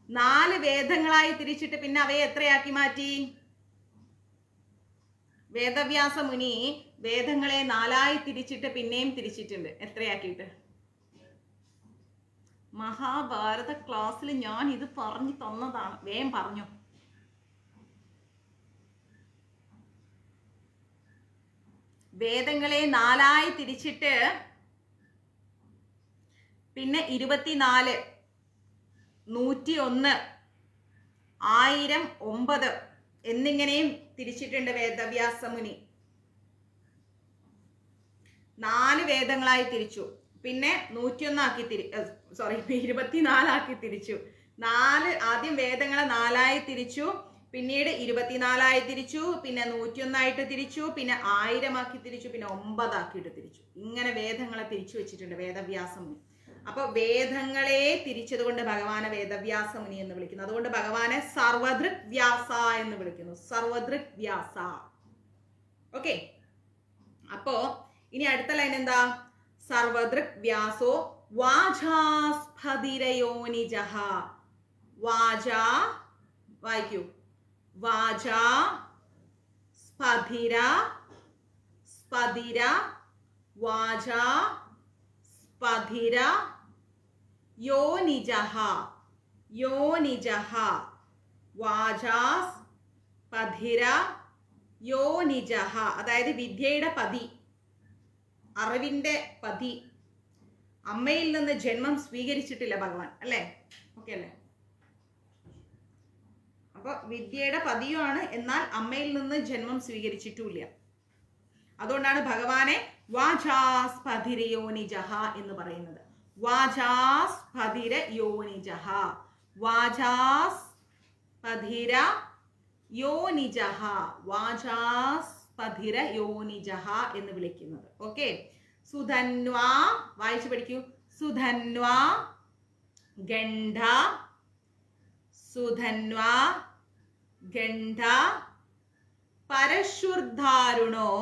4 വേദങ്ങളായി തിരിച്ചിട്ട് പിന്നെ അവയെ എത്രയാക്കി മാറ്റി? വേദവ്യാസ മുനി വേദങ്ങളെ 4ആയി തിരിച്ചിട്ട് പിന്നെയും തിരിച്ചിട്ടുണ്ട്. എത്രയാക്കിയിട്ട്? മഹാഭാരത ക്ലാസ്സിൽ ഞാൻ ഇത് പറഞ്ഞു തന്നതാണ്. വേഗം പറഞ്ഞു. വേദങ്ങളെ 4ആയി തിരിച്ചിട്ട് പിന്നെ 24, 101, 1000, 9 എന്നിങ്ങനെയും തിരിച്ചിട്ടുണ്ട് വേദവ്യാസ മുനി. 4 വേദങ്ങളായി തിരിച്ചു. പിന്നെ 101 ആക്കി 24 ആക്കി തിരിച്ചു. ആദ്യം വേദങ്ങളെ 4ആയി തിരിച്ചു, പിന്നീട് 24ആയി തിരിച്ചു, പിന്നെ 101 ആയിട്ട് തിരിച്ചു, പിന്നെ 1000 ആക്കി തിരിച്ചു, പിന്നെ 9 ആക്കിയിട്ട് തിരിച്ചു. ഇങ്ങനെ വേദങ്ങളെ തിരിച്ചു വെച്ചിട്ടുണ്ട് വേദവ്യാസ മുനി. അപ്പൊ വേദങ്ങളെ തിരിച്ചത് കൊണ്ട് ഭഗവാനെ വേദവ്യാസ മുനി എന്ന് വിളിക്കുന്നു. അതുകൊണ്ട് ഭഗവാനെ സർവദൃക് വ്യാസ എന്ന് വിളിക്കുന്നു. സർവദൃക് വ്യാസ. ഓക്കെ, അപ്പോ ഇനി അടുത്ത ലൈൻ എന്താ? സർവദൃക് വ്യാസോ വാചാസ്ഫതിരയോനിജഃ. വാചാ, വായിക്കൂ. വാചാ സ്ഫതിര, സ്ഫതിര, വാചാ സ്ഫതിര യോനിജഃ. യോനിജഃ, വാചാ സ്ഫതിര യോനിജഃ. അതായത് വിദ്യയുടെ പതി, അറിവിന്റെ പതി. അമ്മയിൽ നിന്ന് ജന്മം സ്വീകരിച്ചിട്ടില്ല ഭഗവാൻ, അല്ലേ? ഓക്കെ അല്ലേ? അപ്പൊ വിദ്യയുടെ പതിയുമാണ്, എന്നാൽ അമ്മയിൽ നിന്ന് ജന്മം സ്വീകരിച്ചിട്ടുമില്ല. അതുകൊണ്ടാണ് ഭഗവാനെ വാചാസ്ഫതിര യോനിജഃ എന്ന് പറയുന്നത്. വാചാസ്ഫതിര യോനിജഃ, വാചാസ്ഫതിര യോനിജഃ, വാചാസ്ഫതിര യോനിജഃ എന്ന് വിളിക്കുന്നത്. ഓക്കെ, സുധന്വാ, വായിച്ചു പഠിക്കൂ. സുധന്വാ ഗണ്ഡ, സുധന്വാ ഗണ്ഡ പരശുർധാരുണോ,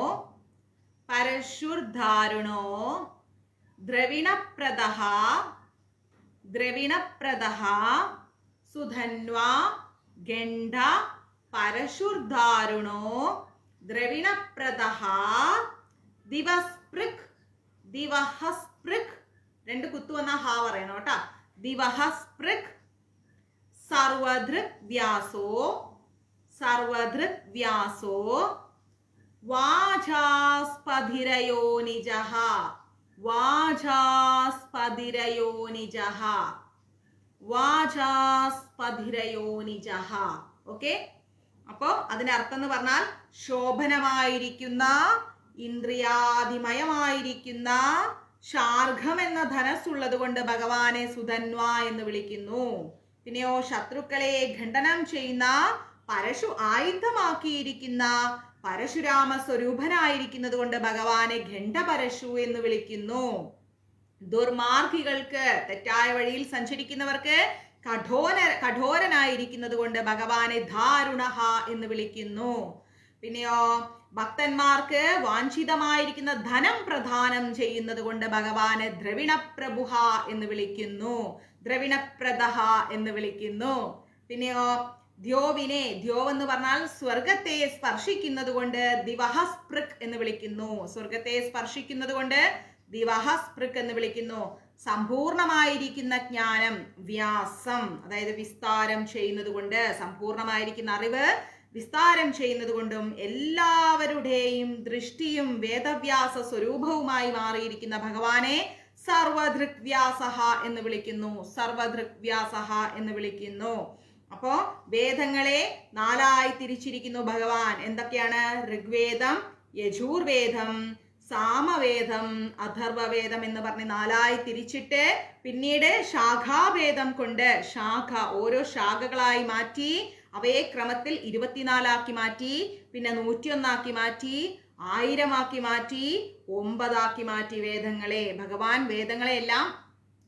പരശുർധാരുണോ ദ്രവിണപ്രദഃ, ദ്രവിണപ്രദഃ സുധന്വാ ഗണ്ഡ പരശുർധാരുണോ ദ്രവിണപ്രദഃ ദിവസ്പൃക്, ദിവഹസ്പൃക്, 2 കുത്തു വന്നാ ഹാ പറയണം കേട്ടാ. ദിവഹസ്പൃക് സർവദൃക് വ്യാസോ, സർവദൃക് വ്യാസോ വാചാസ്ഫതിര യോനിജഃ, വാചാസ്ഫതിര യോനിജഃ, വാചാസ്ഫതിര യോനിജഃ. ഓക്കെ, അപ്പോ അതിനർത്ഥം എന്ന് പറഞ്ഞാൽ ശോഭനമായിരിക്കുന്ന, ഇന്ദ്രിയാതിമയമായിരിക്കുന്ന ശാർഘം എന്ന ധനസ്സുള്ളത് കൊണ്ട് ഭഗവാനെ സുധന്വ എന്ന് വിളിക്കുന്നു. പിന്നെയോ ശത്രുക്കളെ ഖണ്ഡനം ചെയ്യുന്ന, പരശു ആയുധമാക്കിയിരിക്കുന്ന, പരശുരാമ സ്വരൂപനായിരിക്കുന്നത് കൊണ്ട് ഭഗവാനെ ഖണ്ഡപരശു എന്ന് വിളിക്കുന്നു. ദുർമാർഗികൾക്ക്, തെറ്റായ വഴിയിൽ സഞ്ചരിക്കുന്നവർക്ക് കഠോരനായിരിക്കുന്നത് കൊണ്ട് ഭഗവാനെ ധാരുണഹ എന്ന് വിളിക്കുന്നു. പിന്നെയോ ഭക്തന്മാർക്ക് വാഞ്ചിതമായിരിക്കുന്ന ധനം പ്രദാനം ചെയ്യുന്നത് കൊണ്ട് ഭഗവാനെ ദ്രവിണപ്രഭുഹ എന്ന് വിളിക്കുന്നു, ദ്രവിണപ്രദഹ എന്ന് വിളിക്കുന്നു. പിന്നെയോ ദ്യോവിനെ, ദ്യോവ് എന്ന് പറഞ്ഞാൽ സ്വർഗത്തെ സ്പർശിക്കുന്നത് കൊണ്ട് ദിവഹസ്പൃക് എന്ന് വിളിക്കുന്നു, സ്വർഗത്തെ സ്പർശിക്കുന്നത് കൊണ്ട് ദിവഹസ്പൃക് എന്ന് വിളിക്കുന്നു. സമ്പൂർണമായിരിക്കുന്ന ജ്ഞാനം വ്യാസം, അതായത് വിസ്താരം ചെയ്യുന്നത് കൊണ്ട്, സമ്പൂർണമായിരിക്കുന്ന അറിവ് വിസ്താരം ചെയ്യുന്നത് കൊണ്ടും എല്ലാവരുടെയും ദൃഷ്ടിയും വേദവ്യാസ സ്വരൂപവുമായി മാറിയിരിക്കുന്ന ഭഗവാനെ സർവദൃക്വ്യാസഹ എന്ന് വിളിക്കുന്നു, സർവദൃക്വ്യാസഹ എന്ന് വിളിക്കുന്നു. അപ്പോ വേദങ്ങളെ 4ആയി തിരിച്ചിരിക്കുന്നു ഭഗവാൻ. എന്തൊക്കെയാണ്? ഋഗ്വേദം, യജുർവേദം, സാമവേദം, അഥർവവേദം എന്ന് പറഞ്ഞ് 4ആയി തിരിച്ചിട്ട് പിന്നീട് ശാഖാഭേദം കൊണ്ട് ഓരോ ശാഖകളായി മാറ്റി അവയെ ക്രമത്തിൽ 24 മാറ്റി, പിന്നെ 101 മാറ്റി, 1000 മാറ്റി, 9 മാറ്റി വേദങ്ങളെ. ഭഗവാൻ വേദങ്ങളെ എല്ലാം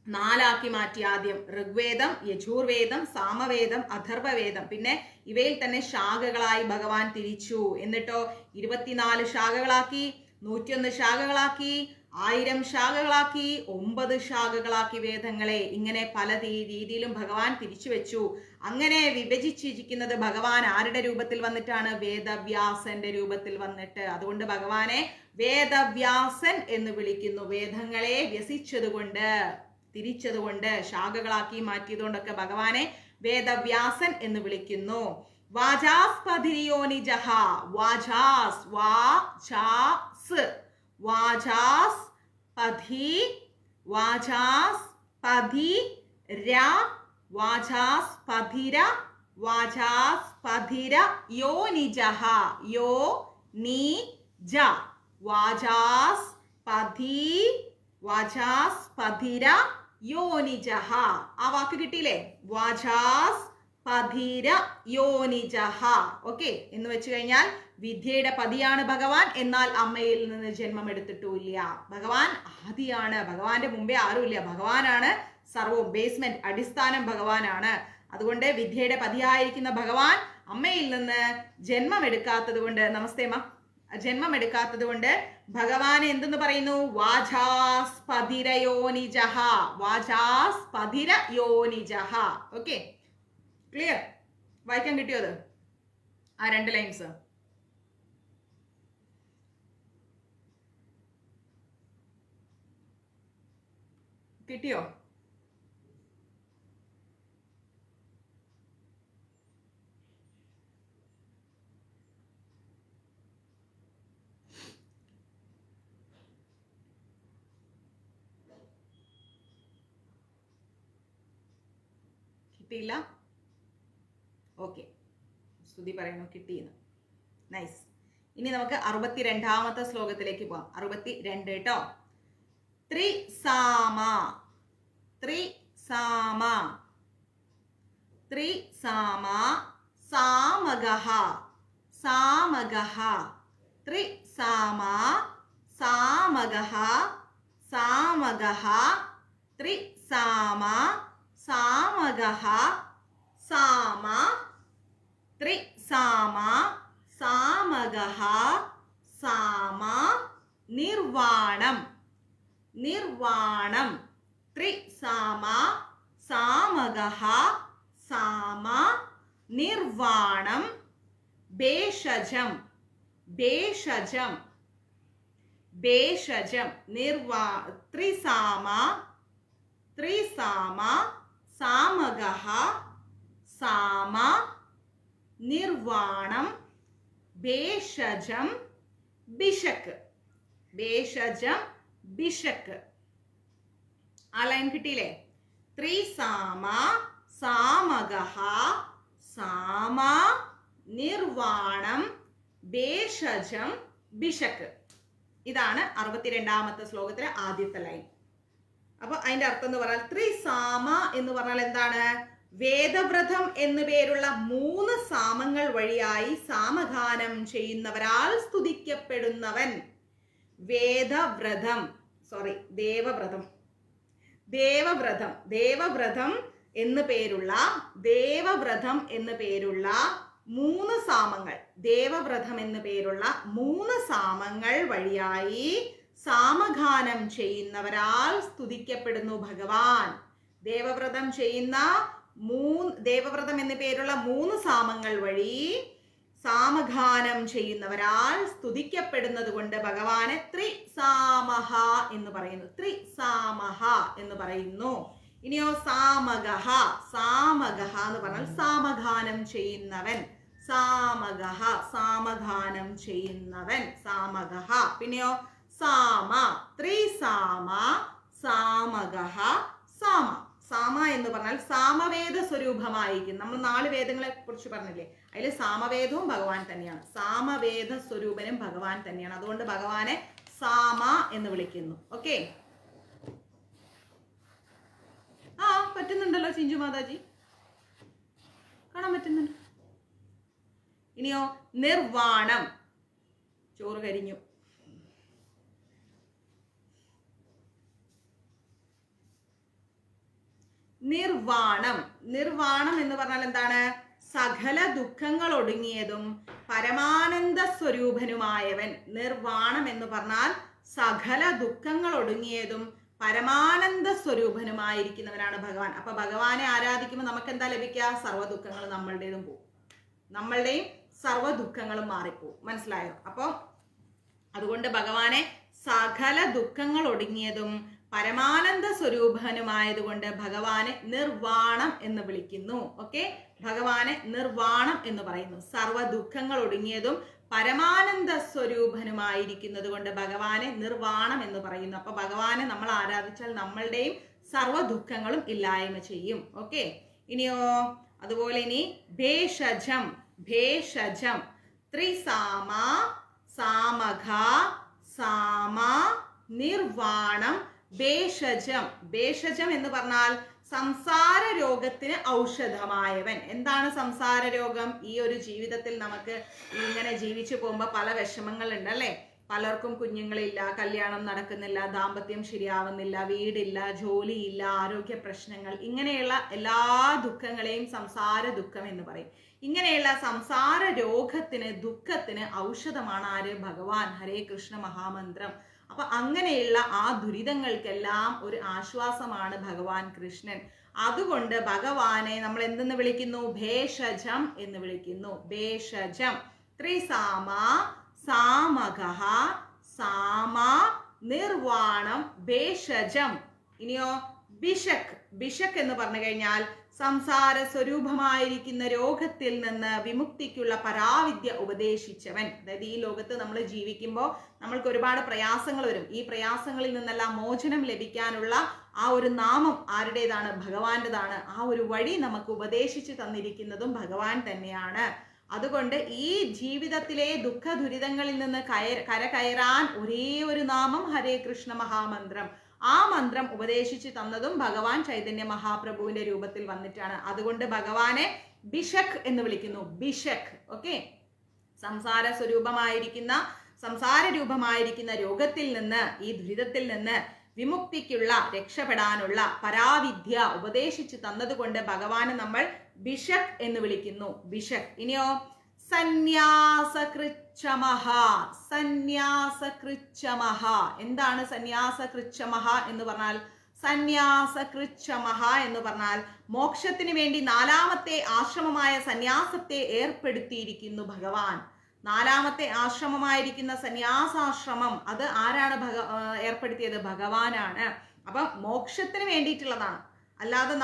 4 മാറ്റി. ആദ്യം ഋഗ്വേദം, യജുർവേദം, സാമവേദം, അഥർവവേദം, പിന്നെ ഇവയിൽ തന്നെ ശാഖകളായി ഭഗവാൻ തിരിച്ചു. എന്നിട്ടോ 24 ശാഖകളാക്കി, 101 ശാഖകളാക്കി, 1000 ശാഖകളാക്കി, 9 ശാഖകളാക്കി വേദങ്ങളെ. ഇങ്ങനെ പല രീതിയിലും ഭഗവാൻ തിരിച്ചു വെച്ചു. അങ്ങനെ വിഭജിച്ചിരിക്കുന്നത് ഭഗവാൻ ആരുടെ രൂപത്തിൽ വന്നിട്ടാണ്? വേദവ്യാസന്റെ രൂപത്തിൽ വന്നിട്ട്. അതുകൊണ്ട് ഭഗവാനെ വേദവ്യാസൻ എന്ന് വിളിക്കുന്നു. വേദങ്ങളെ വ്യസിച്ചതുകൊണ്ട്, തിരിച്ചതുകൊണ്ട്, ശാഖകളാക്കി മാറ്റിയതുകൊണ്ടൊക്കെ ഭഗവാനെ വേദവ്യാസൻ എന്ന് വിളിക്കുന്നു. വാചാസ്പതിരിയോനിജഹ, വാചാസ്, വാചാസ്, വാചാസ് പധി, വാചാസ് പധി ര, വാചാസ് പധിര, വാചാസ് പധിര യോനിജഹ, യോ നി ജ, വാചാസ് പധി, വാചാസ് പധിര യോനിജഹ. ആ വാക്ക് കിട്ടിയില്ലേ? വാചാസ് പധിര യോനിജഹ. ഓക്കെ, എന്ന് വെച്ച് കഴിഞ്ഞാൽ വിദ്യയുടെ പതിയാണ് ഭഗവാൻ, എന്നാൽ അമ്മയിൽ നിന്ന് ജന്മം എടുത്തിട്ടില്ല. ഭഗവാൻ ആദിയാണ്, ഭഗവാന്റെ മുമ്പേ ആരുമില്ല. ഭഗവാനാണ് സർവവും, ബേസ്മെന്റ്, അടിസ്ഥാനം ഭഗവാനാണ്. അതുകൊണ്ട് വിദ്യയുടെ പതിയായിരിക്കുന്ന ഭഗവാൻ അമ്മയിൽ നിന്ന് ജന്മം എടുക്കാത്തത് കൊണ്ട്, നമസ്തേ മാ, ജന്മം എടുക്കാത്തത് കൊണ്ട് ഭഗവാനെ എന്തെന്ന് പറയുന്നു? വാചാസ്പതിരയോനിജഹ, വാചാസ്പതിരയോനിജഹ. Okay, clear? വായിക്കാൻ കിട്ടിയോ അത്? ആ 2 ലൈൻസ് കിട്ടിയോ? കിട്ടിയില്ല? ഓക്കെ, സ്തുതി പറയുന്നു കിട്ടിയെന്ന്. നൈസ്. ഇനി നമുക്ക് 62ാമത്തെ ശ്ലോകത്തിലേക്ക് പോവാം. 62 കേട്ടോ. ത്രിസാമ, ത്രിസാമ, ത്രിസാമ, സാമഗഹ, സാമഗഹ, ത്രിസാമ, സാമഗഹ, സാമഗഹ, ത്രിസാമ, സാമഗഹ, സാമ, ത്രിസാമ, സാമഗഹ, സാമ, നിർവാണം, നിർവാണം, ത്രിസാമ, സാമഗഹ, സാമ, നിർവാണം, ഭേഷജം, ഭേഷജം, ഭേഷജം, ത്രിസാമ, ത്രിസാമ, സാമഗഹ, സാമ, നിർവാണം, ഭേഷജം, ബിഷക്ക്, ഭേഷജം, ബിഷക്ക്. ആ ലൈൻ കിട്ടിയില്ലേ? ത്രിസാമ, സാമഗഹ, സാമ, നിർവാണം, ഭേഷജം, ബിഷക്ക്. ഇതാണ് 62ാമത്തെ ശ്ലോകത്തിലെ ആദ്യത്തെ ലൈൻ. അപ്പൊ അതിന്റെ അർത്ഥം എന്ന് പറഞ്ഞാൽ ത്രിസാമ എന്ന് പറഞ്ഞാൽ എന്താണ്? വേദവ്രതം എന്നു പേരുള്ള 3 സാമങ്ങൾ വഴിയായി സാമഗാനം ചെയ്യുന്നവരാൽ സ്തുതിക്കപ്പെടുന്നവൻ. ദേവവ്രതം എന്ന് പേരുള്ള 3 സാമങ്ങൾ, ദേവവ്രതം എന്ന് പേരുള്ള 3 സാമങ്ങൾ വഴിയായി സാമഗാനം ചെയ്യുന്നവരാൽ സ്തുതിക്കപ്പെടുന്നു ഭഗവാൻ. ദേവവ്രതം എന്ന് പേരുള്ള 3 സാമങ്ങൾ വഴി സാമഗാനം ചെയ്യുന്നവരാൽ സ്തുതിക്കപ്പെടുന്നത് കൊണ്ട് ഭഗവാനെ ത്രിസാമഹ എന്ന് പറയുന്നു. ഇനിയോ സാമഗഹ എന്ന് പറഞ്ഞാൽ സാമഗാനം ചെയ്യുന്നവൻ. സാമഗഹ. പിന്നെയോ സാമ, ത്രിസാമ, സാമഗഹ, സാമ. സാമ എന്ന് പറഞ്ഞാൽ സാമവേദ സ്വരൂപമായിരിക്കും. നമ്മൾ 4 വേദങ്ങളെ കുറിച്ച് പറഞ്ഞില്ലേ, അതിൽ സാമവേദവും ഭഗവാൻ തന്നെയാണ്. സാമവേദ സ്വരൂപനും ഭഗവാൻ തന്നെയാണ്. അതുകൊണ്ട് ഭഗവാനെ സാമ എന്ന് വിളിക്കുന്നു. ഓക്കെ, പറ്റുന്നുണ്ടല്ലോ ചിഞ്ചു മാതാജി, കാണാൻ പറ്റുന്നുണ്ട്. ഇനിയോ നിർവാണം. ചോറ് കരിഞ്ഞു. നിർവാണം എന്ന് പറഞ്ഞാൽ എന്താണ്? സകല ദുഃഖങ്ങൾ ഒടുങ്ങിയതും പരമാനന്ദ സ്വരൂപനുമായവൻ. നിർവാണം എന്ന് പറഞ്ഞാൽ സകല ദുഃഖങ്ങൾ ഒടുങ്ങിയതും പരമാനന്ദ സ്വരൂപനുമായിരിക്കുന്നവനാണ് ഭഗവാൻ. അപ്പൊ ഭഗവാനെ ആരാധിക്കുമ്പോൾ നമുക്ക് എന്താ ലഭിക്കുക? സർവ്വ ദുഃഖങ്ങളും നമ്മളുടേതും പോവും, നമ്മളുടെയും സർവ്വ ദുഃഖങ്ങളും മാറിപ്പോവും. മനസ്സിലായോ? അപ്പൊ അതുകൊണ്ട് ഭഗവാനെ സകല ദുഃഖങ്ങൾ ഒടുങ്ങിയതും പരമാനന്ദ സ്വരൂപനുമായതുകൊണ്ട് ഭഗവാനെ നിർവാണം എന്ന് വിളിക്കുന്നു. ഓക്കെ, ഭഗവാനെ നിർവാണം എന്ന് പറയുന്നു. സർവ്വ ദുഃഖങ്ങൾ ഒടുങ്ങിയതും പരമാനന്ദ സ്വരൂപനുമായിരിക്കുന്നത് കൊണ്ട് ഭഗവാനെ നിർവാണം എന്ന് പറയുന്നു. അപ്പൊ ഭഗവാനെ നമ്മൾ ആരാധിച്ചാൽ നമ്മളുടെയും സർവ്വ ദുഃഖങ്ങളും ഇല്ലായ്മ ചെയ്യും. ഓക്കെ, ഇനിയോ അതുപോലെ ഇനി ഭേഷജം. ത്രിസാമ, സാമഘ, സാമ, നിർവാണം, ഭേഷജം എന്ന് പറഞ്ഞാൽ സംസാര രോഗത്തിന് ഔഷധമായവൻ. എന്താണ് സംസാര രോഗം? ഈ ഒരു ജീവിതത്തിൽ നമുക്ക് ഇങ്ങനെ ജീവിച്ചു പോകുമ്പോൾ പല വിഷമങ്ങളുണ്ട് അല്ലെ? പലർക്കും കുഞ്ഞുങ്ങളില്ല, കല്യാണം നടക്കുന്നില്ല, ദാമ്പത്യം ശരിയാവുന്നില്ല, വീടില്ല, ജോലിയില്ല, ആരോഗ്യ പ്രശ്നങ്ങൾ, ഇങ്ങനെയുള്ള എല്ലാ ദുഃഖങ്ങളെയും സംസാര ദുഃഖം എന്ന് പറയും. ഇങ്ങനെയുള്ള സംസാര രോഗത്തിന്, ദുഃഖത്തിന് ഔഷധമാണ് ആര്? ഭഗവാൻ. ഹരേ കൃഷ്ണ മഹാമന്ത്രം. അപ്പൊ അങ്ങനെയുള്ള ആ ദുരിതങ്ങൾക്കെല്ലാം ഒരു ആശ്വാസമാണ് ഭഗവാൻ കൃഷ്ണൻ. അതുകൊണ്ട് ഭഗവാനെ നമ്മൾ എന്തെന്ന് വിളിക്കുന്നു? ഭേഷജം എന്ന് വിളിക്കുന്നു. ഭേഷജം. ത്രിസാമ, സാമഘ, സാമ, നിർവാണം, ഭേഷജം. ഇനിയോ ബിഷക് എന്ന് പറഞ്ഞു കഴിഞ്ഞാൽ സംസാര സ്വരൂപമായിരിക്കുന്ന രോഗത്തിൽ നിന്ന് വിമുക്തിക്കുള്ള പരാവിദ്യ ഉപദേശിച്ചവൻ. അതായത് ഈ ലോകത്ത് നമ്മൾ ജീവിക്കുമ്പോൾ നമ്മൾക്ക് ഒരുപാട് പ്രയാസങ്ങൾ വരും. ഈ പ്രയാസങ്ങളിൽ നിന്നെല്ലാം മോചനം ലഭിക്കാനുള്ള ആ ഒരു നാമം ആരുടേതാണ്? ഭഗവാന്റേതാണ്. ആ ഒരു വഴി നമുക്ക് ഉപദേശിച്ചു തന്നിരിക്കുന്നതും ഭഗവാൻ തന്നെയാണ്. അതുകൊണ്ട് ഈ ജീവിതത്തിലെ ദുഃഖ ദുരിതങ്ങളിൽ നിന്ന് കരകയറാൻ ഒരേ ഒരു നാമം ഹരേ കൃഷ്ണ മഹാമന്ത്രം. ആ മന്ത്രം ഉപദേശിച്ചു തന്നതും ഭഗവാൻ ചൈതന്യ മഹാപ്രഭുവിന്റെ രൂപത്തിൽ വന്നിട്ടാണ്. അതുകൊണ്ട് ഭഗവാനെ ബിഷക് എന്ന് വിളിക്കുന്നു. ബിഷക്. ഓക്കെ, സംസാര രൂപമായിരിക്കുന്ന രോഗത്തിൽ നിന്ന്, ഈ ദുരിതത്തിൽ നിന്ന് വിമുക്തിക്കുള്ള, രക്ഷപ്പെടാനുള്ള പരാവിദ്യ ഉപദേശിച്ചു തന്നതുകൊണ്ട് ഭഗവാനെ നമ്മൾ ബിഷക് എന്ന് വിളിക്കുന്നു. ബിഷക്. ഇനിയോ സന്യാസകൃച്ഛമഹ. എന്താണ് സന്യാസകൃച്ഛമഹ എന്ന് പറഞ്ഞാൽ? സന്യാസകൃച്ഛമഹ എന്ന് പറഞ്ഞാൽ മോക്ഷത്തിന് വേണ്ടി 4ാമത്തെ ആശ്രമമായ സന്യാസത്തെ ഏർപ്പെടുത്തിയിരിക്കുന്നു ഭഗവാൻ. 4ാമത്തെ ആശ്രമമായിരിക്കുന്ന സന്യാസാശ്രമം അത് ആരാണ് ഏർപ്പെടുത്തിയത്? ഭഗവാനാണ്. അപ്പൊ മോക്ഷത്തിന് വേണ്ടിയിട്ടുള്ളതാണ്. അല്ലാതെ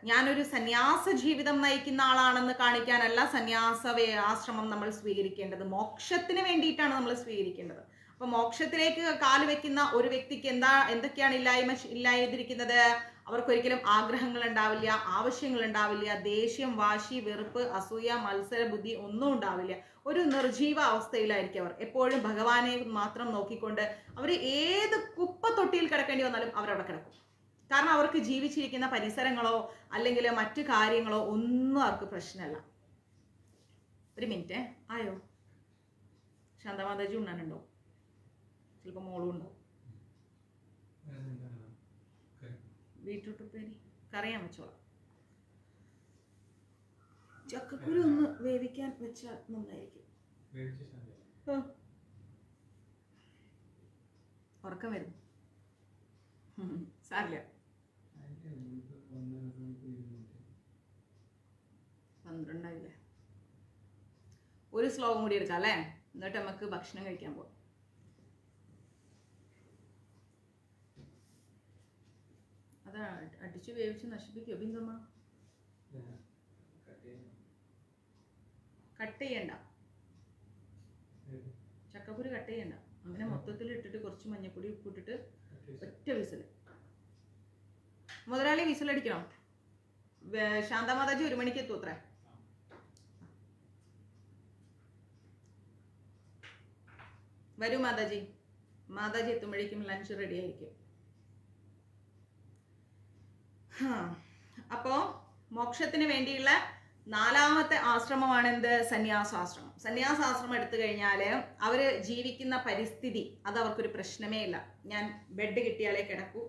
ഞാനൊരു സന്യാസ ജീവിതം നയിക്കുന്ന ആളാണെന്ന് കാണിക്കാനല്ല ആശ്രമം നമ്മൾ സ്വീകരിക്കേണ്ടത്. മോക്ഷത്തിന് വേണ്ടിയിട്ടാണ് നമ്മൾ സ്വീകരിക്കേണ്ടത്. അപ്പൊ മോക്ഷത്തിലേക്ക് കാല് വെക്കുന്ന ഒരു വ്യക്തിക്ക് എന്തൊക്കെയാണ് ഇല്ലാതിരിക്കുന്നത്? അവർക്കൊരിക്കലും ആഗ്രഹങ്ങൾ ഉണ്ടാവില്ല, ആവശ്യങ്ങൾ ഉണ്ടാവില്ല, ദേഷ്യം, വാശി, വെറുപ്പ്, അസൂയ, മത്സര ബുദ്ധി ഒന്നും ഉണ്ടാവില്ല. ഒരു നിർജീവ അവസ്ഥയിലായിരിക്കും അവർ. എപ്പോഴും ഭഗവാനെ മാത്രം നോക്കിക്കൊണ്ട് അവർ ഏത് കുപ്പത്തൊട്ടിയിൽ കിടക്കേണ്ടി വന്നാലും അവരവിടെ കിടക്കും. കാരണം അവർക്ക് ജീവിച്ചിരിക്കുന്ന പരിസരങ്ങളോ അല്ലെങ്കിൽ മറ്റു കാര്യങ്ങളോ ഒന്നും അവർക്ക് പ്രശ്നമല്ല. ഒരു മിനിറ്റ് ആയോ? ശാന്തമാതാജി ഉണ്ണാനുണ്ടോ? ചിലപ്പോൾ മോളും ഉണ്ടോ? ബീട്രൂട്ട് കറിയാൻ വെച്ചോളാം. ചക്കക്കുരു ഒന്ന് വേവിക്കാൻ വെച്ചാൽ നന്നായിരിക്കും. ഉറക്കം വരുന്നു. സാരില്ല, 12 ഒരു ശ്ലോകം കൂടി എടുക്കാം അല്ലേ? എന്നിട്ട് നമുക്ക് ഭക്ഷണം കഴിക്കാൻ പോവാം. അത് അടിച്ചു വേവിച്ച് നശിപ്പിക്കോ ബിന്ദുമ്മ? കട്ട് ചെയ്യണ്ട, ചക്കക്കുരു കട്ട് ചെയ്യണ്ട. അങ്ങനെ മൊത്തത്തിൽ ഇട്ടിട്ട് കുറച്ച് മഞ്ഞപ്പൊടി ഉപ്പിട്ടിട്ട് ഒറ്റ വിസിൽ. മുതലാളി വിസിലടിക്കണം. ശാന്തമാതാജി 1 മണിക്ക് എത്തും അത്രേ. വരൂ മാതാജി. മാതാജി എത്തുമ്പോഴേക്കും ലഞ്ച് റെഡി ആയിരിക്കും. അപ്പോ മോക്ഷത്തിന് വേണ്ടിയുള്ള 4ാമത്തെ ആശ്രമമാണ് എന്ത്? സന്യാസാശ്രമം. സന്യാസാശ്രമം എടുത്തു കഴിഞ്ഞാൽ അവര് ജീവിക്കുന്ന പരിസ്ഥിതി അത് അവർക്കൊരു പ്രശ്നമേ ഇല്ല. ഞാൻ ബെഡ് കിട്ടിയാലേ കിടക്കൂ,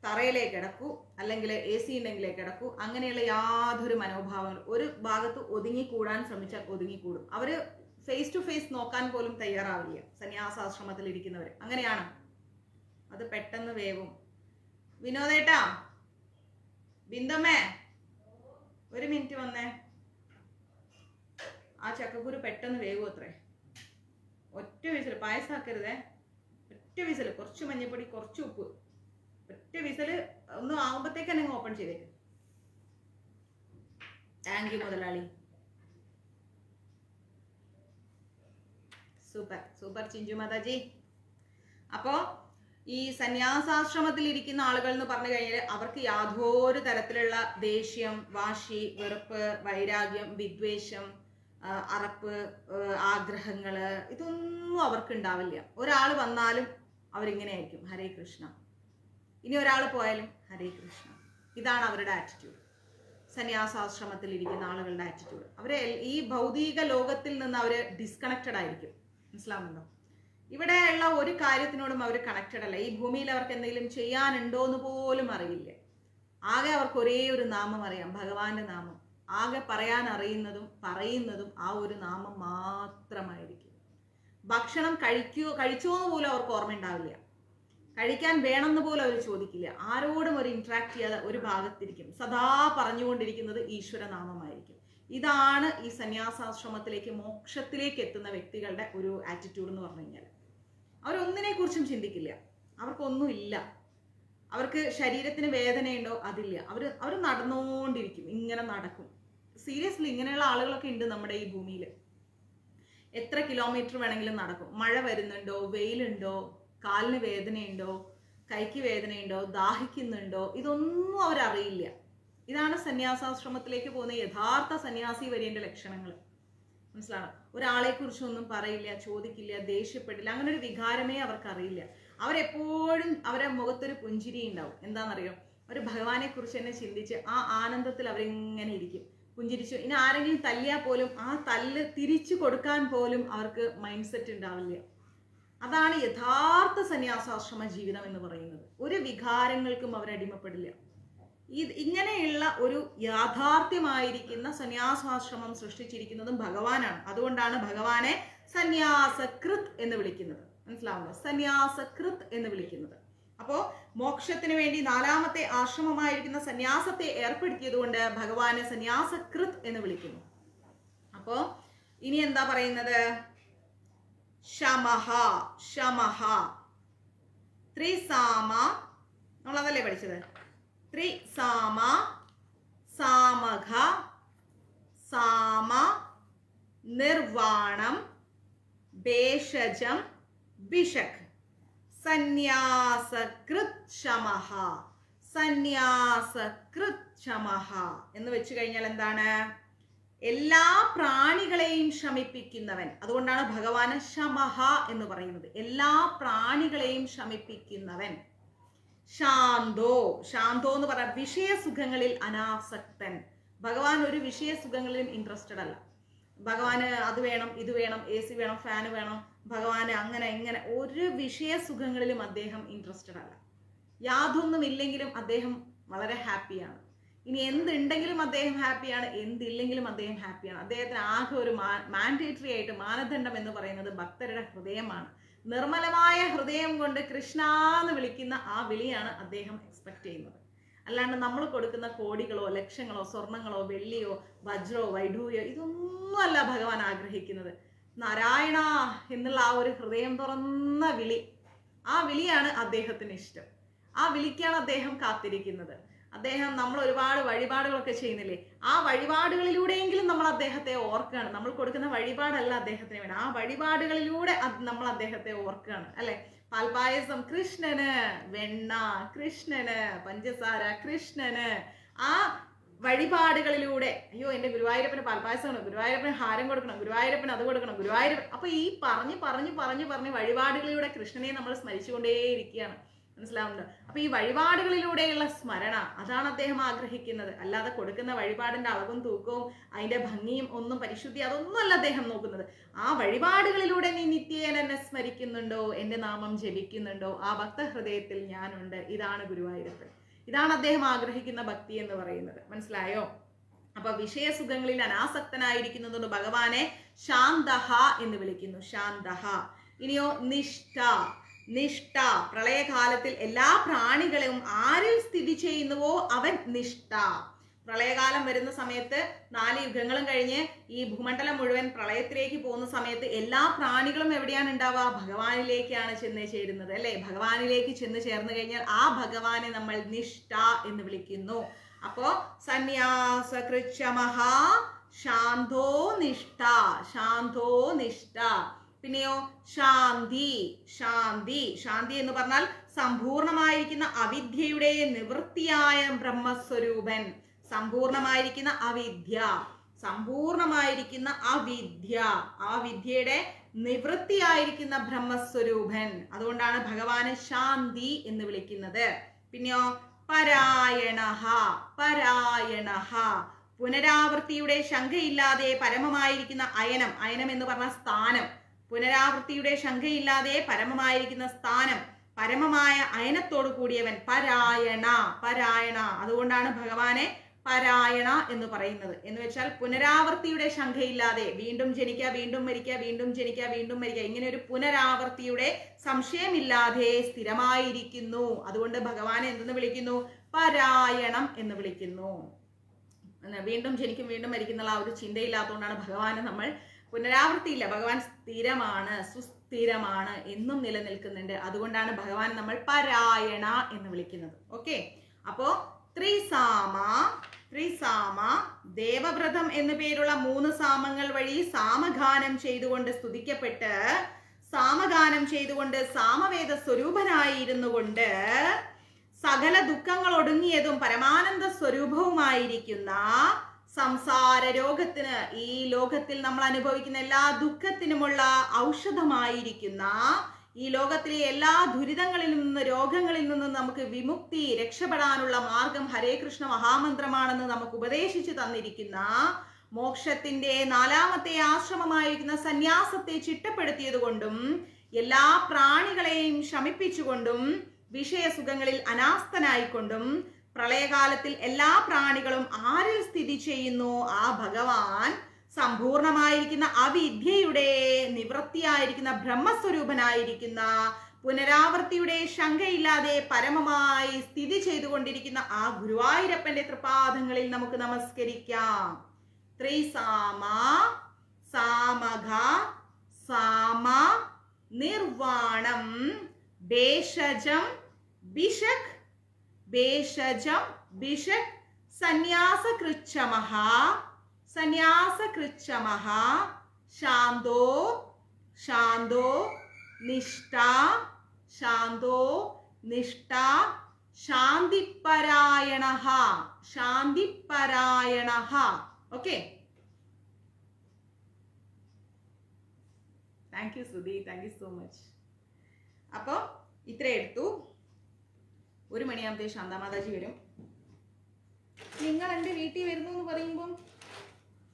തറയിലേ കിടക്കൂ, അല്ലെങ്കിൽ AC ഉണ്ടെങ്കിലേ കിടക്കൂ, അങ്ങനെയുള്ള യാതൊരു മനോഭാവങ്ങളും. ഒരു ഭാഗത്ത് ഒതുങ്ങിക്കൂടാൻ ശ്രമിച്ചാൽ ഒതുങ്ങിക്കൂടും. അവര് ഫേസ് ടു ഫേസ് നോക്കാൻ പോലും തയ്യാറാവില്ല സന്യാസാശ്രമത്തിൽ ഇരിക്കുന്നവർ. അങ്ങനെയാണ്. അത് പെട്ടെന്ന് വേവും. വിനോദേട്ടാ, ബിന്ദമ്മേ 1 മിനിറ്റ് വന്നേ. ആ ചക്കക്കുരു പെട്ടെന്ന് വേവും അത്രേ. ഒറ്റ വിസിൽ. പായസാക്കരുതേ, ഒറ്റ വിസിൽ. കുറച്ച് മഞ്ഞപ്പൊടി, കുറച്ച് ഉപ്പ്, ഒറ്റ വിസിൽ. ഒന്ന് ആകുമ്പോഴത്തേക്ക് തന്നെ ഓപ്പൺ ചെയ്തേക്ക്. താങ്ക് യു മുതലാളി. Super super Chinchu Mataji. അപ്പോ ഈ സന്യാസാശ്രമത്തിൽ ഇരിക്കുന്ന ആളുകൾ എന്ന് പറഞ്ഞു കഴിഞ്ഞാൽ അവർക്ക് യാതൊരു തരത്തിലുള്ള ദേഷ്യം, വാശി, വെറുപ്പ്, വൈരാഗ്യം, വിദ്വേഷം, അറപ്പ്, ആഗ്രഹങ്ങള് ഇതൊന്നും അവർക്ക് ഉണ്ടാവില്ല. ഒരാൾ വന്നാലും അവരിങ്ങനെ ആയിരിക്കും, ഹരേ കൃഷ്ണ. ഇനി ഒരാൾ പോയാലും ഹരേ കൃഷ്ണ. ഇതാണ് അവരുടെ ആറ്റിറ്റ്യൂഡ്. സന്യാസാശ്രമത്തിൽ ഇരിക്കുന്ന ആളുകളുടെ ആറ്റിറ്റ്യൂഡ്. അവരെ ഈ ഭൗതിക ലോകത്തിൽ നിന്ന് അവര് ഡിസ്കണക്റ്റഡ് ആയിരിക്കും. മനസ്സിലാവുന്നുണ്ടോ? ഇവിടെ ഉള്ള ഒരു കാര്യത്തിനോടും അവർ കണക്റ്റഡ് അല്ല. ഈ ഭൂമിയിൽ അവർക്ക് എന്തെങ്കിലും ചെയ്യാനുണ്ടോ എന്ന് പോലും അറിയില്ല. ആകെ അവർക്ക് ഒരേ ഒരു നാമം അറിയാം, ഭഗവാന്റെ നാമം. ആകെ പറയാൻ അറിയുന്നതും പറയുന്നതും ആ ഒരു നാമം മാത്രമായിരിക്കും. ഭക്ഷണം കഴിച്ചോ എന്ന് പോലും അവർക്ക് ഓർമ്മ ഉണ്ടാവില്ല. കഴിക്കാൻ വേണമെന്ന് പോലും അവർ ചോദിക്കില്ല. ആരോടും ഒരു ഇന്ററാക്ട് ചെയ്യാതെ ഒരു ഭാഗത്തിരിക്കും. സദാ പറഞ്ഞുകൊണ്ടിരിക്കുന്നത് ഈശ്വരനാമമായിരിക്കും. ഇതാണ് ഈ സന്യാസാശ്രമത്തിലേക്ക്, മോക്ഷത്തിലേക്ക് എത്തുന്ന വ്യക്തികളുടെ ഒരു ആറ്റിറ്റ്യൂഡ് എന്ന് പറഞ്ഞു കഴിഞ്ഞാൽ. അവരൊന്നിനെ കുറിച്ചും ചിന്തിക്കില്ല. അവർക്കൊന്നുമില്ല. അവർക്ക് ശരീരത്തിന് വേദനയുണ്ടോ? അതില്ല. അവർ നടന്നുകൊണ്ടിരിക്കും, ഇങ്ങനെ നടക്കും. സീരിയസ്ലി ഇങ്ങനെയുള്ള ആളുകളൊക്കെ ഉണ്ട് നമ്മുടെ ഈ ഭൂമിയിൽ. എത്ര കിലോമീറ്റർ വേണമെങ്കിലും നടക്കും. മഴ വരുന്നുണ്ടോ, വെയിലുണ്ടോ, കാലിന് വേദനയുണ്ടോ, കൈക്ക് വേദനയുണ്ടോ, ദാഹിക്കുന്നുണ്ടോ, ഇതൊന്നും അവരറിയില്ല. ഇതാണ് സന്യാസാശ്രമത്തിലേക്ക് പോകുന്ന യഥാർത്ഥ സന്യാസി വരേണ്ട ലക്ഷണങ്ങൾ. മനസ്സിലാണോ? ഒരാളെ കുറിച്ചൊന്നും പറയില്ല, ചോദിക്കില്ല, ദേഷ്യപ്പെടില്ല. അങ്ങനെ ഒരു വികാരമേ അവർക്കറിയില്ല. അവരെപ്പോഴും അവരുടെ മുഖത്തൊരു പുഞ്ചിരി ഉണ്ടാവും. എന്താണെന്നറിയോ? അവർ ഭഗവാനെ കുറിച്ച് തന്നെ ചിന്തിച്ച് ആ ആനന്ദത്തിൽ അവരിങ്ങനെ ഇരിക്കും, പുഞ്ചിരിച്ചു. ഇനി ആരെങ്കിലും തല്ലിയാൽ പോലും ആ തല്ല് തിരിച്ചു കൊടുക്കാൻ പോലും അവർക്ക് മൈൻഡ് സെറ്റ് ഉണ്ടാവില്ല. അതാണ് യഥാർത്ഥ സന്യാസാശ്രമ ജീവിതം എന്ന് പറയുന്നത്. ഒരു വികാരങ്ങൾക്കും അവരടിമപ്പെടില്ല. ഇങ്ങനെയുള്ള ഒരു യാഥാർത്ഥ്യമായിരിക്കുന്ന സന്യാസാശ്രമം സൃഷ്ടിച്ചിരിക്കുന്നതും ഭഗവാനാണ്. അതുകൊണ്ടാണ് ഭഗവാനെ സന്യാസകൃത് എന്ന് വിളിക്കുന്നത്. മനസ്സിലാവുന്നു? സന്യാസകൃത് എന്ന് വിളിക്കുന്നത്. അപ്പോ മോക്ഷത്തിന് വേണ്ടി 4ാമത്തെ ആശ്രമമായിരിക്കുന്ന സന്യാസത്തെ ഏർപ്പെടുത്തിയത് കൊണ്ട് ഭഗവാനെ സന്യാസകൃത് എന്ന് വിളിക്കുന്നു. അപ്പോ ഇനി എന്താ പറയുന്നത്? ശമഹ. ശമഹ ത്രിസാമ, നമ്മളതല്ലേ പഠിച്ചത്? ത്രിസാമ, സാമഘ, സാമ, നിർവാണം, ഭേഷജം, ഭിഷക്. സന്യാസകൃത് ശമഹ. സന്യാസകൃത് ശമഹ എന്ന് വെച്ച് കഴിഞ്ഞാൽ എന്താണ്? എല്ലാ പ്രാണികളെയും ശമിപ്പിക്കുന്നവൻ. അതുകൊണ്ടാണ് ഭഗവാന് ശമഹ എന്ന് പറയുന്നത്. എല്ലാ പ്രാണികളെയും ശമിപ്പിക്കുന്നവൻ. ശാന്തോ. ശാന്തോ എന്ന് പറഞ്ഞാൽ വിഷയസുഖങ്ങളിൽ അനാസക്തൻ. ഭഗവാൻ ഒരു വിഷയസുഖങ്ങളിലും ഇൻട്രസ്റ്റഡ് അല്ല. ഭഗവാന് അത് വേണം, ഇത് വേണം, AC വേണം, ഫാന് വേണം, ഭഗവാന് അങ്ങനെ ഇങ്ങനെ ഒരു വിഷയസുഖങ്ങളിലും അദ്ദേഹം ഇൻട്രസ്റ്റഡ് അല്ല. യാതൊന്നും ഇല്ലെങ്കിലും അദ്ദേഹം വളരെ ഹാപ്പിയാണ്. ഇനി എന്തുണ്ടെങ്കിലും അദ്ദേഹം ഹാപ്പിയാണ്, എന്തില്ലെങ്കിലും അദ്ദേഹം ഹാപ്പിയാണ്. അദ്ദേഹത്തിന് ആകെ ഒരു മാൻഡേറ്ററി ആയിട്ട് മാനദണ്ഡം എന്ന് പറയുന്നത് ഭക്തരുടെ ഹൃദയമാണ്. നിർമ്മലമായ ഹൃദയം കൊണ്ട് കൃഷ്ണ എന്ന് വിളിക്കുന്ന ആ വിളിയാണ് അദ്ദേഹം എക്സ്പെക്ട് ചെയ്യുന്നത്. അല്ലാണ്ട് നമ്മൾ കൊടുക്കുന്ന കോടികളോ ലക്ഷങ്ങളോ സ്വർണങ്ങളോ വെള്ളിയോ വജ്രോ വൈഡൂര്യോ ഇതൊന്നും അല്ല ഭഗവാൻ ആഗ്രഹിക്കുന്നത്. നാരായണ എന്നുള്ള ആ ഒരു ഹൃദയം തുറന്ന വിളി, ആ വിളിയാണ് അദ്ദേഹത്തിന് ഇഷ്ടം. ആ വിളിക്കാണ് അദ്ദേഹം കാത്തിരിക്കുന്നത്. അദ്ദേഹം നമ്മൾ ഒരുപാട് വഴിപാടുകളൊക്കെ ചെയ്യുന്നില്ലേ, ആ വഴിപാടുകളിലൂടെയെങ്കിലും നമ്മൾ അദ്ദേഹത്തെ ഓർക്കുകയാണ്. നമ്മൾ കൊടുക്കുന്ന വഴിപാടല്ല അദ്ദേഹത്തിന് വേണം, ആ വഴിപാടുകളിലൂടെ നമ്മൾ അദ്ദേഹത്തെ ഓർക്കുകയാണ് അല്ലെ. പാൽപായസം കൃഷ്ണന്, വെണ്ണ കൃഷ്ണന്, പഞ്ചസാര കൃഷ്ണന്. ആ വഴിപാടുകളിലൂടെ, അയ്യോ എൻ്റെ ഗുരുവായൂരപ്പന് പാൽപായസമാണ്, ഗുരുവായൂരപ്പന് ഹാരം കൊടുക്കണം, ഗുരുവായൂരപ്പന് അത് കൊടുക്കണം, ഗുരുവായൂരപ്പൻ. അപ്പൊ ഈ പറഞ്ഞ് വഴിപാടുകളിലൂടെ കൃഷ്ണനെ നമ്മൾ സ്മരിച്ചുകൊണ്ടേയിരിക്കുകയാണ്. മനസ്സിലാവുന്നുണ്ടോ? അപ്പൊ ഈ വഴിപാടുകളിലൂടെയുള്ള സ്മരണ, അതാണ് അദ്ദേഹം ആഗ്രഹിക്കുന്നത്. അല്ലാതെ കൊടുക്കുന്ന വഴിപാടിന്റെ അളവും തൂക്കവും അതിന്റെ ഭംഗിയും ഒന്നും പരിശുദ്ധി അതൊന്നും അല്ല അദ്ദേഹം നോക്കുന്നത്. ആ വഴിപാടുകളിലൂടെ നീ നിത്യേന എന്നെ സ്മരിക്കുന്നുണ്ടോ, എന്റെ നാമം ജപിക്കുന്നുണ്ടോ, ആ ഭക്തഹൃദയത്തിൽ ഞാനുണ്ട്. ഇതാണ് ഗുരുവായൂരപ്പൻ. ഇതാണ് അദ്ദേഹം ആഗ്രഹിക്കുന്ന ഭക്തി എന്ന് പറയുന്നത്. മനസ്സിലായോ? അപ്പൊ വിഷയസുഖങ്ങളിൽ അനാസക്തനായിരിക്കുന്നതുകൊണ്ട് ഭഗവാനെ ശാന്തഹ എന്ന് വിളിക്കുന്നു. ശാന്തഹ. ഇനിയോ നിഷ്ഠ. നിഷ്ഠ. പ്രളയകാലത്തിൽ എല്ലാ പ്രാണികളും ആരിൽ സ്ഥിതി ചെയ്യുന്നുവോ അവൻ നിഷ്ഠ. പ്രളയകാലം വരുന്ന സമയത്ത് 4 യുഗങ്ങളും കഴിഞ്ഞ് ഈ ഭൂമണ്ഡലം മുഴുവൻ പ്രളയത്തിലേക്ക് പോകുന്ന സമയത്ത് എല്ലാ പ്രാണികളും എവിടെയാണ് ഉണ്ടാവുക? ഭഗവാനിലേക്കാണ് ചെന്ന് ചേരുന്നത് അല്ലെ. ഭഗവാനിലേക്ക് ചെന്ന് ചേർന്ന് കഴിഞ്ഞാൽ ആ ഭഗവാനെ നമ്മൾ നിഷ്ഠ എന്ന് വിളിക്കുന്നു. അപ്പോ സന്യാസകൃച്ഛമഹ ശാന്തോ നിഷ്ഠ. ശാന്തോ നിഷ്ഠ. പിന്നെയോ ശാന്തി. ശാന്തി. ശാന്തി എന്ന് പറഞ്ഞാൽ സമ്പൂർണമായിരിക്കുന്ന അവിദ്യയുടെ നിവൃത്തിയായ ബ്രഹ്മസ്വരൂപൻ. സമ്പൂർണമായിരിക്കുന്ന അവിദ്യ, സമ്പൂർണമായിരിക്കുന്ന അവിദ്യ, ആ വിദ്യയുടെ നിവൃത്തിയായിരിക്കുന്ന ബ്രഹ്മസ്വരൂപൻ. അതുകൊണ്ടാണ് ഭഗവാനെ ശാന്തി എന്ന് വിളിക്കുന്നത്. പിന്നെയോ പരായണഃ. പരായണഃ. പുനരാവൃത്തിയുടെ ശങ്കയില്ലാതെ പരമമായിരിക്കുന്ന അയനം. അയനം എന്ന് പറഞ്ഞ സ്ഥാനം. പുനരാവൃത്തിയുടെ ശങ്കയില്ലാതെ പരമമായിരിക്കുന്ന സ്ഥാനം, പരമമായ അയനത്തോട് കൂടിയവൻ. പരായണ. പരായണ. അതുകൊണ്ടാണ് ഭഗവാനെ പരായണ എന്ന് പറയുന്നത്. എന്ന് വെച്ചാൽ പുനരാവൃത്തിയുടെ ശങ്കയില്ലാതെ വീണ്ടും ജനിക്കുക, വീണ്ടും മരിക്കുക, വീണ്ടും ജനിക്കുക, വീണ്ടും മരിക്കുക, ഇങ്ങനെ ഒരു പുനരാവൃത്തിയുടെ സംശയമില്ലാതെ സ്ഥിരമായിരിക്കുന്നു. അതുകൊണ്ട് ഭഗവാനെ എന്തെന്ന് വിളിക്കുന്നു? പരായണം എന്ന് വിളിക്കുന്നു. വീണ്ടും ജനിക്കും വീണ്ടും മരിക്കുന്നുള്ള ആ ഒരു ചിന്തയില്ലാത്തതുകൊണ്ടാണ് ഭഗവാനെ നമ്മൾ പുനരാവൃത്തിയില്ല, ഭഗവാൻ സ്ഥിരമാണ്, സുസ്ഥിരമാണ്, എന്നും നിലനിൽക്കുന്നുണ്ട്. അതുകൊണ്ടാണ് ഭഗവാൻ നമ്മൾ പരായണ എന്ന് വിളിക്കുന്നത്. ഓക്കെ. അപ്പോ ത്രിസാമ. ത്രിസാമ ദേവവ്രതം എന്നു പേരുള്ള 3 സാമങ്ങൾ വഴി സാമഗാനം ചെയ്തുകൊണ്ട് സ്തുതിക്കപ്പെട്ട്, സാമഗാനം ചെയ്തുകൊണ്ട് സാമവേദ സ്വരൂപനായിരുന്നു കൊണ്ട് സകല ദുഃഖങ്ങൾ ഒടുങ്ങിയതും പരമാനന്ദ സ്വരൂപവുമായിരിക്കുന്ന, സംസാര രോഗത്തിന്, ഈ ലോകത്തിൽ നമ്മൾ അനുഭവിക്കുന്ന എല്ലാ ദുഃഖത്തിനുമുള്ള ഔഷധമായിരിക്കുന്ന, ഈ ലോകത്തിലെ എല്ലാ ദുരിതങ്ങളിൽ നിന്ന്, രോഗങ്ങളിൽ നിന്നും നമുക്ക് വിമുക്തി, രക്ഷപ്പെടാനുള്ള മാർഗം ഹരേ കൃഷ്ണ മഹാമന്ത്രമാണെന്ന് നമുക്ക് ഉപദേശിച്ചു തന്നിരിക്കുന്ന, മോക്ഷത്തിന്റെ 4ാമത്തെ ആശ്രമമായിരിക്കുന്ന സന്യാസത്തെ ചിട്ടപ്പെടുത്തിയത് കൊണ്ടും എല്ലാ പ്രാണികളെയും ശമിപ്പിച്ചുകൊണ്ടും വിഷയസുഖങ്ങളിൽ അനാസ്ഥനായിക്കൊണ്ടും പ്രളയകാലത്തിൽ എല്ലാ പ്രാണികളും ആരിൽ സ്ഥിതി ചെയ്യുന്നു ആ ഭഗവാൻ സമ്പൂർണമായിരിക്കുന്ന അവിദ്യയുടെ നിവൃത്തിയായിരിക്കുന്ന ബ്രഹ്മസ്വരൂപനായിരിക്കുന്ന, പുനരാവൃത്തിയുടെ ശങ്കയില്ലാതെ പരമമായി സ്ഥിതി ചെയ്തുകൊണ്ടിരിക്കുന്ന ആ ഗുരുവായൂരപ്പന്റെ തൃപാദങ്ങളിൽ നമുക്ക് നമസ്കരിക്കാം. ത്രിസാമ, സാമഘ, സാമ, നിർവാണം, ഭേഷജം, ഭിഷക്, ഭേഷജം, ഭിഷക്, സന്യാസകൃച്ഛമഃ, സന്യാസകൃച്ഛമഃ, ശാന്തോ, ശാന്തോ, നിഷ്ഠ, ശാന്തോ, നിഷ്ഠ, ശാന്തിപരായണഃ, ശാന്തിപരായണഃ. Okay. Thank you Shruti, thank you so much. അപ്പോൾ ഇത്ര എടുത്തു. 1 മണിയാകുമ്പോഴത്തേക്ക് ശാന്താമാതാജി വരും. നിങ്ങൾ എൻ്റെ വീട്ടിൽ വരുന്നു എന്ന് പറയുമ്പം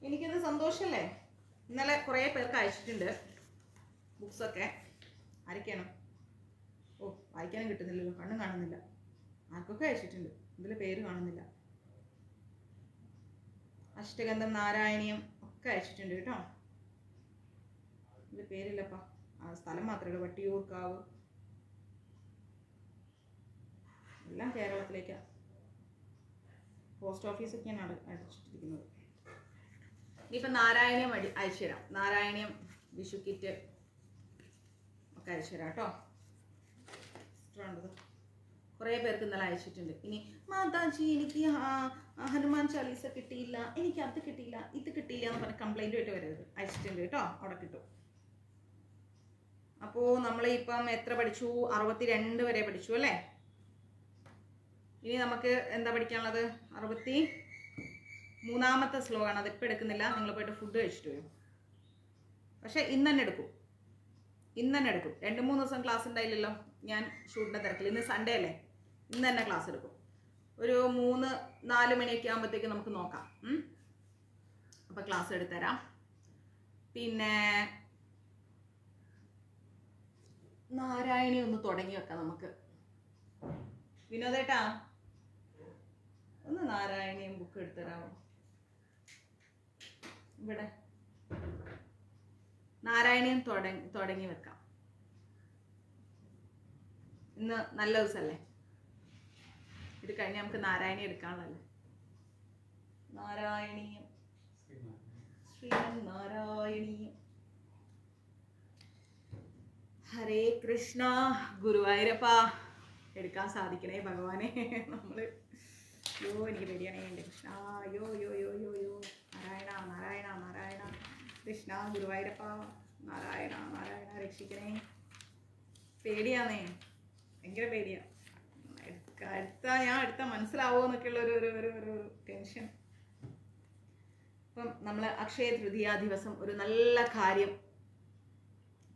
എനിക്കത് സന്തോഷമല്ലേ. ഇന്നലെ കുറേ പേർക്ക് അയച്ചിട്ടുണ്ട് ബുക്സൊക്കെ. ആരൊക്കെയാണ്? ഓ, വായിക്കാനും കിട്ടുന്നില്ലല്ലോ, കണ്ണും കാണുന്നില്ല. ആർക്കൊക്കെ അയച്ചിട്ടുണ്ട്, ഇതിൽ പേര് കാണുന്നില്ല. അഷ്ടഗന്ധം, നാരായണീയം ഒക്കെ അയച്ചിട്ടുണ്ട് കേട്ടോ. ഇതിൽ പേരില്ലപ്പാ, ആ സ്ഥലം മാത്രമേ ഉള്ളൂ. വട്ടിയൂർക്കാവ്, എല്ലാം കേരളത്തിലേക്കാണ്. പോസ്റ്റ് ഓഫീസൊക്കെയാണ് അടിച്ചിട്ടിരിക്കുന്നത്. ഇനിയിപ്പോൾ നാരായണീയം അയച്ചു തരാം. നാരായണീയം വിഷു കിറ്റ് ഒക്കെ അയച്ചു തരാം കേട്ടോ. കുറേ പേർക്ക് ഇന്നലെ അയച്ചിട്ടുണ്ട്. ഇനി മാതാജി എനിക്ക് ഹനുമാൻ ചാലീസ കിട്ടിയില്ല, എനിക്ക് അത് കിട്ടിയില്ല, ഇത് കിട്ടിയില്ല എന്ന് പറഞ്ഞ് കംപ്ലൈൻറ്റ് ആയിട്ട് വരരുത്. അയച്ചിട്ടുണ്ട് കേട്ടോ, അവിടെ കിട്ടും. അപ്പോൾ നമ്മളിപ്പം എത്ര പഠിച്ചു? 62 വരെ പഠിച്ചു അല്ലേ. ഇനി നമുക്ക് എന്താ പഠിക്കാനുള്ളത്? 63ാമത്തെ ശ്ലോകമാണ്. അതിപ്പോൾ എടുക്കുന്നില്ല, നിങ്ങൾ പോയിട്ട് ഫുഡ് കഴിച്ചിട്ട് വരും. പക്ഷേ ഇന്ന് തന്നെ എടുക്കും, 2-3 ദിവസം ക്ലാസ് ഉണ്ടായില്ലല്ലോ, ഞാൻ ഷൂട്ടിൻ്റെ തിരക്കിൽ. ഇന്ന് സൺഡേ അല്ലേ, ഇന്ന് തന്നെ ക്ലാസ് എടുക്കും. ഒരു 3-4 മണിയൊക്കെ ആകുമ്പോഴത്തേക്ക് നമുക്ക് നോക്കാം. അപ്പോൾ ക്ലാസ് എടുത്തുതരാം. പിന്നെ നാരായണി ഒന്ന് തുടങ്ങി വെക്കാം നമുക്ക്. വിനോദേട്ടാ, ഒന്ന് നാരായണിയും ബുക്ക് എടുത്തുതരാമോ? ഇവിടെ നാരായണിയും തുടങ്ങി വെക്കാം. ഇന്ന് നല്ല ദിവസമല്ലേ, ഇത് കഴിഞ്ഞ് നമുക്ക് നാരായണി എടുക്കാനുള്ളല്ലേ. നാരായണീയം, ശ്രീനാരായണീയം. ഹരേ കൃഷ്ണ. ഗുരുവായൂരപ്പ എടുക്കാൻ സാധിക്കണേ ഭഗവാനെ. എനിക്ക് പേടിയാണേ എൻ്റെ കൃഷ്ണ. യോ യോ യോ യോ യോ നാരായണ നാരായണ നാരായണ കൃഷ്ണ ഗുരുവായൂരപ്പ. നാരായണ നാരായണ രക്ഷിക്കണേ. പേടിയാന്നേ, ഭയങ്കര പേടിയാ. ഞാൻ എടുത്താൽ മനസ്സിലാവോ എന്നൊക്കെയുള്ള ഒരു ടെൻഷൻ. ഇപ്പം നമ്മൾ അക്ഷയ തൃതീയ ദിവസം ഒരു നല്ല കാര്യം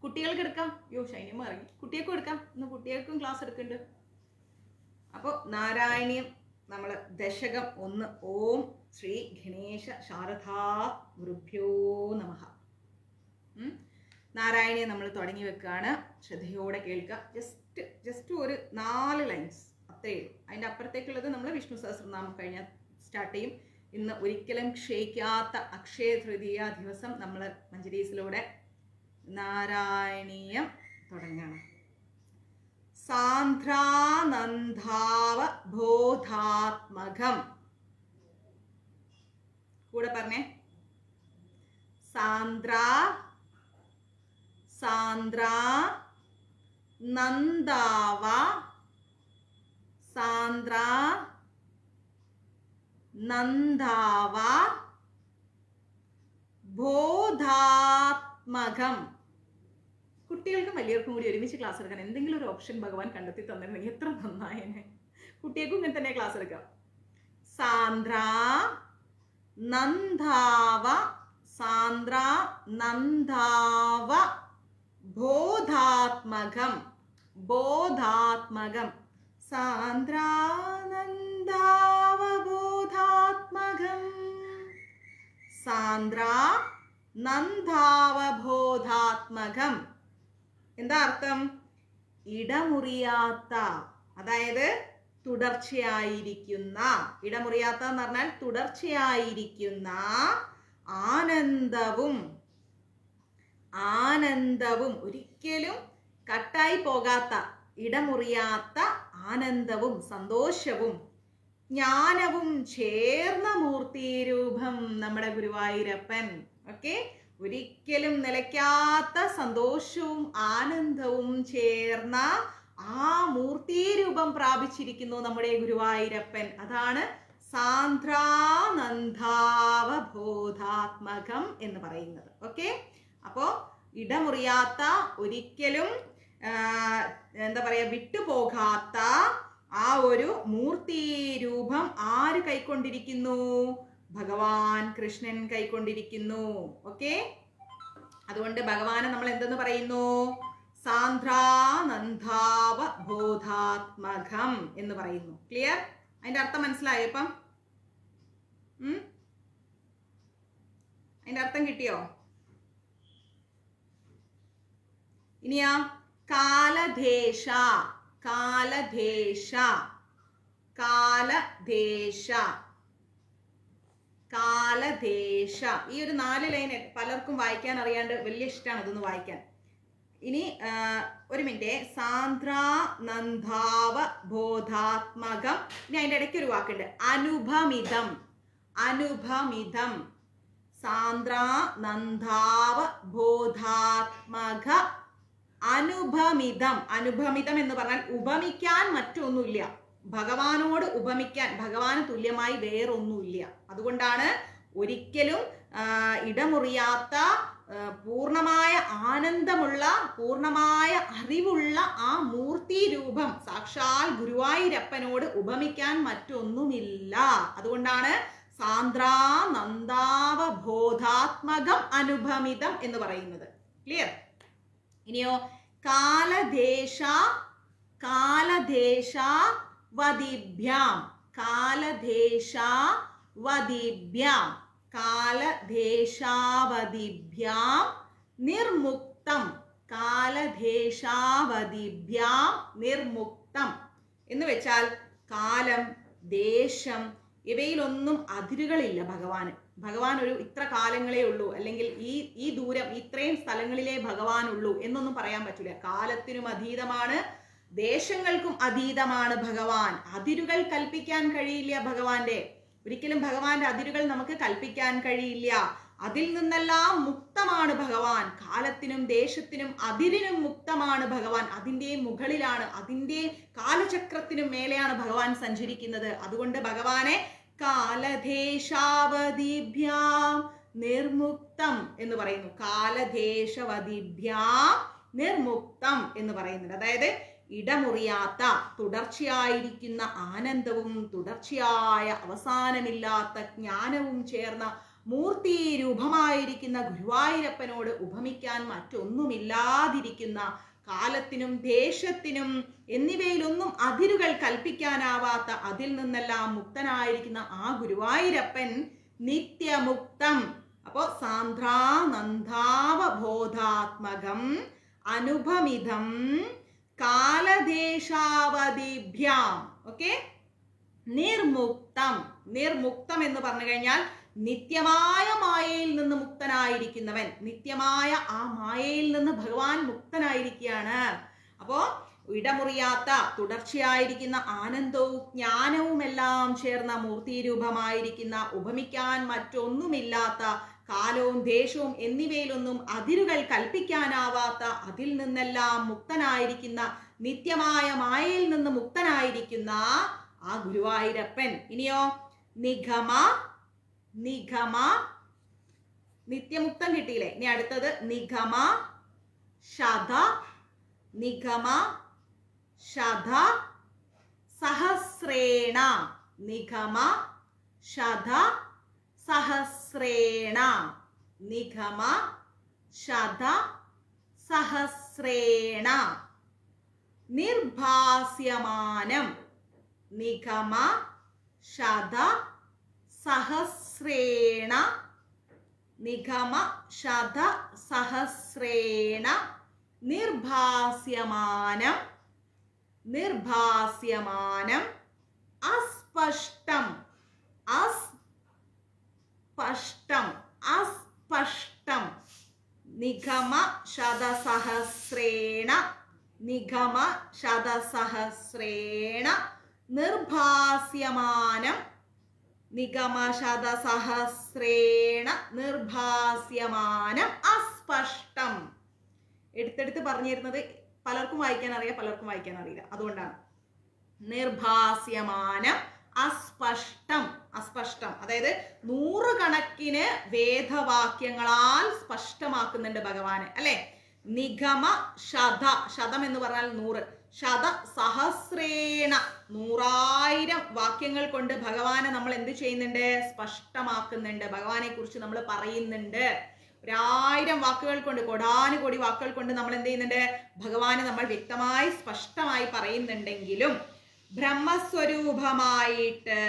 കുട്ടികൾക്ക് എടുക്കാം. ശൈന്യം ഇറങ്ങി കുട്ടികൾക്കും എടുക്കാം. ഇന്ന് കുട്ടികൾക്കും ക്ലാസ് എടുക്കുന്നുണ്ട്. അപ്പോൾ നാരായണീയം നമ്മൾ ദശകം 1. ഓം ശ്രീ ഗണേശ ശാരദാ ഗുരുഭ്യോ നമഃ. നാരായണീയം നമ്മൾ തുടങ്ങി വെക്കുകയാണ്. ശ്രദ്ധയോടെ കേൾക്കുക. ജസ്റ്റ് ഒരു 4 ലൈൻസ് അത്രയേ ഉള്ളൂ. അതിൻ്റെ അപ്പുറത്തേക്കുള്ളത് നമ്മൾ വിഷ്ണു സഹസ്രനാമം കഴിഞ്ഞാൽ സ്റ്റാർട്ട് ചെയ്യും. ഇന്ന് ഒരിക്കലും ക്ഷയിക്കാത്ത അക്ഷയ തൃതീയ ദിവസം നമ്മൾ മഞ്ജരീസിലൂടെ നാരായണീയം തുടങ്ങണം. സാന്ദ്രാനന്ദാവ ബോധാത്മകം. കൂടെ പറഞ്ഞേ. സാന്ദ്ര നന്ദാവ ബോധാത്മകം. കുട്ടികൾക്കും വലിയവർക്കും കൂടി ഒരുമിച്ച് ക്ലാസ് എടുക്കാൻ എന്തെങ്കിലും ഒരു ഓപ്ഷൻ ഭഗവാൻ കണ്ടെത്തി തന്നിരുന്നെങ്കിൽ എത്ര നന്നായേനെ. കുട്ടികൾക്കും ഇങ്ങനെ തന്നെ ക്ലാസ് എടുക്കാം. സാന്ദ്ര നന്ദാവ ബോധാത്മകം. സാന്ദ്രാനന്ദാവ ബോധാത്മകം. സാന്ദ്രാനന്ദാവബോധാത്മകം. എന്താ അർത്ഥം? ഇടമുറിയാത്ത, അതായത് തുടർച്ചയായിരിക്കുന്ന. ഇടമുറിയാത്ത എന്ന് പറഞ്ഞാൽ തുടർച്ചയായിരിക്കുന്ന ആനന്ദവും ഒരിക്കലും കട്ടായി പോകാത്ത, ഇടമുറിയാത്ത ആനന്ദവും സന്തോഷവും ജ്ഞാനവും ചേർന്ന മൂർത്തിരൂപം നമ്മുടെ ഗുരുവായൂരപ്പൻ. ഓക്കെ, ഒരിക്കലും നിലയ്ക്കാത്ത സന്തോഷവും ആനന്ദവും ചേർന്ന ആ മൂർത്തിരൂപം പ്രാപിച്ചിരിക്കുന്നു നമ്മുടെ ഗുരുവായൂരപ്പൻ. അതാണ് സാന്ദ്രാനന്ദാവബോധാത്മകം എന്ന് പറയുന്നത്. ഓക്കെ, അപ്പോൾ ഇടമുറിയാത്ത, ഒരിക്കലും എന്താ പറയാ, വിട്ടുപോകാത്ത ആ ഒരു മൂർത്തിരൂപം ആര് കൈക്കൊണ്ടിരിക്കുന്നു? ഭഗവാൻ കൃഷ്ണൻ കൈക്കൊണ്ടിരിക്കുന്നു. ഓക്കെ, അതുകൊണ്ട് ഭഗവാനെ നമ്മൾ എന്തെന്ന് പറയുന്നു? സാന്ദ്രാനന്ദാവബോധാത്മകം എന്ന് പറയുന്നു. ക്ലിയർ? അതിന്റെ അർത്ഥം മനസ്സിലായോ ഇപ്പം? അതിന്റെ അർത്ഥം കിട്ടിയോ? ഇനിയാ കാലദേശ, കാലദേശ, കാലദേശ, കാലദേശ. ഈ ഒരു 4 ലൈൻ പലർക്കും വായിക്കാൻ അറിയാണ്ട് വലിയ ഇഷ്ടമാണ് ഇതൊന്ന് വായിക്കാൻ. ഇനി ഒരു മിനിറ്റ്. സാന്ദ്രാനന്ദാവബോധാത്മകം. ഇനി അതിൻ്റെ ഇടയ്ക്ക് ഒരു വാക്കുണ്ട്, അനുഭമിതം. അനുഭമിതം. സാന്ദ്രാനന്ദാവബോധാത്മക അനുഭമിതം. അനുഭമിതം എന്ന് പറഞ്ഞാൽ ഉപമിക്കാൻ മറ്റൊന്നുമില്ല. ഭഗവാനോട് ഉപമിക്കാൻ, ഭഗവാന് തുല്യമായി വേറൊന്നുമില്ല. അതുകൊണ്ടാണ് ഒരിക്കലും ഇടമുറിയാത്ത പൂർണ്ണമായ ആനന്ദമുള്ള, പൂർണ്ണമായ അറിവുള്ള ആ മൂർത്തി രൂപം സാക്ഷാൽ ഗുരുവായൂരപ്പനോട് ഉപമിക്കാൻ മറ്റൊന്നുമില്ല. അതുകൊണ്ടാണ് സാന്ദ്രാനന്ദാവബോധാത്മകം അനുഭമിതം എന്ന് പറയുന്നത്. ക്ലിയർ? ഇനിയോ കാലദേശ, കാലദേശ വദിഭ്യാം, കാലദേശ വദിഭ്യാം, കാലദേശാവദിഭ്യാം നിർമുക്തം, കാലദേശാവദിഭ്യാം നിർമുക്തം എന്ന് വെച്ചാൽ കാലം, ദേശം ഇവയിലൊന്നും അതിരുകളില്ല ഭഗവാന്. ഭഗവാൻ ഒരു ഇത്ര കാലങ്ങളേ ഉള്ളൂ, അല്ലെങ്കിൽ ഈ ദൂരം ഇത്രയും സ്ഥലങ്ങളിലേ ഭഗവാൻ ഉള്ളൂ എന്നൊന്നും പറയാൻ പറ്റില്ല. കാലത്തിനും അതീതമാണ്, ദേശങ്ങൾക്കും അതീതമാണ് ഭഗവാൻ. അതിരുകൾ കൽപ്പിക്കാൻ കഴിയില്ല ഭഗവാന്റെ. ഒരിക്കലും ഭഗവാന്റെ അതിരുകൾ നമുക്ക് കൽപ്പിക്കാൻ കഴിയില്ല. അതിൽ നിന്നെല്ലാം മുക്തമാണ് ഭഗവാൻ. കാലത്തിനും ദേശത്തിനും അതിരിനും മുക്തമാണ് ഭഗവാൻ. അതിൻ്റെ മുകളിലാണ്, അതിൻ്റെ കാലചക്രത്തിനും മേലെയാണ് ഭഗവാൻ സഞ്ചരിക്കുന്നത്. അതുകൊണ്ട് ഭഗവാനെ കാലദേശാവദിഭ്യാം നിർമുക്തം എന്ന് പറയുന്നു. കാലദേശവദിഭ്യാം നിർമുക്തം എന്ന് പറയുന്നുണ്ട്. അതായത് ഇടമുറിയാത്ത, തുടർച്ചയായിരിക്കുന്ന ആനന്ദവും തുടർച്ചയായ അവസാനമില്ലാത്ത ജ്ഞാനവും ചേർന്ന മൂർത്തി രൂപമായിരിക്കുന്ന ഗുരുവായൂരപ്പനോട് ഉപമിക്കാൻ മറ്റൊന്നുമില്ലാതിരിക്കുന്ന, കാലത്തിനും ദേശത്തിനും എന്നിവയിലൊന്നും അതിരുകൾ കൽപ്പിക്കാനാവാത്ത, അതിൽ നിന്നെല്ലാം മുക്തനായിരിക്കുന്ന ആ ഗുരുവായൂരപ്പൻ നിത്യമുക്തം. അപ്പോ സാന്ദ്രാനന്ദാവബോധാത്മകം അനുഭമിതം കാലദേശാവദിഭ്യാം. ഓക്കെ, നിർമുക്തം. നിർമുക്തം എന്ന് പറഞ്ഞു കഴിഞ്ഞാൽ നിത്യമായ മായയിൽ നിന്ന് മുക്തനായിരിക്കുന്നവൻ. നിത്യമായ ആ മായയിൽ നിന്ന് ഭഗവാൻ മുക്തനായിരിക്കുകയാണ്. അപ്പോ ഇടമുറിയാത്ത, തുടർച്ചയായിരിക്കുന്ന ആനന്ദവും ജ്ഞാനവും എല്ലാം ചേർന്ന മൂർത്തിരൂപമായിരിക്കുന്ന, ഉപമിക്കാൻ മറ്റൊന്നുമില്ലാത്ത, കാലവും ദേശവും എന്നിവയിലൊന്നും അതിരുകൾ കൽപ്പിക്കാനാവാത്ത, അതിൽ നിന്നെല്ലാം മുക്തനായിരിക്കുന്ന, നിത്യമായ മായയിൽ നിന്ന് മുക്തനായിരിക്കുന്ന ആ ഗുരുവായൂരപ്പൻ. ഇനിയോ നിഗമ, നിഗമ നിത്യമുക്തം കിട്ടിയില്ലേ? ഇനി അടുത്തത് നിഗമ ശത, നിഗമ ശത സഹസ്രേണ, നിഗമ ശത സഹസ്രേണ, നിഗമ ശത സഹസ്രേണ നിർഭാസ്യമാനം, നിഗമ ശത സഹസ്രേണ, നിഗമ ശത സഹസ്രേണ നിർഭാസ്യമാനം, നിർഭാസ്യമാനം അസ്പഷ്ടം, അസ്പഷ്ടം, അസ്പഷ്ടം നിഗമ ശതസഹസ്രേണ, നിഗമ ശതസഹസ്രേണ നിർഭാസ്യമാനം, നിഗമ ശതസഹസ്രേണ നിർഭാസ്യമാനം അസ്പഷ്ടം. എടുത്തെടുത്ത് പറഞ്ഞിരുന്നത് പലർക്കും വായിക്കാൻ അറിയാം, പലർക്കും വായിക്കാൻ അറിയില്ല. അതുകൊണ്ടാണ് നിർഭാസ്യമാനം അസ്പഷ്ടം. അസ്പഷ്ടം അതായത് 100 കണക്കിന് വേദവാക്യങ്ങളാൽ സ്പഷ്ടമാക്കുന്നുണ്ട് ഭഗവാന്, അല്ലെ? നിഗമ ശത, ശതം എന്ന് പറഞ്ഞാൽ 100, ശത സഹസ്രേണ 100,000 വാക്യങ്ങൾ കൊണ്ട് ഭഗവാനെ നമ്മൾ എന്ത് ചെയ്യുന്നുണ്ട്? സ്പഷ്ടമാക്കുന്നുണ്ട്. ഭഗവാനെ കുറിച്ച് നമ്മൾ പറയുന്നുണ്ട്. 1000 വാക്കുകൾ കൊണ്ട്, കോടാനുകോടി വാക്കുകൾ കൊണ്ട് നമ്മൾ എന്ത് ചെയ്യുന്നുണ്ട്? ഭഗവാനെ നമ്മൾ വ്യക്തമായി സ്പഷ്ടമായി പറയുന്നുണ്ടെങ്കിലും ബ്രഹ്മസ്വരൂപമായിട്ട്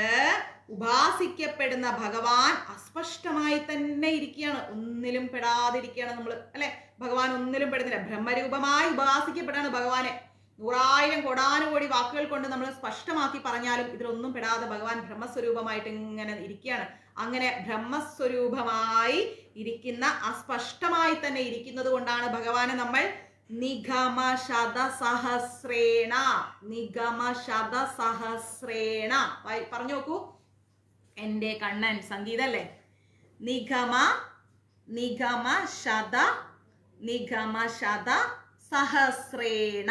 ഉപാസിക്കപ്പെടുന്ന ഭഗവാൻ അസ്പഷ്ടമായി തന്നെ ഇരിക്കുകയാണ്, ഒന്നിലും പെടാതിരിക്കുകയാണ് നമ്മൾ, അല്ലെ? ഭഗവാൻ ഒന്നിലും പെടുന്നില്ല. ബ്രഹ്മരൂപമായി ഉപാസിക്കപ്പെടാണ് ഭഗവാനെ. 100,000 കോടാനുകോടി വാക്കുകൾ കൊണ്ട് നമ്മൾ സ്പഷ്ടമാക്കി പറഞ്ഞാലും ഇതിലൊന്നും പെടാതെ ഭഗവാൻ ബ്രഹ്മസ്വരൂപമായിട്ട് ഇങ്ങനെ ഇരിക്കുകയാണ്. അങ്ങനെ ബ്രഹ്മസ്വരൂപമായി ഇരിക്കുന്ന, അസ്പഷ്ടമായി തന്നെ ഇരിക്കുന്നത് കൊണ്ടാണ് ഭഗവാനെ നമ്മൾ നിഗമ ശതസഹസ്രേണ, നിഗമ ശതസഹസ്രേണ, പറഞ്ഞു നോക്കൂ. എൻ്റെ കണ്ണൻ സംഗീതല്ലേ? നിഗമ നിഗമ ശത നിഗമ ശത സഹസ്രേണ,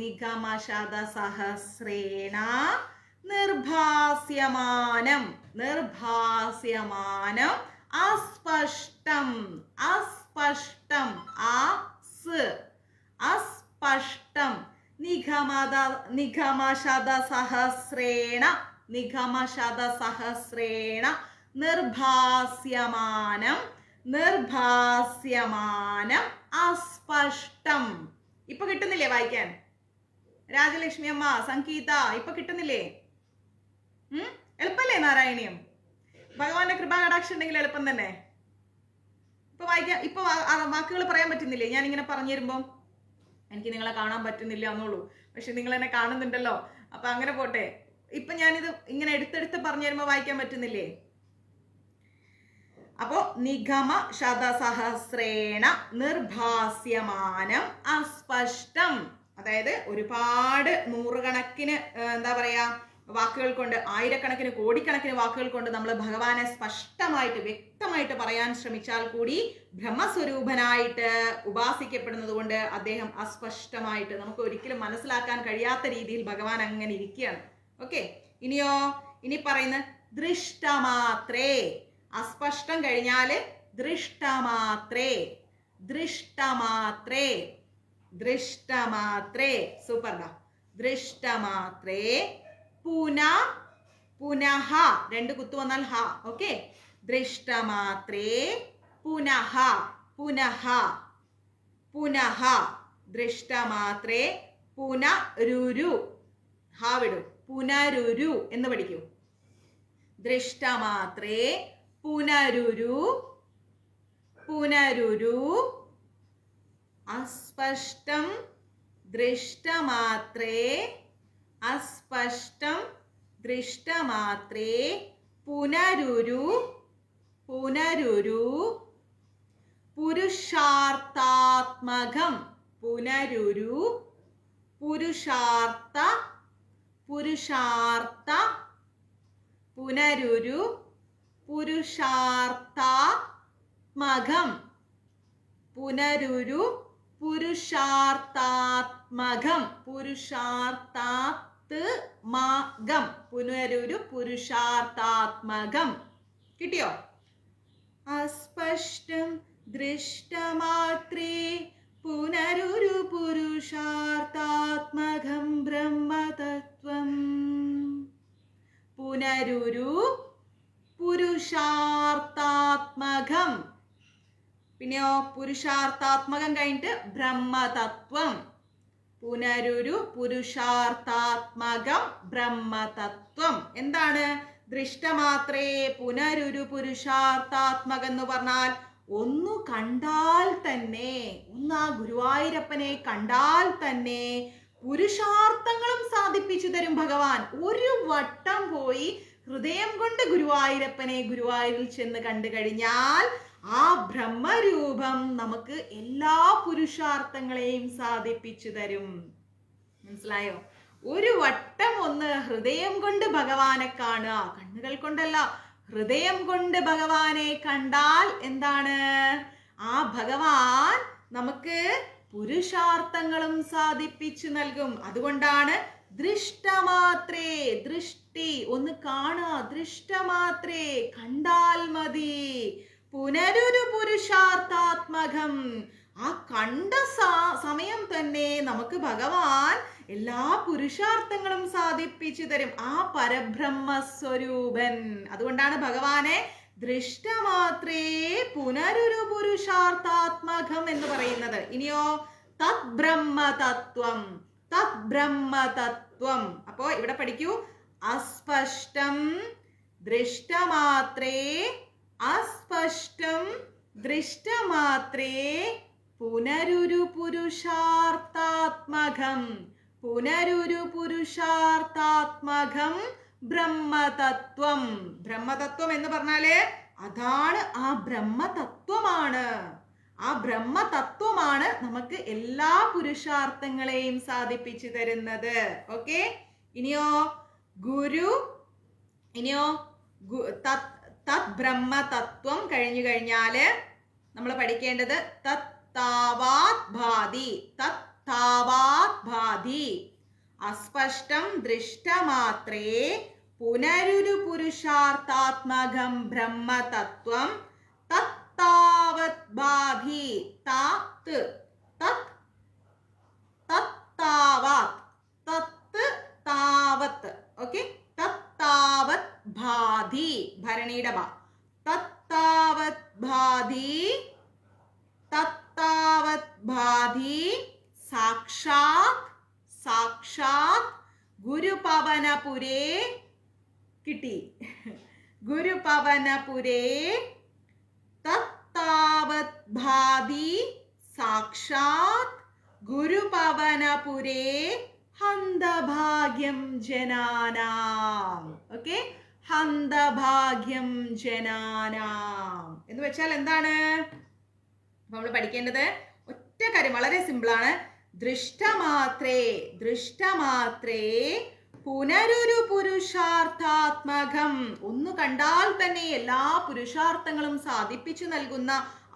നിഗമ ശത സഹസ്രേണ നിർഭാസ്യമാനം, നിർഭാസ്യമാനം അസ്പഷ്ടം, അസ്പഷ്ടം അസ്പഷ്ടം നിഗമശതസഹസ്രേണ, നിഗമശതസഹസ്രേണ നിർഭാസ്യമാനം, നിർഭാസ്യമാനം അസ്പഷ്ടം. ഇപ്പൊ കിട്ടുന്നില്ലേ വായിക്കാൻ? രാജലക്ഷ്മി അമ്മ, സംഗീത, ഇപ്പൊ കിട്ടുന്നില്ലേ? എളുപ്പല്ലേ നാരായണീയം? ഭഗവാന്റെ കൃപാകടാക്ഷം ഉണ്ടെങ്കിൽ എളുപ്പം തന്നെ. ഇപ്പൊ വായിക്കാൻ, ഇപ്പൊ വാക്കുകൾ പറയാൻ പറ്റുന്നില്ലേ? ഞാൻ ഇങ്ങനെ പറഞ്ഞു തരുമ്പോ എനിക്ക് നിങ്ങളെ കാണാൻ പറ്റുന്നില്ല എന്നുള്ളൂ, പക്ഷെ നിങ്ങൾ എന്നെ കാണുന്നുണ്ടല്ലോ. അപ്പൊ അങ്ങനെ പോട്ടെ. ഇപ്പൊ ഞാനിത് ഇങ്ങനെ എടുത്തെടുത്ത് പറഞ്ഞു തരുമ്പോ വായിക്കാൻ പറ്റുന്നില്ലേ? അപ്പോ നിഗമ ശതസഹസ്രേണ നിർഭാസ്യമാനം അസ്പഷ്ടം, അതായത് ഒരുപാട് നൂറുകണക്കിന് എന്താ പറയാ വാക്കുകൾ കൊണ്ട്, ആയിരക്കണക്കിന് കോടിക്കണക്കിന് വാക്കുകൾ കൊണ്ട് നമ്മൾ ഭഗവാനെ സ്പഷ്ടമായിട്ട് വ്യക്തമായിട്ട് പറയാൻ ശ്രമിച്ചാൽ കൂടി ബ്രഹ്മസ്വരൂപനായിട്ട് ഉപാസിക്കപ്പെടുന്നത് കൊണ്ട് അദ്ദേഹം അസ്പഷ്ടമായിട്ട് നമുക്ക് ഒരിക്കലും മനസ്സിലാക്കാൻ കഴിയാത്ത രീതിയിൽ ഭഗവാൻ അങ്ങനെ ഇരിക്കുകയാണ്. ഓക്കെ, ഇനിയോ? ഇനി പറയുന്ന ദൃഷ്ടമാത്രേ, അസ്പഷ്ടം കഴിഞ്ഞാല് ദൃഷ്ടമാത്രേ, ദൃഷ്ടമാത്രേ, ദൃഷ്ടമാത്രേ. സൂപ്പർ. ദൃഷ്ടമാത്രേ പുനഃ, 2 കുത്തു വന്നാൽ ഹ. ഓക്കെ, ദൃഷ്ടമാത്രേ പുനഃ, പുനഃ, പുനഃ, ദൃഷ്ടമാത്രേ പുനരുരു, ഹ വിടൂ, പുനരുരു എന്ന് പഠിക്കൂ. ദൃഷ്ടമാത്രേ പുനരുരു, പുനരുരു അസ്പഷ്ടം ദൃഷ്ടമാത്രേ, അസ്പഷ്ടം ദൃഷ്ടമാത്രേ പുനരുരു, പുനരുരു പുരുഷാർത്ഥാത്മകം, പുനരുരു പുരുഷാർത്ഥ, പുരുഷാർത്ഥ, പുനരുരു പുരുഷാർത്ഥാത്മകം, പുനരുരു പുരുഷാർത്ഥാത്മകം, പുരുഷാർത്ഥാത്മകം, പുനരുരു പുരുഷാർത്ഥാത്മകം. കിട്ടിയോ? അസ്പഷ്ടം ദൃഷ്ടമാത്രേ പുനരുരു പുരുഷാർത്ഥാത്മകം ബ്രഹ്മതത്വം, പുനരുരു പുരുഷാർത്ഥാത്മകം. പിന്നെയോ പുരുഷാർത്ഥാത്മകം കഴിഞ്ഞിട്ട് ബ്രഹ്മതത്വം, പുനരുരു പുരുഷാർത്ഥാത്മകം ബ്രഹ്മതത്വം. എന്താണ് ദൃഷ്ടമാത്രേ പുനരുരു പുരുഷാർത്ഥാത്മകം എന്ന് പറഞ്ഞാൽ? ഒന്ന് കണ്ടാൽ തന്നെ, ഒന്ന് ആ ഗുരുവായൂരപ്പനെ കണ്ടാൽ തന്നെ പുരുഷാർത്ഥങ്ങളും സാധിപ്പിച്ചു തരും ഭഗവാൻ. ഒരു വട്ടം പോയി ഹൃദയം കൊണ്ട് ഗുരുവായൂരപ്പനെ ഗുരുവായൂരിൽ ചെന്ന് കണ്ടു കഴിഞ്ഞാൽ ആ ബ്രഹ്മരൂപം നമുക്ക് എല്ലാ പുരുഷാർത്ഥങ്ങളെയും സാധിപ്പിച്ചു തരും. മനസ്സിലായോ? ഒരു വട്ടം ഒന്ന് ഹൃദയം കൊണ്ട് ഭഗവാനെ കാണുക, കണ്ണുകൾ കൊണ്ടല്ല, ഹൃദയം കൊണ്ട് ഭഗവാനെ കണ്ടാൽ എന്താണ്? ആ ഭഗവാൻ നമുക്ക് പുരുഷാർത്ഥങ്ങളും സാധിപ്പിച്ചു നൽകും. അതുകൊണ്ടാണ് ദൃഷ്ടമാത്രേ, ദൃഷ്ടി ഒന്ന് കാണുക, ദൃഷ്ടമാത്രേ കണ്ടാൽ മതി, പുനരുരു പുരുഷാർത്ഥാത്മകം. ആ കണ്ട സമയം തന്നെ നമുക്ക് ഭഗവാൻ എല്ലാ പുരുഷാർത്ഥങ്ങളും സാധിപ്പിച്ചു തരും, ആ പരബ്രഹ്മസ്വരൂപൻ. അതുകൊണ്ടാണ് ഭഗവാനെ ദൃഷ്ടമാത്രേ പുനരുരു പുരുഷാർത്ഥാത്മകം എന്ന് പറയുന്നത്. ഇനിയോ തത് ബ്രഹ്മതത്വം, തത് ബ്രഹ്മതത്വം. അപ്പോ ഇവിടെ പഠിക്കൂ. അസ്പഷ്ടം ദൃഷ്ടമാത്രേ, അസ്പഷ്ടം ദൃഷ്ടമാത്രേ പുനരുരു പുരുഷാർത്ഥാത്മകം, പുനരുരു പുരുഷാർത്ഥാത്മകം ബ്രഹ്മതത്വം. ബ്രഹ്മതത്വം എന്ന് പറഞ്ഞാല് അതാണ്, ആ ബ്രഹ്മതത്വമാണ്. ആ ബ്രഹ്മതത്വമാണ് നമുക്ക് എല്ലാ പുരുഷാർത്ഥങ്ങളെയും സാധിപ്പിച്ചു തരുന്നത്. ഓക്കെ, ഇനിയോ ഗുരു, ഇനിയോ തത് ബ്രഹ്മതത്വം കഴിഞ്ഞു കഴിഞ്ഞാല് നമ്മൾ പഠിക്കേണ്ടത് തത്താവാത് ഭാതി, തത്താവാത് ഭാതി. അസ്പഷ്ടം ദൃഷ്ടമാത്രേ പുനരുരു പുരുഷാർത്ഥാത്മകം ബ്രഹ്മതത്വം തത്താവത് ഭാതി. തത് തത്താവാത്, തത്ത് താവത്ത്. ഓക്കെ, തത്താവത് ഭാതി, ഭരണിയുടെ ഭാ. തത്താവത് ഭാതി, തത്താവത് ഭാതി സാക്ഷാത്, സാക്ഷാത് ഗുരുപവനപുരേ. കിട്ടി, ഗുരുപവനപുരേ തത്താവത് ഭാതി സാക്ഷാത് ഗുരുപവനപുരേ ഹന്തഭാഗ്യം ജനാനാം. ഓക്കെ, ഹന്തഭാഗ്യം ജനാനാം എന്ന് വെച്ചാൽ എന്താണ് നമ്മൾ പഠിക്കേണ്ടത്? ഒറ്റ കാര്യം, വളരെ സിമ്പിളാണ്. ദൃഷ്ടമാത്രേ, ദൃഷ്ടമാത്രേ പുനരുരു പുരുഷാർത്ഥാത്മകം. ഒന്ന് കണ്ടാൽ തന്നെ എല്ലാ പുരുഷാർത്ഥങ്ങളും സാധിപ്പിച്ചു നൽകുന്ന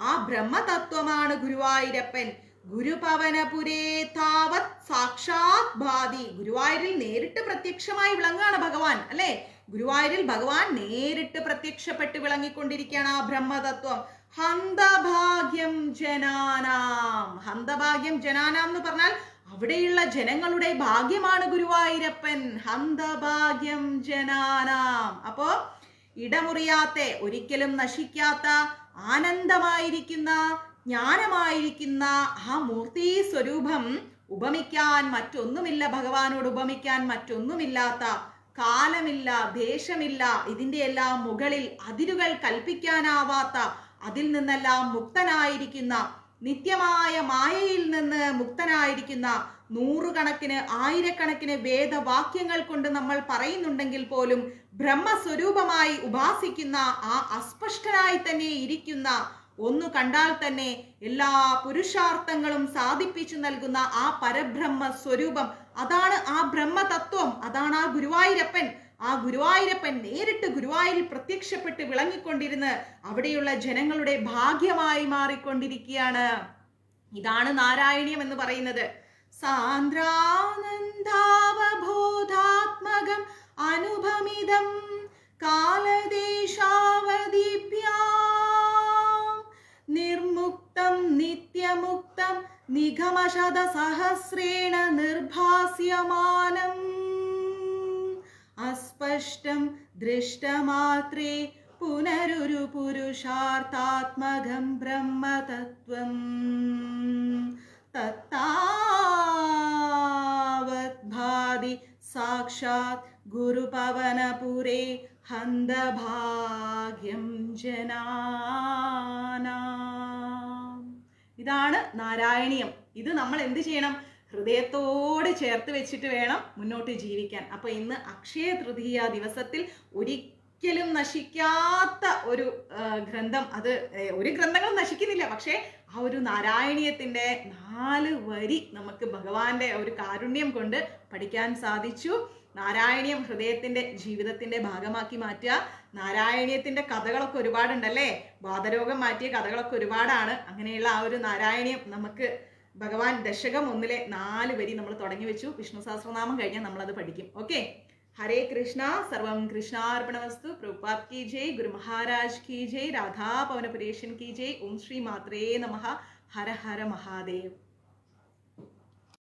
ആ ബ്രഹ്മതത്വമാണ് ഗുരുവായൂരപ്പൻ. ഗുരുപവനപുരേ താവത് സാക്ഷാത് ഭാതി. ഗുരുവായൂരിൽ നേരിട്ട് പ്രത്യക്ഷമായി വിളങ്ങാണ് ഭഗവാൻ, അല്ലെ? ഗുരുവായൂരിൽ ഭഗവാൻ നേരിട്ട് പ്രത്യക്ഷപ്പെട്ട് വിളങ്ങിക്കൊണ്ടിരിക്കുകയാണ് ആ ബ്രഹ്മതത്വം. ഹന്തഭാഗ്യം ജനാനാം. ഹന്തഭാഗ്യം ജനാനാം എന്ന് പറഞ്ഞാൽ അവിടെയുള്ള ജനങ്ങളുടെ ഭാഗ്യമാണ് ഗുരുവായൂരപ്പൻ. ഹന്തഭാഗ്യം ജനാനാം. അപ്പോ ഇടമുറിയാത്ത, ഒരിക്കലും നശിക്കാത്ത, ആനന്ദമായിരിക്കുന്ന, ജ്ഞാനമായിരിക്കുന്ന ആ മൂർത്തി സ്വരൂപം ഉപമിക്കാൻ മറ്റൊന്നുമില്ല. ഭഗവാനോട് ഉപമിക്കാൻ മറ്റൊന്നുമില്ലാത്ത, കാലമില്ല, ദേശമില്ല, ഇതിന്റെ എല്ലാം മുകളിൽ അതിരുകൾ കൽപ്പിക്കാനാവാത്ത, അതിൽ നിന്നെല്ലാം മുക്തനായിരിക്കുന്ന, നിത്യമായ മായയിൽ നിന്ന് മുക്തനായിരിക്കുന്ന, നൂറുകണക്കിന് ആയിരക്കണക്കിന് വേദവാക്യങ്ങൾ കൊണ്ട് നമ്മൾ പറയുന്നുണ്ടെങ്കിൽ പോലും ബ്രഹ്മസ്വരൂപമായി ഉപാസിക്കുന്ന, ആ അസ്പഷ്ടനായി തന്നെ ഇരിക്കുന്ന, ഒന്നു കണ്ടാൽ തന്നെ എല്ലാ പുരുഷാർത്ഥങ്ങളും സാധിപ്പിച്ചു നൽകുന്ന ആ പരബ്രഹ്മ സ്വരൂപം, അതാണ് ആ ബ്രഹ്മതത്വം, അതാണ് ആ ഗുരുവായൂരപ്പൻ. ആ ഗുരുവായൂരപ്പൻ നേരിട്ട് ഗുരുവായൂരിൽ പ്രത്യക്ഷപ്പെട്ട് വിളങ്ങിക്കൊണ്ടിരുന്ന് അവിടെയുള്ള ജനങ്ങളുടെ ഭാഗ്യമായി മാറിക്കൊണ്ടിരിക്കുകയാണ്. ഇതാണ് നാരായണീയം എന്ന് പറയുന്നത്. സാന്ദ്രാനന്ദാവബോധാത്മകം അനുഭമിതം കാലദേശാവദീപ്യാം നിർമുക്തം നിത്യമുക്തം നിഗമശത സഹസ്രേണ നിർഭാസ്യമാനം അസ്പഷ്ടം ദൃഷ്ടമാത്രേ പുനരുരു പുരുഷാർത്ഥാത്മകം ബ്രഹ്മതത്വം തത്താവത് ഭാതി സാക്ഷാത് ഗുരുപവനപുരേ ഹന്തഭാഗ്യം ജനാനാം. ഇതാണ് നാരായണീയം. ഇത് നമ്മൾ എന്ത് ചെയ്യണം? ഹൃദയത്തോട് ചേർത്ത് വെച്ചിട്ട് വേണം മുന്നോട്ട് ജീവിക്കാൻ. അപ്പൊ ഇന്ന് അക്ഷയ തൃതീയ ദിവസത്തിൽ ഒരിക്കലും നശിക്കാത്ത ഒരു ഗ്രന്ഥം, അത് ഒരു ഗ്രന്ഥങ്ങളും നശിക്കുന്നില്ല, പക്ഷേ ആ ഒരു നാരായണീയത്തിന്റെ 4 വരി നമുക്ക് ഭഗവാന്റെ ഒരു കാരുണ്യം കൊണ്ട് പഠിക്കാൻ സാധിച്ചു. നാരായണീയം ഹൃദയത്തിന്റെ ജീവിതത്തിന്റെ ഭാഗമാക്കി മാറ്റുക. നാരായണീയത്തിന്റെ കഥകളൊക്കെ ഒരുപാടുണ്ടല്ലേ, വാതരോഗം മാറ്റിയ കഥകളൊക്കെ ഒരുപാടാണ്. അങ്ങനെയുള്ള ആ ഒരു നാരായണീയം നമുക്ക് ഭഗവാൻ ദശകം 1-ലെ 4 വരി നമ്മൾ തുടങ്ങി വെച്ചു. വിഷ്ണു സഹസ്രനാമം കഴിഞ്ഞാൽ നമ്മളത് പഠിക്കും. ഓക്കെ, ഹരേ കൃഷ്ണ. സർവം കൃഷ്ണാർപ്പണമസ്തു. പ്രഭുപാദ് കി ജയ്, ഗുരു മഹാരാജ് കി ജയ്, രാധാ പവനപുരേഷൻ കി ജയ്. ഓം ശ്രീ മാത്രേ നമഃ. ഹര ഹര മഹാദേവ്.